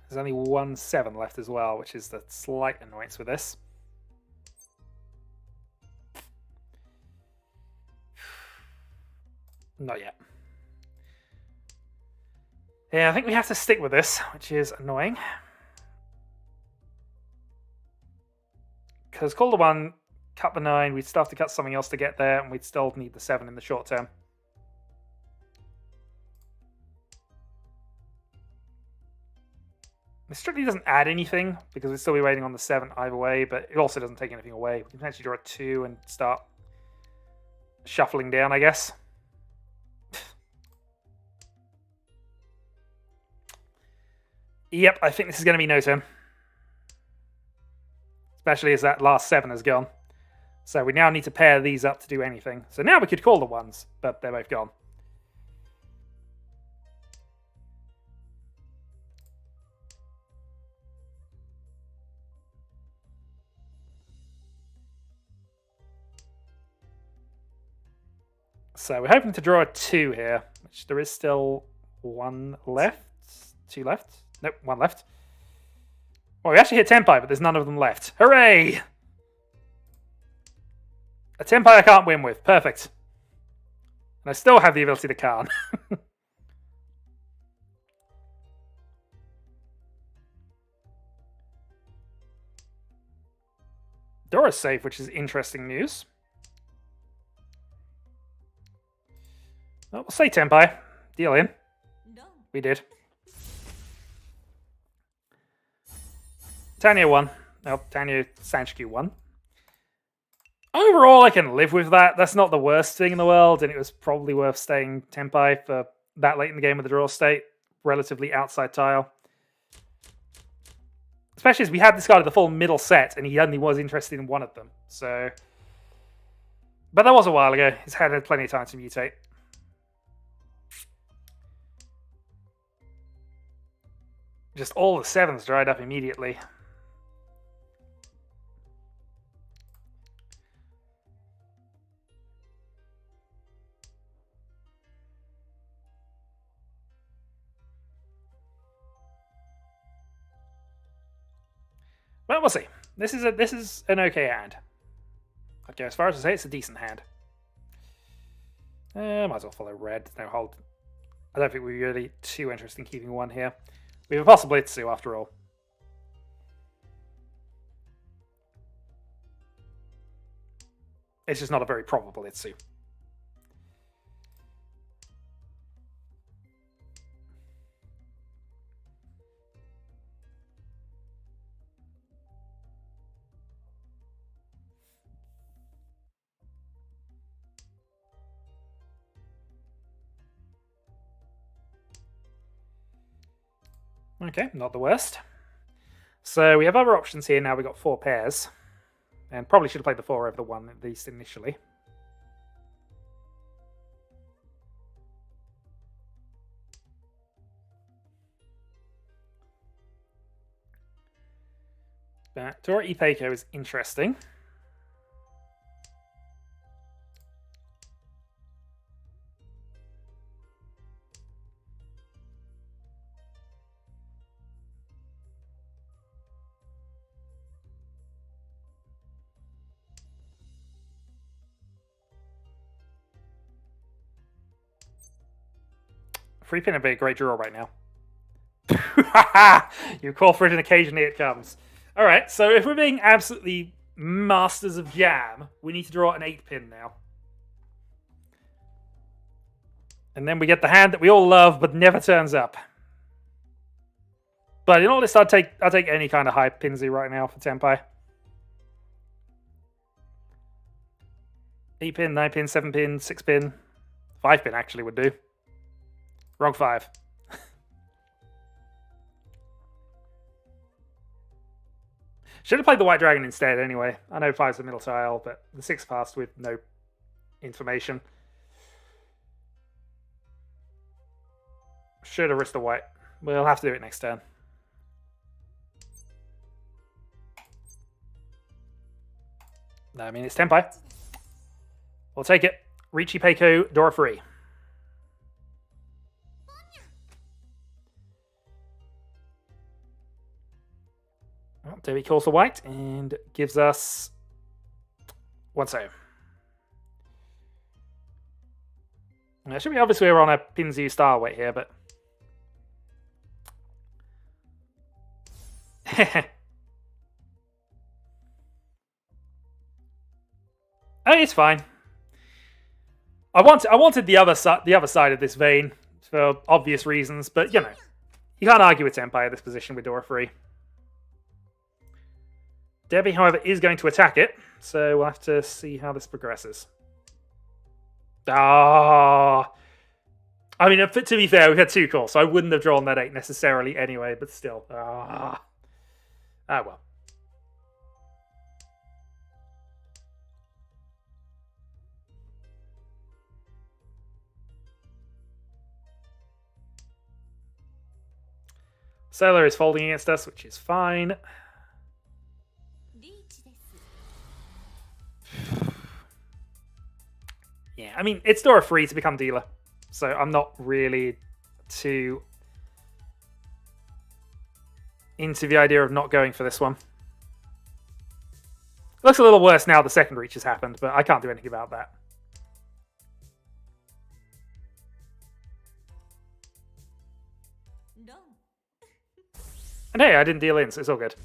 There's only 1 7 left as well, which is the slight annoyance with this. Not yet. Yeah, I think we have to stick with this, which is annoying. Because call the 1, cut the 9, we'd still have to cut something else to get there, and we'd still need the 7 in the short term. It strictly doesn't add anything, because we'd still be waiting on the 7 either way, but it also doesn't take anything away. We can potentially draw a 2 and start shuffling down, I guess. Yep, I think this is going to be no turn. Especially as that last 7 is gone. So we now need to pair these up to do anything. So now we could call the 1s, but they're both gone. So we're hoping to draw a 2 here, which there is still 1 left. 2 left. Nope, 1 left. Well, we actually hit Tenpai, but there's none of them left. Hooray! A Tenpai I can't win with. Perfect. And I still have the ability to Khan. Dora's safe, which is interesting news. Well, we'll say Tenpai. Deal in. No. We did. Tanya 1. Oh, Tanya Sanshku 1. Overall, I can live with that. That's not the worst thing in the world, and it was probably worth staying Tenpai for that late in the game with the draw state. Relatively outside tile. Especially as we had discarded the full middle set, and he only was interested in one of them. So, but that was a while ago. He's had plenty of time to mutate. Just all the 7s dried up immediately. Well, we'll see. This is an okay hand. I'd go as far as to say it's a decent hand. Might as well follow red. No hold. I don't think we're really too interested in keeping 1 here. We have a possible Itsu after all. It's just not a very probable Itsu. Okay, not the worst. So we have other options here now. We've got 4 pairs. And probably should have played the 4 over the 1, at least initially. But Tourament ID is interesting. Free pin would be a great draw right now. You call for it and occasionally it comes. Alright, so if we're being absolutely masters of jam, we need to draw an 8-pin now. And then we get the hand that we all love but never turns up. But in all this, I'll take any kind of high pinsy right now for Tenpai. 8-pin, 9-pin, 7-pin, 6-pin. 5-pin actually would do. Wrong 5. Should have played the White Dragon instead anyway. I know 5's the middle tile, but the 6 passed with no information. Should have risked the white. We'll have to do it next turn. No, I mean, it's Tenpai. We'll take it. Riichi, Peiko, Dora free. Well, Debbie calls for white and gives us 1-0. It should be obviously we're on a Pinzu style weight here, but... Oh, it's fine. I wanted the other side of this vein for obvious reasons, but you know, you can't argue with Tenpai at this position with Dora free. Debbie, however, is going to attack it, so we'll have to see how this progresses. Ah, I mean, to be fair, we've had 2 calls, so I wouldn't have drawn that 8 necessarily anyway, but still. Ah, well. Sailor is folding against us, which is fine. Yeah, I mean, it's Dora free to become dealer, so I'm not really too into the idea of not going for this one. It looks a little worse now the second reach has happened, but I can't do anything about that. And hey, I didn't deal in, so it's all good.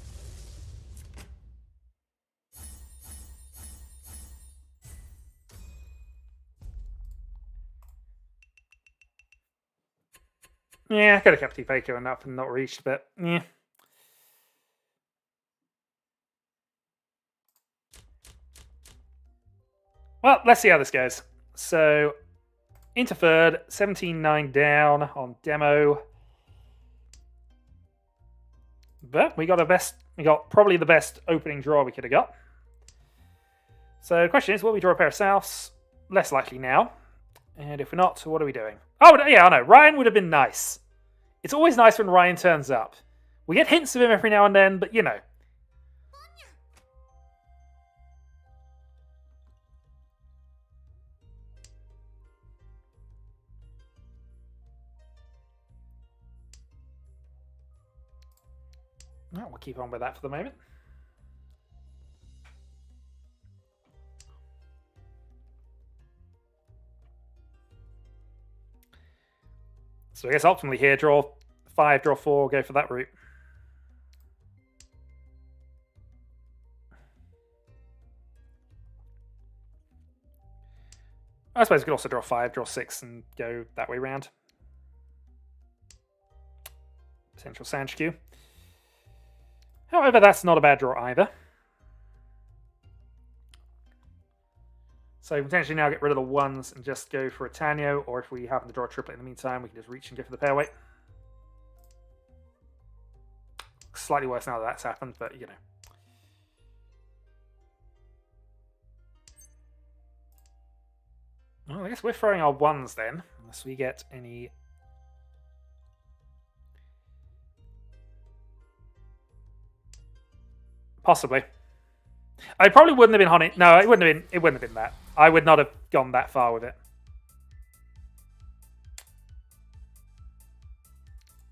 Yeah, I could have kept Peiko enough and not reached, but yeah. Well, let's see how this goes. So, into third, 17-9 down on demo. But we got probably the best opening draw we could have got. So the question is, will we draw a pair of souths? Less likely now. And if we're not, what are we doing? Oh, yeah, I know. Ryan would have been nice. It's always nice when Ryan turns up. We get hints of him every now and then, but you know. Well, we'll keep on with that for the moment. So I guess optimally here, draw 5, draw 4, go for that route. I suppose we could also draw 5, draw 6, and go that way round. Potential sand skew. However, that's not a bad draw either. So potentially now get rid of the 1s and just go for a Tanyo, or if we happen to draw a triplet in the meantime, we can just reach and go for the pairweight. slightly worse now that that's happened, but you know. Well, I guess we're throwing our ones then, unless we get any. Possibly. I probably wouldn't have been honey. No, it wouldn't have been. It wouldn't have been that. I would not have gone that far with it.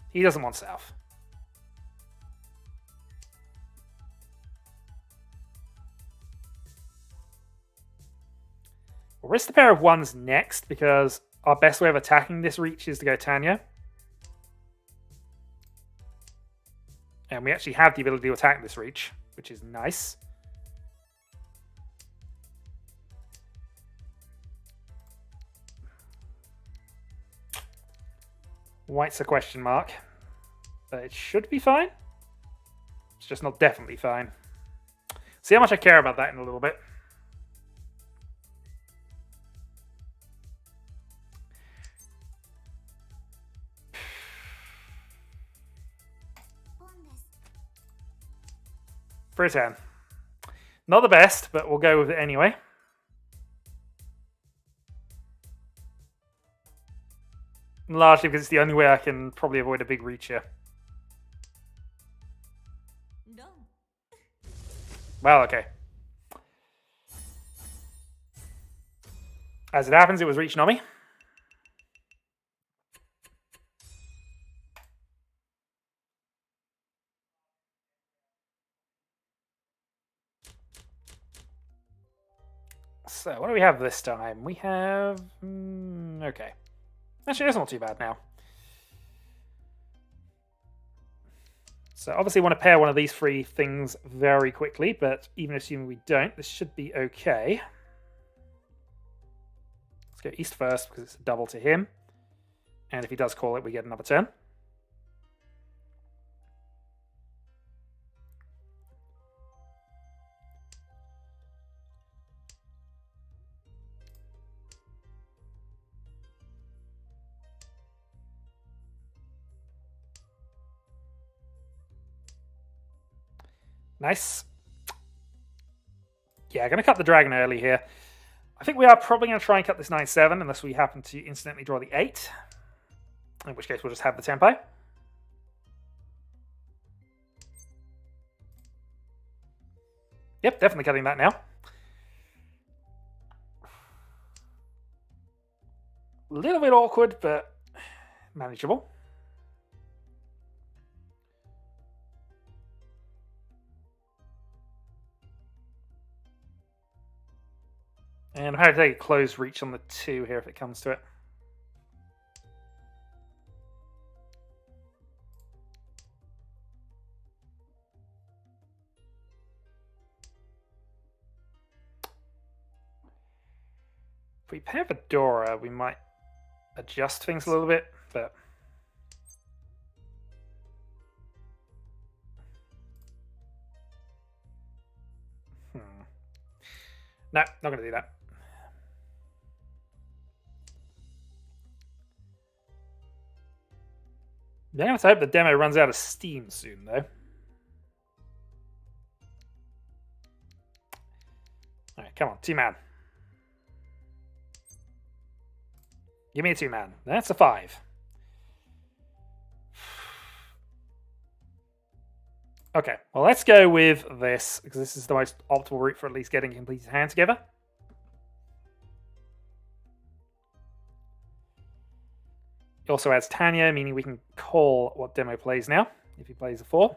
He doesn't want south. We'll risk the pair of ones next because our best way of attacking this Riichi is to go Tanya. And we actually have the ability to attack this Riichi, which is nice. White's a question mark. But it should be fine. It's just not definitely fine. See how much I care about that in a little bit. For a 10. Not the best, but we'll go with it anyway. Largely because it's the only way I can probably avoid a big reach here. No. Well, okay. As it happens, it was Riichi Nomi. So, what do we have this time? We have... okay. Actually, that's not too bad now. So, obviously, want to pair one of these three things very quickly, but even assuming we don't, this should be okay. Let's go east first, because it's a double to him. And if he does call it, we get another turn. Nice. Yeah, going to cut the dragon early here. I think we are probably going to try and cut this 9-7 unless we happen to incidentally draw the 8. In which case we'll just have the tempo. Yep, definitely cutting that now. A little bit awkward, but manageable. And I'm going to take a close reach on the 2 here if it comes to it. If we pair Fedora, we might adjust things a little bit, but... No, not going to do that. I'm going to hope the demo runs out of steam soon, though. Alright, come on, 2-man. Give me a 2-man. That's a 5. Okay, well, let's go with this, because this is the most optimal route for at least getting a completed hand together. He also adds Tanya, meaning we can call what demo plays now, if he plays a 4.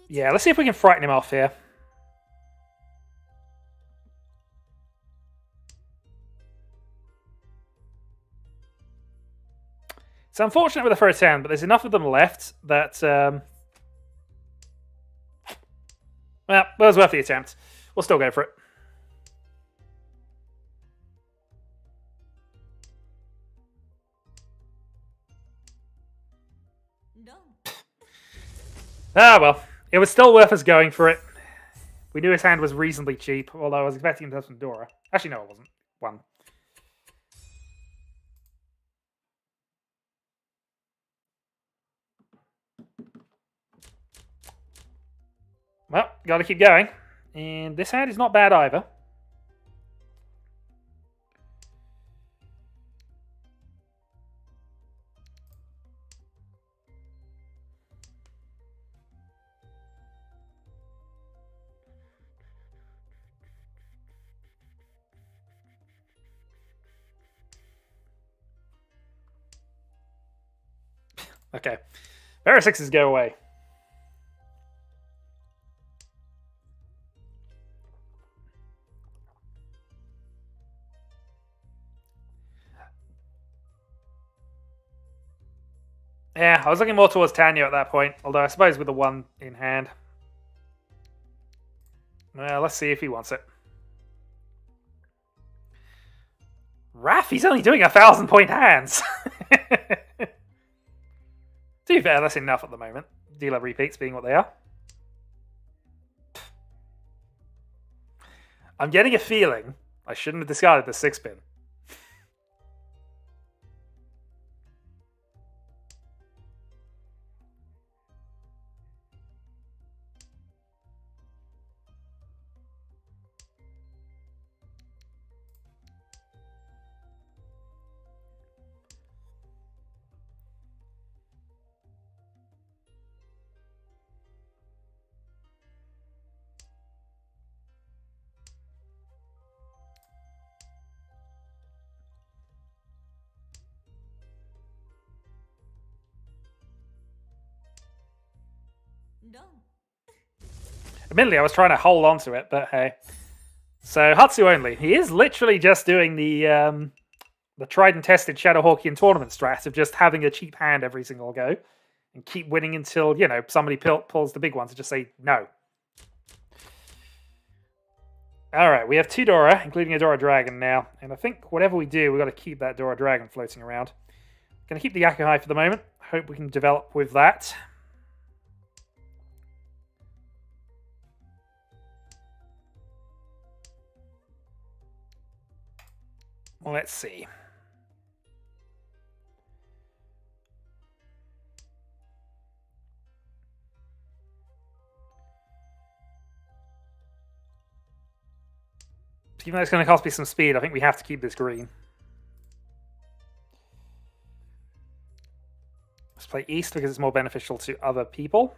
Yeah, let's see if we can frighten him off here. It's unfortunate with the first hand, but there's enough of them left that... well, it was worth the attempt. We'll still go for it. No. Ah, well. It was still worth us going for it. We knew his hand was reasonably cheap, although I was expecting him to have some Dora. Actually, no, it wasn't. One. Well, gotta keep going. And this hand is not bad either. Okay. Barrier 6s go away. Yeah, I was looking more towards Tanya at that point, although I suppose with the 1 in hand. Well, let's see if he wants it. Raph, he's only doing 1,000-point hands. To be fair, that's enough at the moment. Dealer repeats being what they are. I'm getting a feeling I shouldn't have discarded the 6-pin. Admittedly, I was trying to hold on to it, but hey. So, Hatsu only. He is literally just doing the tried and tested Shadowhawkian tournament strat of just having a cheap hand every single go and keep winning until, you know, somebody pulls the big ones and just say no. Alright, we have 2 Dora, including a Dora Dragon now. And I think whatever we do, we've got to keep that Dora Dragon floating around. Going to keep the Yakuhai for the moment. Hope we can develop with that. Well, let's see. Even though it's going to cost me some speed, I think we have to keep this green. Let's play East because it's more beneficial to other people.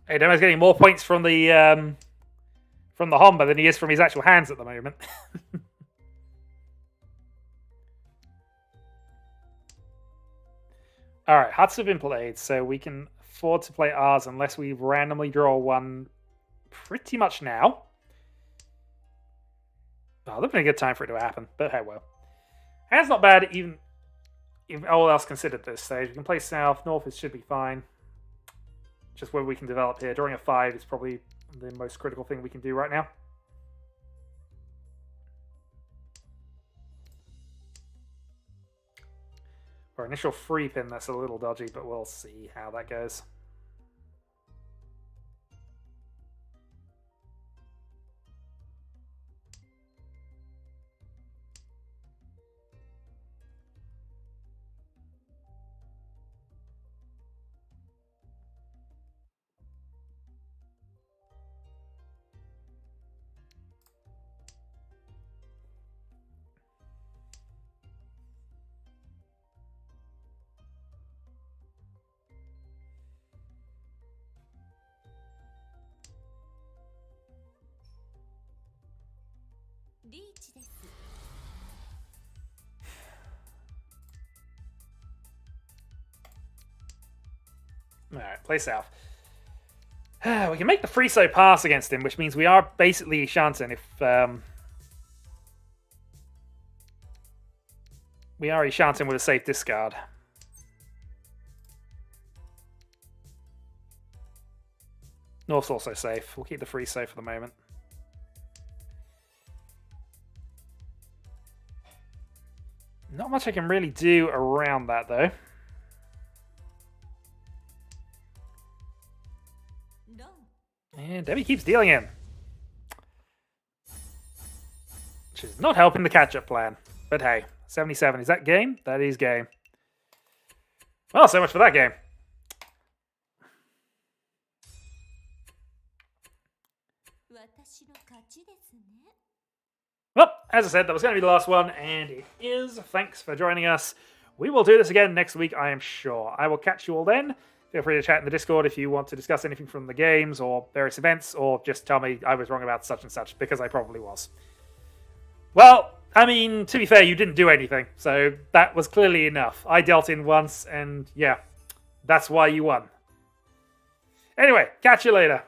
Hey, Demo's getting more points from the Honba than he is from his actual hands at the moment. Alright, Huts have been played, so we can afford to play ours unless we randomly draw one pretty much now. Oh, that'd been a good time for it to happen, but hey, well. Hand's not bad, even all else considered at this stage. We can play South, North should be fine. Just where we can develop here. Drawing a 5 is probably the most critical thing we can do right now. Our initial free pin, that's a little dodgy, but we'll see how that goes. Riichi desu. Alright, play South. We can make the free-so pass against him, which means we are basically Shanten if... we are Shanten with a safe discard. North's also safe. We'll keep the free-so for the moment. Not much I can really do around that, though. And Debbie keeps dealing in. Which is not helping the catch-up plan. But hey, 77. Is that game? That is game. Well, so much for that game. Well, as I said, that was going to be the last one, and it is. Thanks for joining us. We will do this again next week, I am sure. I will catch you all then. Feel free to chat in the Discord if you want to discuss anything from the games or various events, or just tell me I was wrong about such and such, because I probably was. Well, I mean, to be fair, you didn't do anything, so that was clearly enough. I dealt in once, and yeah, that's why you won. Anyway, catch you later.